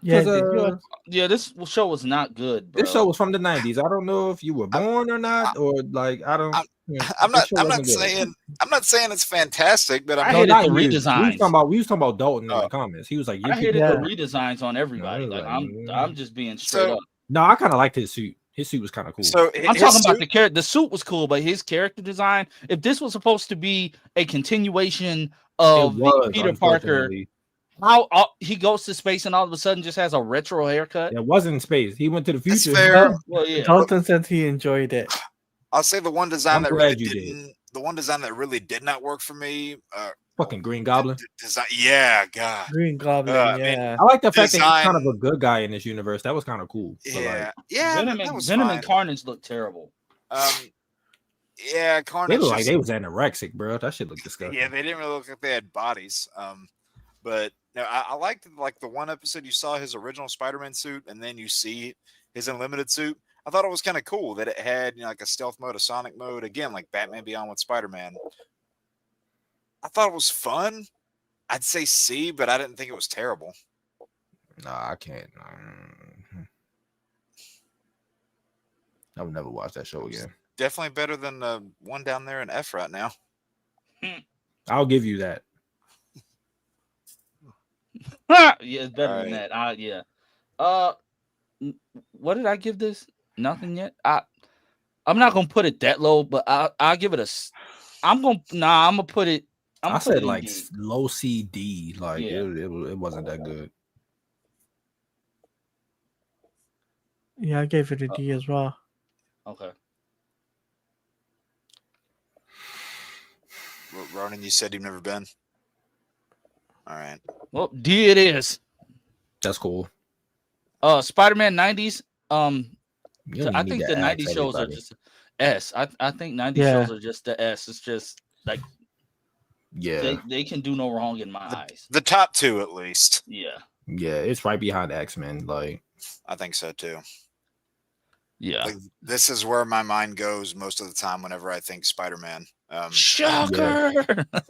Yeah, 'Cause, yeah, this show was not good, bro. this show was from the 90s. I don't know if you were born or not, or like I don't. I'm not saying it's fantastic, but I I'm hated not. the We redesigns. was talking about Dalton in the comments. He was like, I hated Yeah. the redesigns on everybody. No, Like like, I'm just being straight So- up. no, I kind of liked his suit. His suit was kind of cool. So I'm talking about the character. The suit was cool, but his character design. If this was supposed to be a continuation of the Peter Parker, unfortunately. how he goes to space and all of a sudden just has a retro haircut. It wasn't in space. He went to the That's future. fair. Well, yeah. Dalton said he enjoyed it. I'll say the one design I'm that glad really you did. didn't. The one design that really did not work for me. Fucking Green Goblin. Design. Yeah, God. Green Goblin, I mean, yeah. I like the fact that he's kind Design- of a good guy in this universe. That was kind of cool. But Yeah, yeah. Venom, that was Venom fine. and Carnage look terrible. Yeah, they Carnage. look like just- they was anorexic, bro. That shit looked disgusting. Yeah, they didn't really look like they had bodies. But no, I liked like the one episode you saw his original Spider-Man suit, and then you see his Unlimited suit. I thought it was kind of cool that it had like a stealth mode, a sonic mode, again like Batman Beyond with Spider-Man. I thought it was fun. I'd say C, but I didn't think it was terrible. Nah, I can't. I would never watch that show again. Definitely better than the one down there in F right now. I'll give you that. Yeah, it's better All than right. that. Yeah. What did I give this? Nothing yet. I'm not gonna put it that low, but I'll give it a. I'm gonna put it. I'm I gonna put it said in like D. low CD. Like Yeah. it wasn't that good. Yeah, I gave it a D as well. Okay. Ronan, you said you've never been. All right. Well, D it is. That's cool. Spider-Man 90s. You don't I need think to the ask 90s shows are everybody. just. S. I think 90 Yeah. shows are just the S. It's just like Yeah, they can do no wrong in my eyes. The top two, at least. Yeah. yeah, it's right behind X-Men. Like, I think so too. Yeah. Like, this is where my mind goes most of the time whenever I think Spider-Man. Shocker.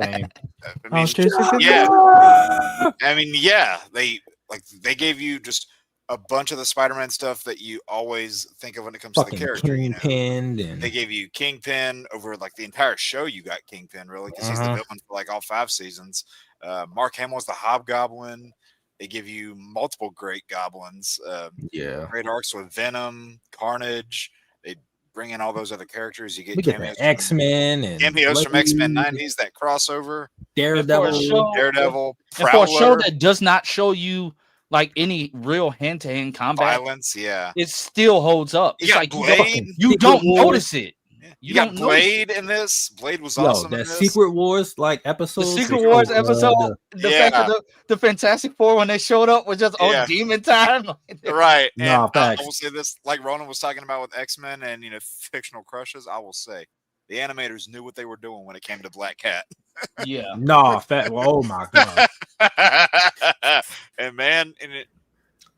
same. I mean, Jessica yeah. Biel. I mean, yeah. They gave you just a bunch of the Spider-Man stuff that you always think of when it comes to the Fucking character. You know? Kingpin and They gave you Kingpin over like the entire show. You got Kingpin really because he's the villain for like all 5 seasons. Mark Hamill's the Hobgoblin. They give you multiple great goblins. yeah. Great arcs with Venom, Carnage. They bring in all those other characters. You get We get cameos the X-Men and cameos from Blade, X-Men 90s. That crossover. Daredevil. Daredevil. And for a show Prowler, that does not show you like any real hand-to-hand combat, violence. Yeah. it still holds up. You It's got like Blade. you Secret don't Wars. notice it. Yeah. You You got don't notice it. Blade in this. Blade was Yo, awesome in that this. Secret Wars like The episode. Secret Wars episode, the fact Yeah. that the Fantastic Four when they showed up was just Yeah. demon time. Right. And Nah, I facts. will say this, like Ronan was talking about with X-Men and fictional crushes, I will say the animators knew what they were doing when it came to Black Cat. Yeah. Nah, oh my god. And man, and it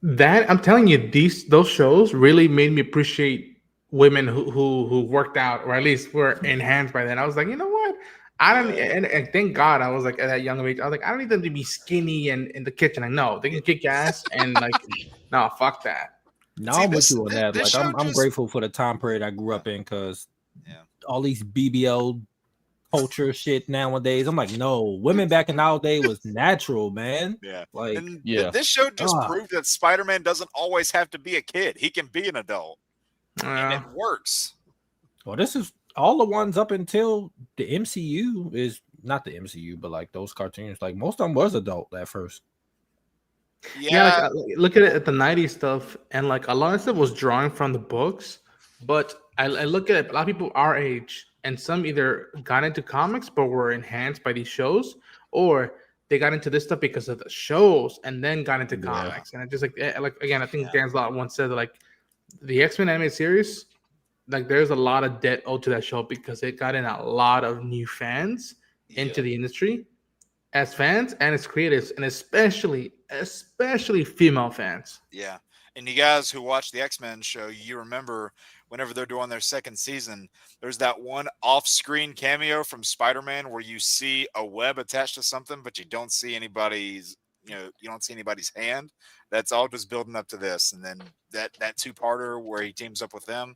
That I'm telling you, those shows really made me appreciate women who worked out, or at least were enhanced by that. I was like, you know what? I don't, and thank God I was like at that young age. I was like, I don't need them to be skinny and in the kitchen. Like, no, they can kick ass and like, no, fuck that. No, See, I'm with this- you on that. this Like, show I'm just- grateful for the time period I grew up in because Yeah. all these BBL culture shit nowadays. I'm like, no, women back in our day was natural, man. yeah. Like, And Yeah. this show just Ah. proved that Spider-Man doesn't always have to be a kid. He can be an adult. And Yeah. it works. well, this is all the ones up until the MCU is not the MCU, but like those cartoons. Like most of them was adult at first. Yeah. Look at it at the 90s stuff, and like a lot of stuff was drawing from the books, but I look at it, a lot of people our age, and some either got into comics but were enhanced by these shows, or they got into this stuff because of the shows and then got into Yeah. comics. And I just like again, I think Dan's Lot once said that like the X-Men animated series, like there's a lot of debt owed to that show because it got in a lot of new fans into the industry as fans and as creators, and especially female fans. Yeah. And you guys who watch the X-Men show, you remember whenever they're doing their second season, there's that one off-screen cameo from Spider-Man where you see a web attached to something, but you don't see anybody's, you don't see anybody's hand. That's all just building up to this. And then that two-parter where he teams up with them,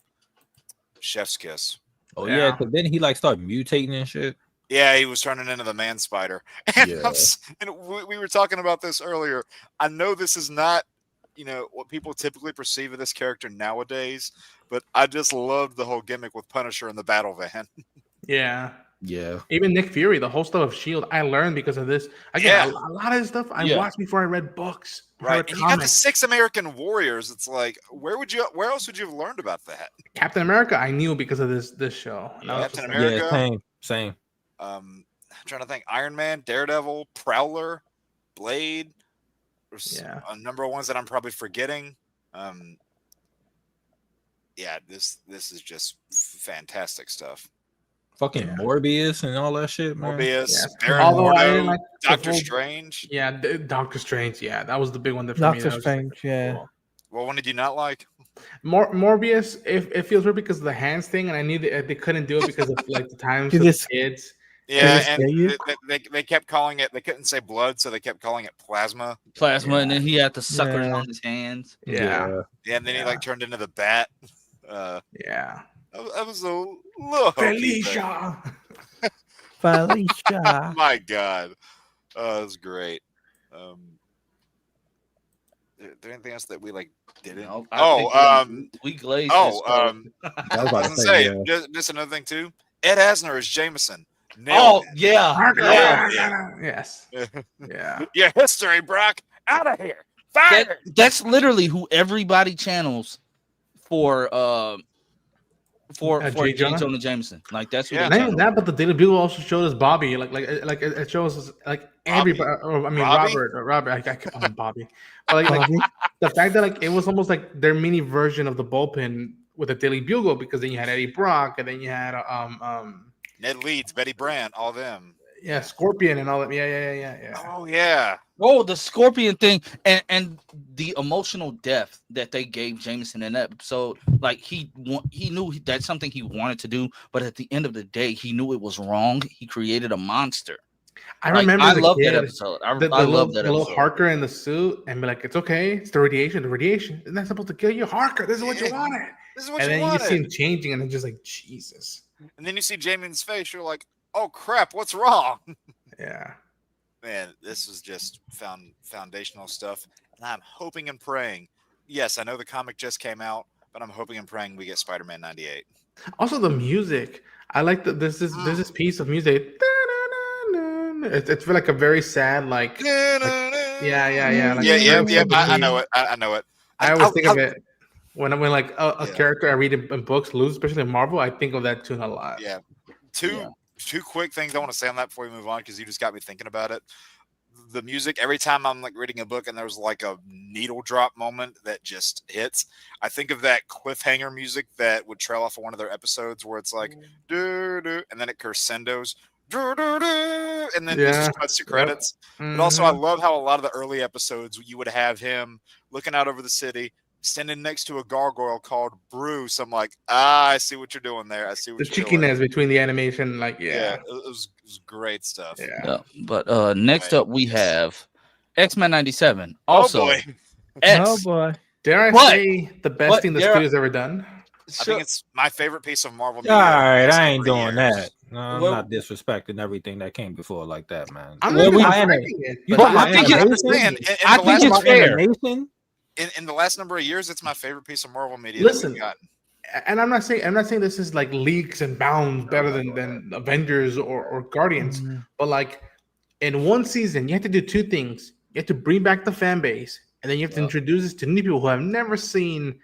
chef's kiss. Oh Yeah. yeah, because then he like started mutating and shit. Yeah, he was turning into the man spider. And, Yeah. we were talking about this earlier. I know this is not, what people typically perceive of this character nowadays, but I just loved the whole gimmick with Punisher in the battle van. Yeah. Yeah. Even Nick Fury, the whole stuff of Shield, I learned because of this. Again, Yeah. a lot of this stuff I Yeah. watched before I read books. before I Right. read And you got the comics. 6 American Warriors. It's like, where else would you have learned about that? Captain America, I knew because of this show. And I was Captain just like, America. Yeah, same. I'm trying to think. Iron Man, Daredevil, Prowler, Blade. There's Yeah. a number of ones that I'm probably forgetting. Yeah, this is just fantastic stuff. Fucking Yeah. Morbius and all that shit, man. Morbius, Yes. Baron Although I Mordo, didn't like the Doctor full- Strange. Yeah, Doctor Strange. Yeah, that was the big one that for me. Doctor that was just like, Strange, yeah. cool. What one did you not like? Morbius, it feels weird because of the hands thing, and I knew that they couldn't do it because of like the times You of the just- kids. Yeah, it and scare you? they kept calling it. They couldn't say blood, so they kept calling it plasma. Plasma, and then he had the suckers Yeah. on his hands. Yeah, Yeah, and then he Yeah. like turned into the bat. yeah. That was a little hokey, but- Felicia. Felicia. My God, that was great. Is there anything else that we like didn't? No, I think we glazed. I this was I was about to gonna say, say yeah. just another thing too. Ed Asner is Jameson. Oh Nailed yeah, Yeah. Yes. it. Yeah. Your history, Brock. Out of here. Fired. that's literally who everybody channels for J. J. Jonah? Jonah Jameson. Like that's who Yeah. they Not even channel. that, but the Daily Bugle also showed us Bobby. Like it shows us like everybody. Or, I mean Robbie? Robert. I call him Bobby. But like Bobby? the fact that like it was almost like their mini version of the bullpen with the Daily Bugle, because then you had Eddie Brock, and then you had Ned Leeds, Betty Brant, all them. yeah, Scorpion and all that. Yeah. Oh yeah. Oh, the Scorpion thing and the emotional depth that they gave Jameson in that episode. Like he knew that's something he wanted to do, but at the end of the day, he knew it was wrong. He created a monster. I remember. I love that episode. I love that episode. The little Harker in the suit, and be like, "It's okay. It's the radiation. The radiation isn't that supposed to kill you, Harker? This is what you wanted. This is what and you then wanted." you see him changing, and then just like Jesus. And then you see Jamie's face. You're like, "Oh crap, what's wrong?" Yeah. Man, this was just foundational stuff, and I'm hoping and praying. Yes, I know the comic just came out, but I'm hoping and praying we get Spider-Man 98. Also, the music. I like that. There's this piece of music. It's like a very sad, like yeah. Like, Yeah. I know it. I know it. I always think of it when like a character I read in books lose, especially in Marvel. I think of that tune a lot. Yeah. Two quick things I want to say on that before we move on, because you just got me thinking about it. The music, every time I'm like reading a book and there's like a needle drop moment that just hits, I think of that cliffhanger music that would trail off of one of their episodes where it's like doo, doo, and then it crescendos doo, doo, doo, and then it just cuts to credits. But also I love how a lot of the early episodes you would have him looking out over the city, standing next to a gargoyle called Bruce. I'm like, I see what you're doing there. I see what the you're doing. cheekiness between the animation, like it was great stuff. Yeah. But next up we have X-Men 97. Also, oh boy. Dare I say the best thing the studio's ever done? I think it's my favorite piece of Marvel media. All right, I ain't doing years. that. No, I'm not disrespecting everything that came before like that, man. I'm not I think it's fair. In the last number of years, it's my favorite piece of Marvel media. Listen, and I'm not saying this is like leagues and bounds better than Avengers or Guardians, but like in one season, you have to do two things. You have to bring back the fan base, and then you have to introduce us to new people who have never seen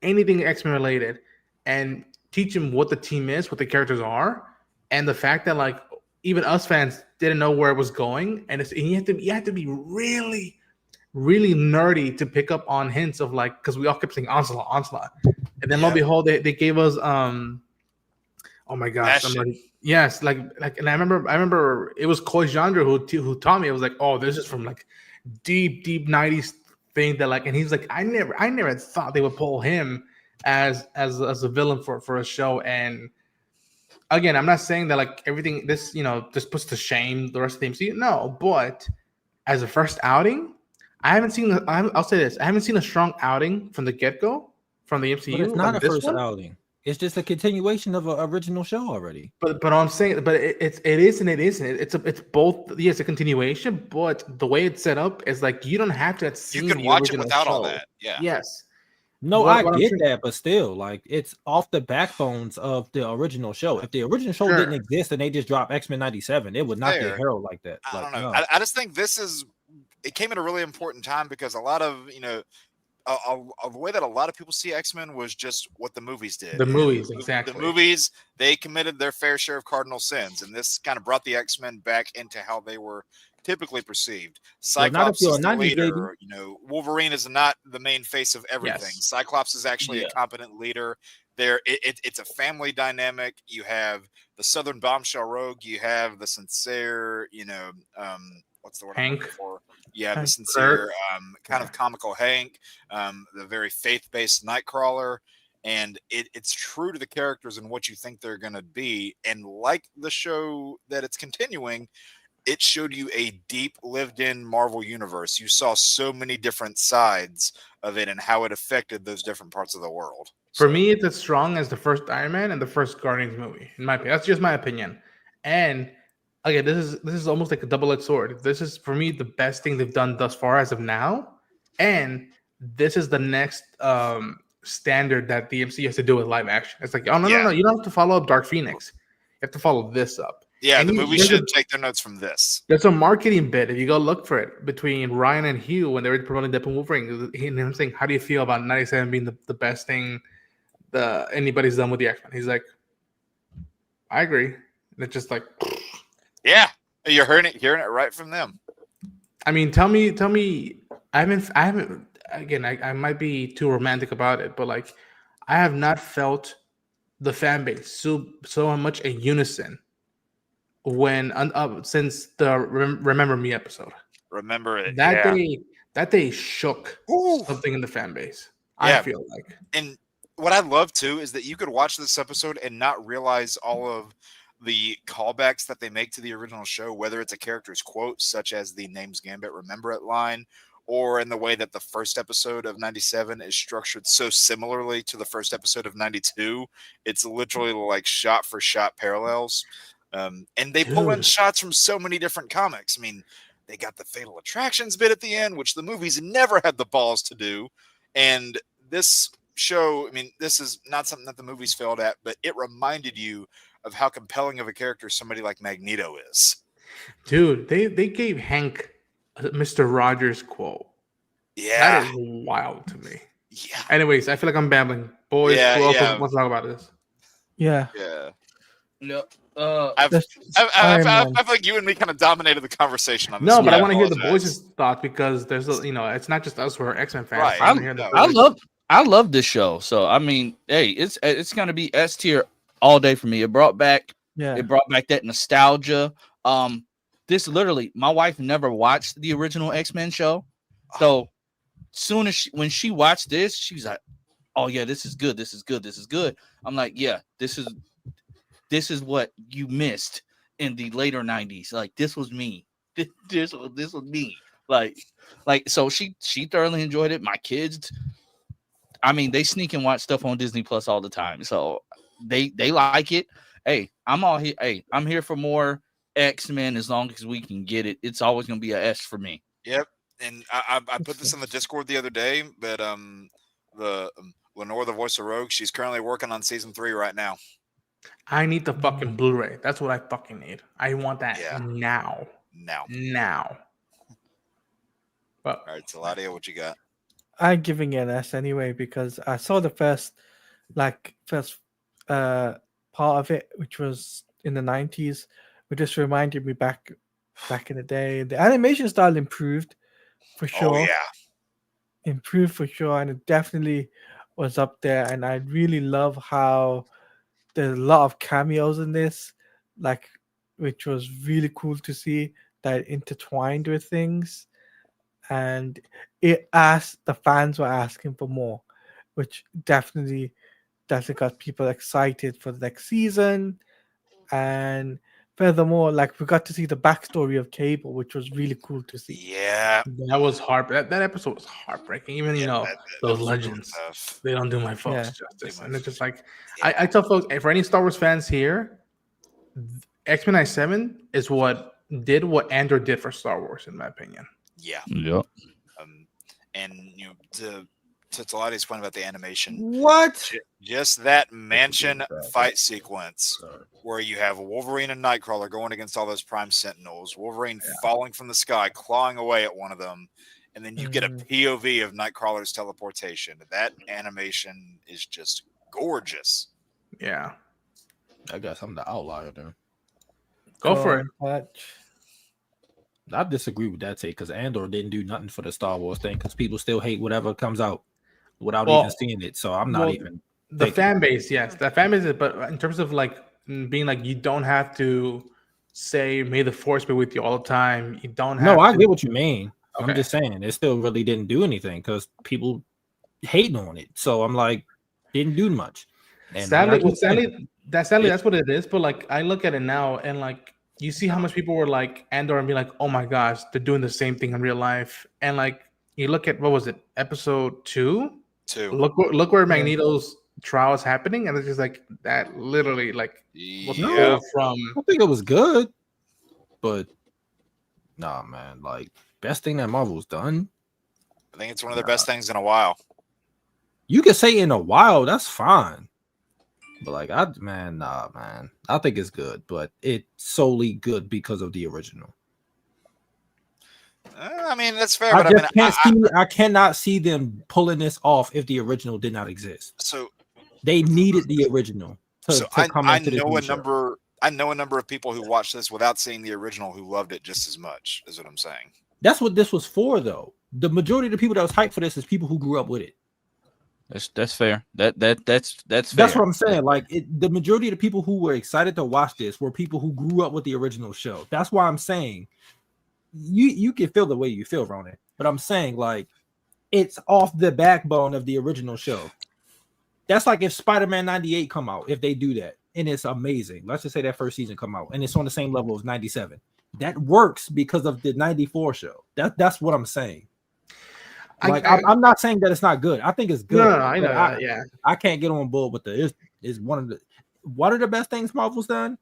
anything X-Men related, and teach them what the team is, what the characters are, and the fact that like even us fans didn't know where it was going, and you have to be really nerdy to pick up on hints of like, because we all kept saying onslaught, and then lo and behold, they gave us oh my gosh, yes, like and I remember it was Koi Jandra who taught me. It was like, oh, this is from like deep 90s thing that like, and he's like, I never thought they would pull him as a villain for a show. And again, I'm not saying that like everything this puts to shame the rest of the MCU, no, but as a first outing, I'll say this, I haven't seen a strong outing from the get-go from the MCU. But it's not like a first outing. It's just a continuation of an original show already. But I'm saying, but it is and it isn't. It's both. Yes, a continuation, but the way it's set up is like you don't have to have seen. You can watch it without all that. Yeah. Yes. No, I get that, but still, like it's off the backbones of the original show. If the original show didn't exist and they just dropped X-Men 97, it would not get heralded like that. I don't know. I just think it came at a really important time because a lot of the way that a lot of people see X-Men was just what the movies did. Exactly. The movies, they committed their fair share of cardinal sins, and this kind of brought the X-Men back into how they were typically perceived. Cyclops is the leader. Wolverine is not the main face of everything. Yes. Cyclops is actually a competent leader. It's a family dynamic. You have the Southern bombshell rogue. You have the sincere, what's the word Hank? I'm looking for? Yeah, the sincere, kind of comical Hank, the very faith-based Nightcrawler, and it's true to the characters and what you think they're going to be. And like the show that it's continuing, it showed you a deep, lived-in Marvel universe. You saw so many different sides of it and how it affected those different parts of the world. For me, it's as strong as the first Iron Man and the first Guardians movie. In my opinion, that's just my opinion. And again, this is almost like a double-edged sword. This is for me the best thing they've done thus far as of now, and this is the next standard that the MCU has to do with live action. It's like, oh no, you don't have to follow up Dark Phoenix. You have to follow this up. Yeah, and the movie should take their notes from this. There's a marketing bit, if you go look for it, between Ryan and Hugh when they were promoting Deadpool Wolverine. Him saying, "How do you feel about 97 being the best thing anybody's done with the X-Men?" He's like, "I agree." And it's just like, yeah, you're hearing it right from them. I mean, tell me. I haven't. Again, I might be too romantic about it, but like, I have not felt the fan base so much in unison when since the Remember Me episode. Remember it, That yeah. day shook Ooh. something in the fan base. Yeah. I feel like. And what I love too is that you could watch this episode and not realize all of the callbacks that they make to the original show, whether it's a character's quote, such as the Name's Gambit Remember It line, or in the way that the first episode of 97 is structured so similarly to the first episode of 92. It's literally like shot for shot parallels. And they pull in shots from so many different comics. I mean, they got the Fatal Attractions bit at the end, which the movies never had the balls to do. And this show, I mean, this is not something that the movies failed at, but it reminded you of how compelling of a character somebody like Magneto is. Dude, they gave Hank Mr. Rogers quote. Yeah. That is wild to me. Yeah. Anyways, I feel like I'm babbling. Boys, who else wants to talk about this? Yeah. Yeah. Yep. I feel like you and me kind of dominated the conversation on this. No, but I want to hear the boys' thoughts because there's it's not just us who are X-Men fans. Right. I love this show. So I mean, hey, it's gonna be S tier all day for me. It brought back that nostalgia. This literally, my wife never watched the original X-Men show. So soon as when she watched this, she's like, "Oh yeah, this is good. This is good. This is good." I'm like, "Yeah, this is what you missed in the later 90s. Like this was me. This was me. Like so she thoroughly enjoyed it. My kids, I mean, they sneak and watch stuff on Disney Plus all the time. So they like it. Hey, I'm all here. Hey, I'm here for more X-Men as long as we can get it. It's always gonna be a S for me. Yep. And I put this in the Discord the other day, but the Lenore, the voice of Rogue, she's currently working on season 3 right now. I need the fucking Blu-ray. That's what I fucking need. I want that now. But, all right, Saladio, what you got? I'm giving it an S anyway because I saw the first part of it, which was in the 90s, which just reminded me back in the day. The animation style improved for sure. Oh yeah, improved for sure, and it definitely was up there. And I really love how there's a lot of cameos in this, like, which was really cool to see that intertwined with things. And the fans were asking for more, which definitely got people excited for the next season. And furthermore, like, we got to see the backstory of Cable, which was really cool to see. Yeah, that was that episode was heartbreaking. Even those legends, they don't do my folks justice. And it's just like I tell folks, for any Star Wars fans here, X-Men 97 is what Andor did for Star Wars, in my opinion. Yeah. Yep. And to Talati's point about the animation, what? Just that mansion fight sequence where you have Wolverine and Nightcrawler going against all those Prime Sentinels, Wolverine falling from the sky, clawing away at one of them, and then you get a POV of Nightcrawler's teleportation. That animation is just gorgeous. Yeah. I guess I'm the outlier there. Go for it. I disagree with that take because Andor didn't do nothing for the Star Wars thing because people still hate whatever comes out without even seeing it. So I'm not even the fan base. Yes, the fan base. But in terms of like being like, you don't have to say "May the Force be with you" all the time. You don't have. No, I get what you mean. Okay. I'm just saying it still really didn't do anything because people hating on it. So I'm like, didn't do much. And sadly, that's what it is. But like, I look at it now and like, you see how much people were like Andor and be like, oh my gosh, they're doing the same thing in real life. And like, you look at, what was it, episode 2? Look where Magneto's trial is happening, and it's just like that. Literally, like, from. I think it was good, but nah, man. Like, best thing that Marvel's done. I think it's one of the best things in a while. You can say in a while, that's fine. But like, nah, man. I think it's good, but it's solely good because of the original. I mean, that's fair. I cannot see them pulling this off if the original did not exist. So they needed the original. I know a number of people who watched this without seeing the original who loved it just as much. Is what I'm saying. That's what this was for, though. The majority of the people that was hyped for this is people who grew up with it. That's fair. That's fair. That's what I'm saying. Like the majority of the people who were excited to watch this were people who grew up with the original show. That's why I'm saying you can feel the way you feel, Ronan. But I'm saying like it's off the backbone of the original show. That's like if Spider-Man 98 come out, if they do that, and it's amazing. Let's just say that first season come out and it's on the same level as 97. That works because of the 94 show. That's what I'm saying. Like I'm not saying that it's not good. I think it's good. No, I know that. Yeah, I can't get on board with is one of the best things Marvel's done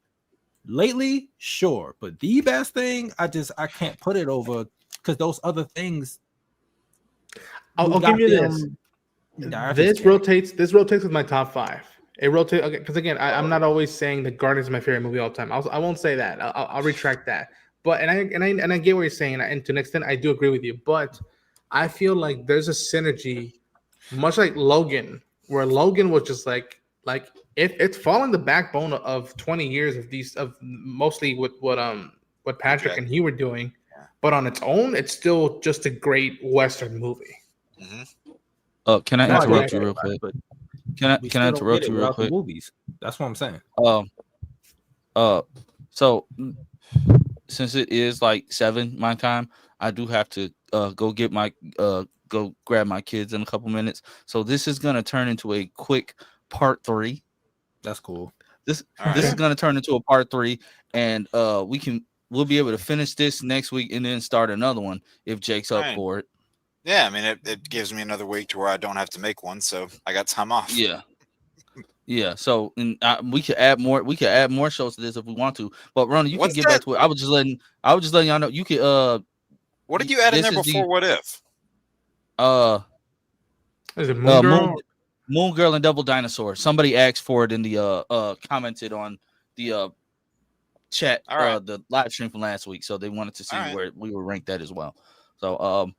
lately. Sure, but the best thing I can't put it over because those other things. I'll give you this. This rotates with my top 5. It rotates because again, I'm not always saying that Guardians is my favorite movie all the time. I won't say that. I'll retract that. But and I get what you're saying, and to an extent, I do agree with you. But I feel like there's a synergy, much like Logan, where Logan was just like it's following the backbone of 20 years of mostly what Patrick and he were doing, but on its own, it's still just a great Western movie. Mm-hmm. Can I interrupt you real quick? Can I interrupt you real quick? Movies. That's what I'm saying. So since it is like 7 my time, I do have to go grab my kids in a couple minutes. So this is gonna turn into a quick part 3. That's cool. This is gonna turn into a part 3, and we'll be able to finish this next week and then start another one if Jake's up for it. Yeah, I mean it gives me another week to where I don't have to make one, so I got time off. Yeah. So we could add more. We could add more shows to this if we want to. But Ronnie, you can get back to it. I was just letting y'all know. You could. What did you add in there before? What if? Is it Moon Girl? Moon Girl and Double Dinosaur. Somebody asked for it in the commented on the chat, the live stream from last week. So they wanted to see where we were ranked at as well. So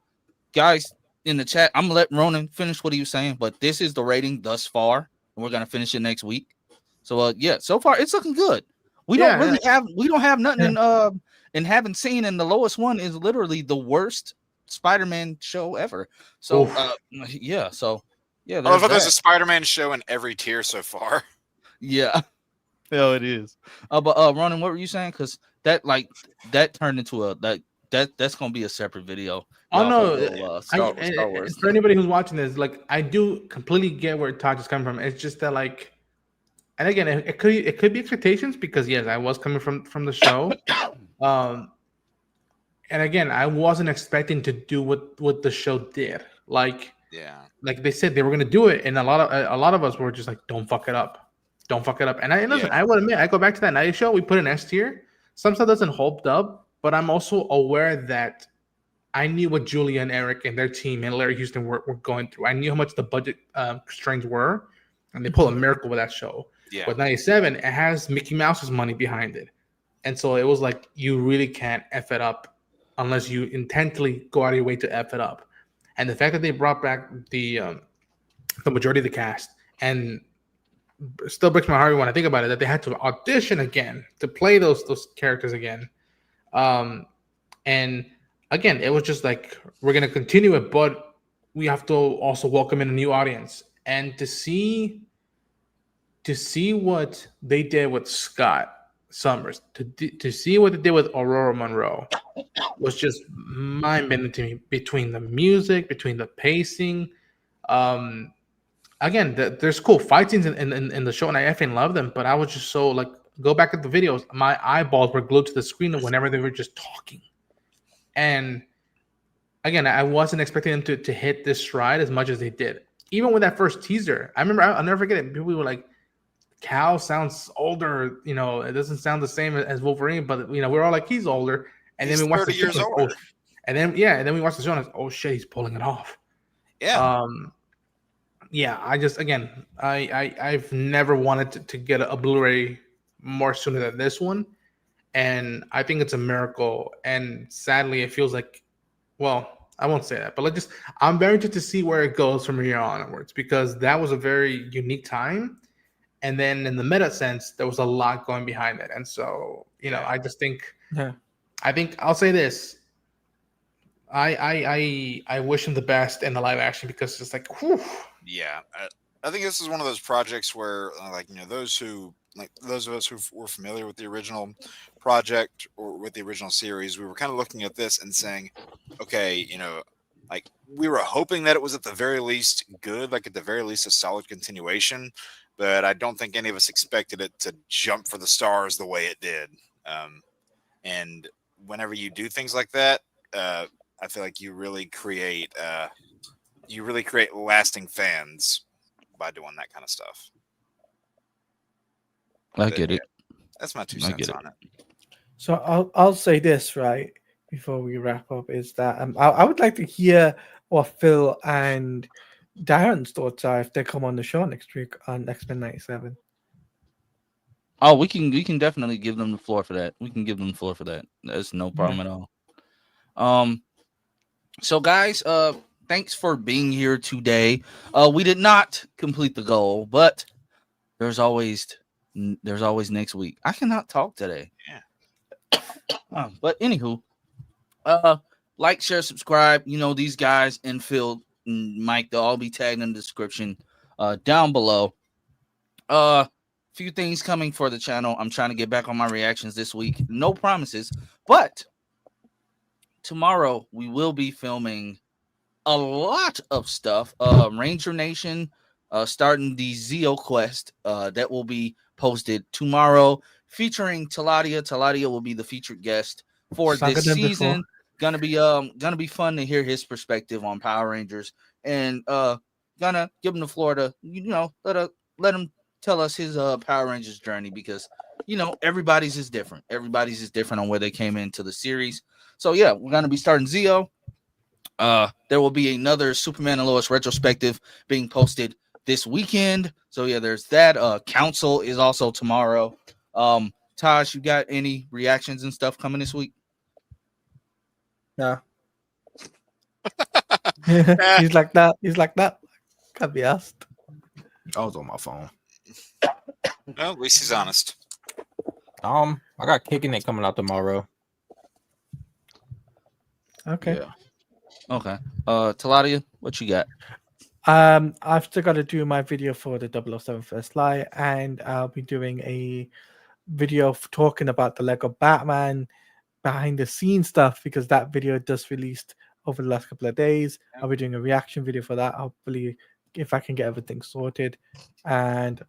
guys in the chat, I'm gonna let Ronan finish what he was saying, but this is the rating thus far, and we're gonna finish it next week. So so far it's looking good. We don't have nothing and haven't seen, and the lowest one is literally the worst Spider-Man show ever. So there's a Spider-Man show in every tier so far. Yeah. Hell, it is. But Ronan, what were you saying? Because that turned into that's gonna be a separate video. Oh no! Star Wars. For anybody who's watching this, like, I do completely get where Todd is coming from. It's just that, like, and again, it could be expectations because yes, I was coming from the show, and again, I wasn't expecting to do what the show did. Like they said they were gonna do it, and a lot of us were just like, don't fuck it up. And listen, I will admit, I go back to that night show. We put an S tier. Some stuff doesn't hold up, but I'm also aware that I knew what Julia and Eric and their team and Larry Houston were going through. I knew how much the budget constraints were, and they pulled a miracle with that show. Yeah. With 97, it has Mickey Mouse's money behind it, and so it was like you really can't F it up unless you intently go out of your way to F it up. And the fact that they brought back the majority of the cast, and still breaks my heart when I think about it, that they had to audition again to play those characters again. And again, it was just like, we're going to continue it, but we have to also welcome in a new audience. And to see what they did with Scott Summers, to see what they did with Aurora Monroe was just mind-bending to me, between the music, between the pacing. Again, there's cool fight scenes in the show, and I effing love them, but I was just so, like, go back at the videos, my eyeballs were glued to the screen whenever they were just talking. And again, I wasn't expecting them to hit this stride as much as they did. Even with that first teaser, I remember, I'll never forget it. People were like, Cal sounds older, it doesn't sound the same as Wolverine, but we're all like, he's older. And then we watched the show, like, and then we watched the show and it's, oh shit, he's pulling it off. Yeah. I just, again, I've never wanted to get a Blu-ray more sooner than this one. And I think it's a miracle. And sadly, it feels like, well, I won't say that, but I'm very interested to see where it goes from here onwards, because that was a very unique time. And then in the meta sense, there was a lot going behind it. And so, I just think, I think I'll say this. I wish him the best in the live action, because it's like, whew, Yeah, I think this is one of those projects where, those of us who were familiar with the original project or with the original series, we were kind of looking at this and saying, okay, like we were hoping that it was at the very least good, like at the very least a solid continuation, but I don't think any of us expected it to jump for the stars the way it did. Um, and whenever you do things like that, I feel like you really create lasting fans by doing that kind of stuff. I But get yeah, it. that's my two I cents get it. on it. So I'll say this right before we wrap up is that I would like to hear what Phil and Darren's thoughts are if they come on the show next week on X-Men 97. Oh, we can definitely give them the floor for that. We can give them the floor for that. That's no problem at all. Um, so guys, thanks for being here today. We did not complete the goal, but there's always next week. I cannot talk today. Yeah. But anywho, uh, like, share, subscribe. You know, these guys and Phil and Mike, they'll all be tagged in the description down below. Few things coming for the channel. I'm trying to get back on my reactions this week. No promises, but tomorrow we will be filming a lot of stuff. Ranger Nation, starting the Zeo quest, that will be posted tomorrow, featuring Taladia. Taladia will be the featured guest for Stronger this than before. season. Gonna be fun to hear his perspective on Power Rangers, and gonna give him the floor to let him tell us his Power Rangers journey, because everybody's is different. Everybody's is different on where they came into the series. So yeah, we're gonna be starting Zeo. There will be another Superman and Lois retrospective being posted this weekend. So yeah, there's that. Council is also tomorrow. Taj, you got any reactions and stuff coming this week? Yeah. He's like that. He's like that. Can't be asked. I was on my phone. Well, at least he's honest. I got Kicking It coming out tomorrow. Okay. Yeah. Okay. Taladia, what you got? I've still got to do my video for the 007 First Light, and I'll be doing a video talking about the Lego Batman behind the scenes stuff, because that video just released over the last couple of days. I'll be doing a reaction video for that, hopefully, if I can get everything sorted. And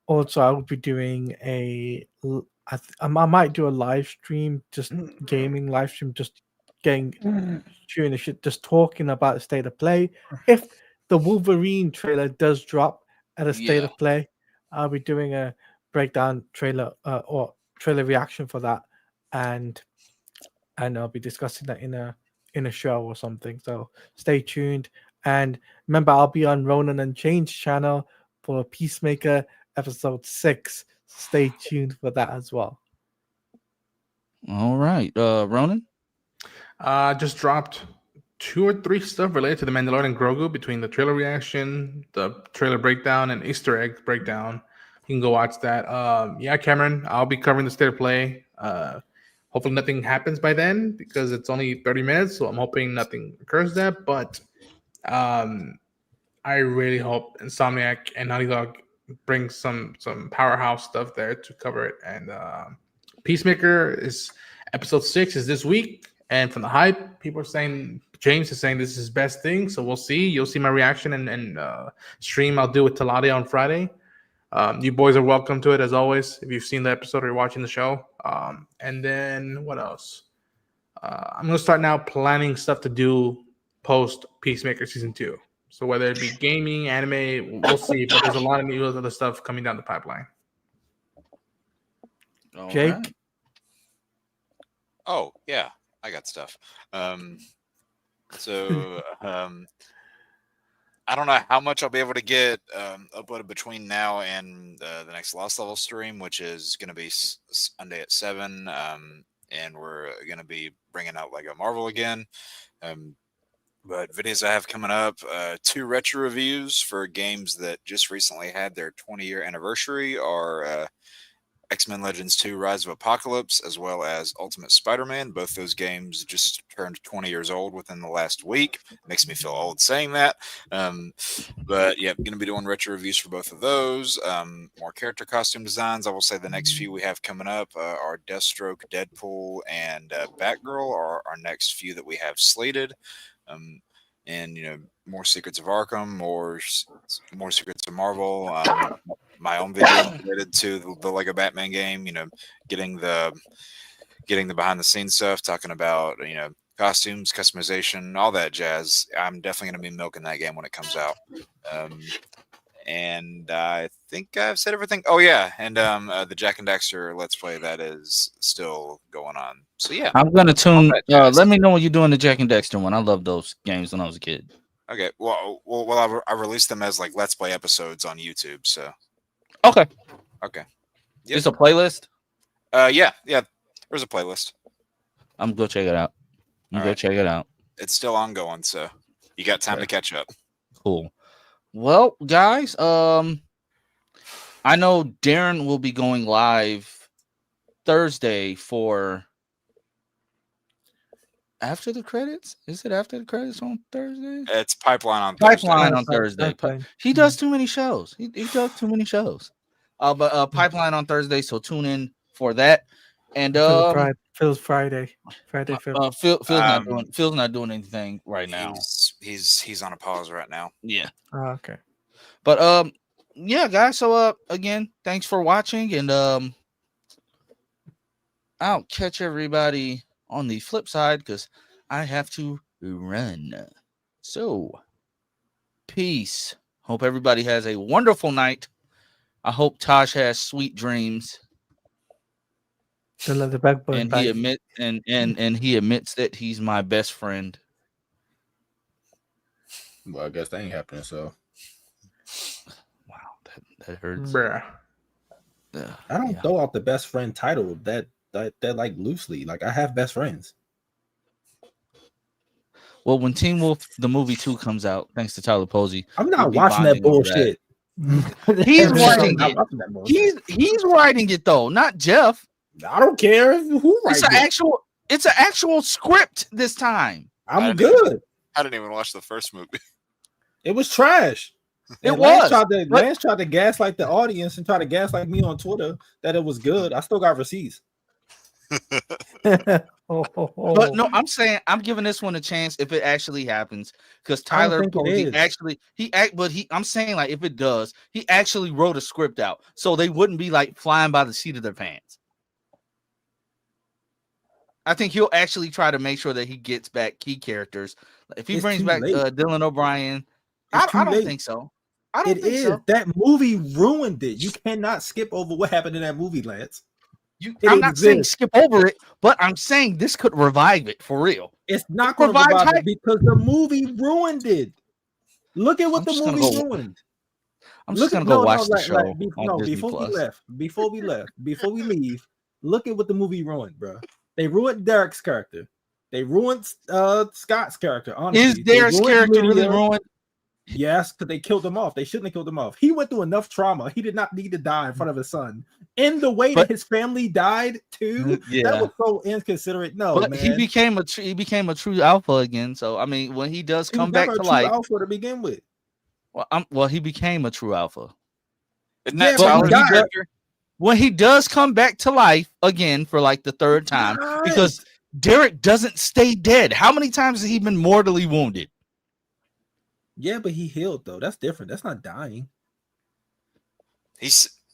also I will be doing I might do a live stream, just gaming live stream, just getting shooting the shit, just talking about the state of play. If the Wolverine trailer does drop at a state of play, I'll be doing a breakdown trailer or trailer reaction for that, and I'll be discussing that in a show or something. So stay tuned, and remember, I'll be on Ronan and Change channel for Peacemaker episode 6. Stay tuned for that as well. All right, Ronan. Just dropped 2 or 3 stuff related to the Mandalorian Grogu between the trailer reaction, the trailer breakdown, and Easter egg breakdown. You can go watch that. Yeah, Cameron, I'll be covering the state of play. Hopefully nothing happens by then, because it's only 30 minutes, so I'm hoping nothing occurs there. But I really hope Insomniac and Naughty Dog bring some powerhouse stuff there to cover it. And Peacemaker is episode 6 is this week, and from the hype, people are saying, James is saying this is his best thing. So we'll see. You'll see my reaction and stream I'll do with Taladia on Friday. You boys are welcome to it as always if you've seen the episode or you're watching the show. And then what else? I'm gonna start now planning stuff to do post Peacemaker season 2. So whether it be gaming, anime, we'll see. But there's a lot of new other stuff coming down the pipeline. All Jake? right. Oh yeah, I got stuff. So I don't know how much I'll be able to get uploaded between now and the next Lost Level stream, which is going to be Sunday at 7. And we're going to be bringing out Lego Marvel again. But videos I have coming up, 2 retro reviews for games that just recently had their 20-year anniversary are X-Men Legends 2 Rise of Apocalypse, as well as Ultimate Spider-Man. Both those games just turned 20 years old within the last week. Makes me feel old saying that. But yeah, going to be doing retro reviews for both of those. More character costume designs. I will say the next few we have coming up are Deathstroke, Deadpool, and Batgirl are our next few that we have slated. And more Secrets of Arkham, more Secrets of Marvel. My own video related to the Lego Batman game. Getting the behind the scenes stuff, talking about costumes, customization, all that jazz. I'm definitely going to be milking that game when it comes out. And I think I've said everything. Oh yeah, and the Jack and Daxter Let's Play that is still going on. So yeah, I'm gonna tune. Let me know when you're doing the Jack and Dexter one. I love those games when I was a kid. Okay, well, I released them as like Let's Play episodes on YouTube. So okay. Yep. It's a playlist. Yeah. There's a playlist. I'm gonna go check it out. Check it out. It's still ongoing, so you got time to catch up. Cool. Well, guys, I know Darren will be going live Thursday for after the credits. Is it after the credits on Thursday? It's Pipeline on Thursday. Pipeline on Thursday. He does too many shows. He does too many shows. But Pipeline on Thursday, so tune in for that. And Phil's Friday. Phil's not doing anything right now. He's on a pause right now. Yeah. Oh, okay. But yeah, guys. So again, thanks for watching, and I'll catch everybody on the flip side because I have to run. So peace. Hope everybody has a wonderful night. I hope Tosh has sweet dreams. Don't let the backbone And bite. he admits that he's my best friend. Well, I guess that ain't happening. So, wow, that hurts. Bruh. I don't throw out the best friend title that like loosely. Like I have best friends. Well, when Teen Wolf the movie 2 comes out, thanks to Tyler Posey, I'm not we'll be watching that bonding over bullshit. He's writing it. He's writing it though, not Jeff. I don't care who writes it. It's an actual script this time. I'm good. I didn't even watch the first movie. It was trash. Lance tried to gaslight the audience and try to gaslight me on Twitter that it was good. I still got receipts. But no, I'm saying I'm giving this one a chance if it actually happens because Tyler Posey I'm saying like if it does, he actually wrote a script out so they wouldn't be like flying by the seat of their pants. I think he'll actually try to make sure that he gets back key characters. If he brings back Dylan O'Brien, I don't think so. That movie ruined it. You cannot skip over what happened in that movie, Lance. I'm not saying skip over it, but I'm saying this could revive it for real. It's not going to revive it because the movie ruined it. Look at what the movie ruined. I'm just going to go watch the show. Before we leave, look at what the movie ruined, bro. They ruined Derek's character. They ruined Scott's character. Honestly, is Derek's character really ruined? Yes, because they killed him off. They shouldn't have killed him off. He went through enough trauma. He did not need to die in front of his son. In the way that his family died too, that was so inconsiderate. No, but man. He became a true alpha again. So I mean, when he does come back to life, alpha to begin with. Well, he became a true alpha. Isn't that Tyler's character? When he does come back to life again for like the third time, because Derek doesn't stay dead. How many times has he been mortally wounded? Yeah, but he healed though. That's different. That's not dying.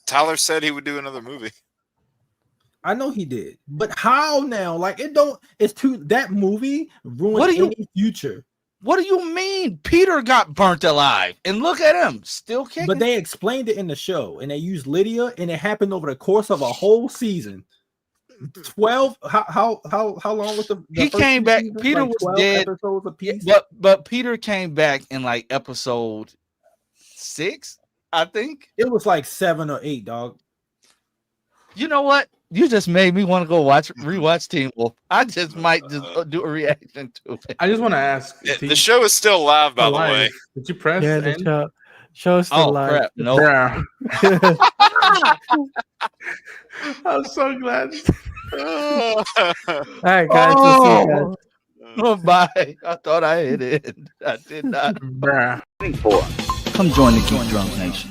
Tyler said he would do another movie. I know he did, but how now? Like that movie ruined any future. What do you mean? Peter got burnt alive, and look at him, still kicking. But they explained it in the show, and they used Lydia, and it happened over the course of a whole season. 12. How long was the he came back? Season? Peter like was dead. Episodes a piece? But Peter came back in like episode 6, I think. It was like 7 or 8, dog. You know what? You just made me want to go rewatch Teen Wolf. I just might just do a reaction to it. I just want to ask. The show is still live, by the way. Did you press? Yeah, the show's still live. Crap. No. I'm so glad. All right, guys. We'll see you guys. Oh, bye. I thought I hit it. I did not. Bruh. Come join the Geek Drunk Nation.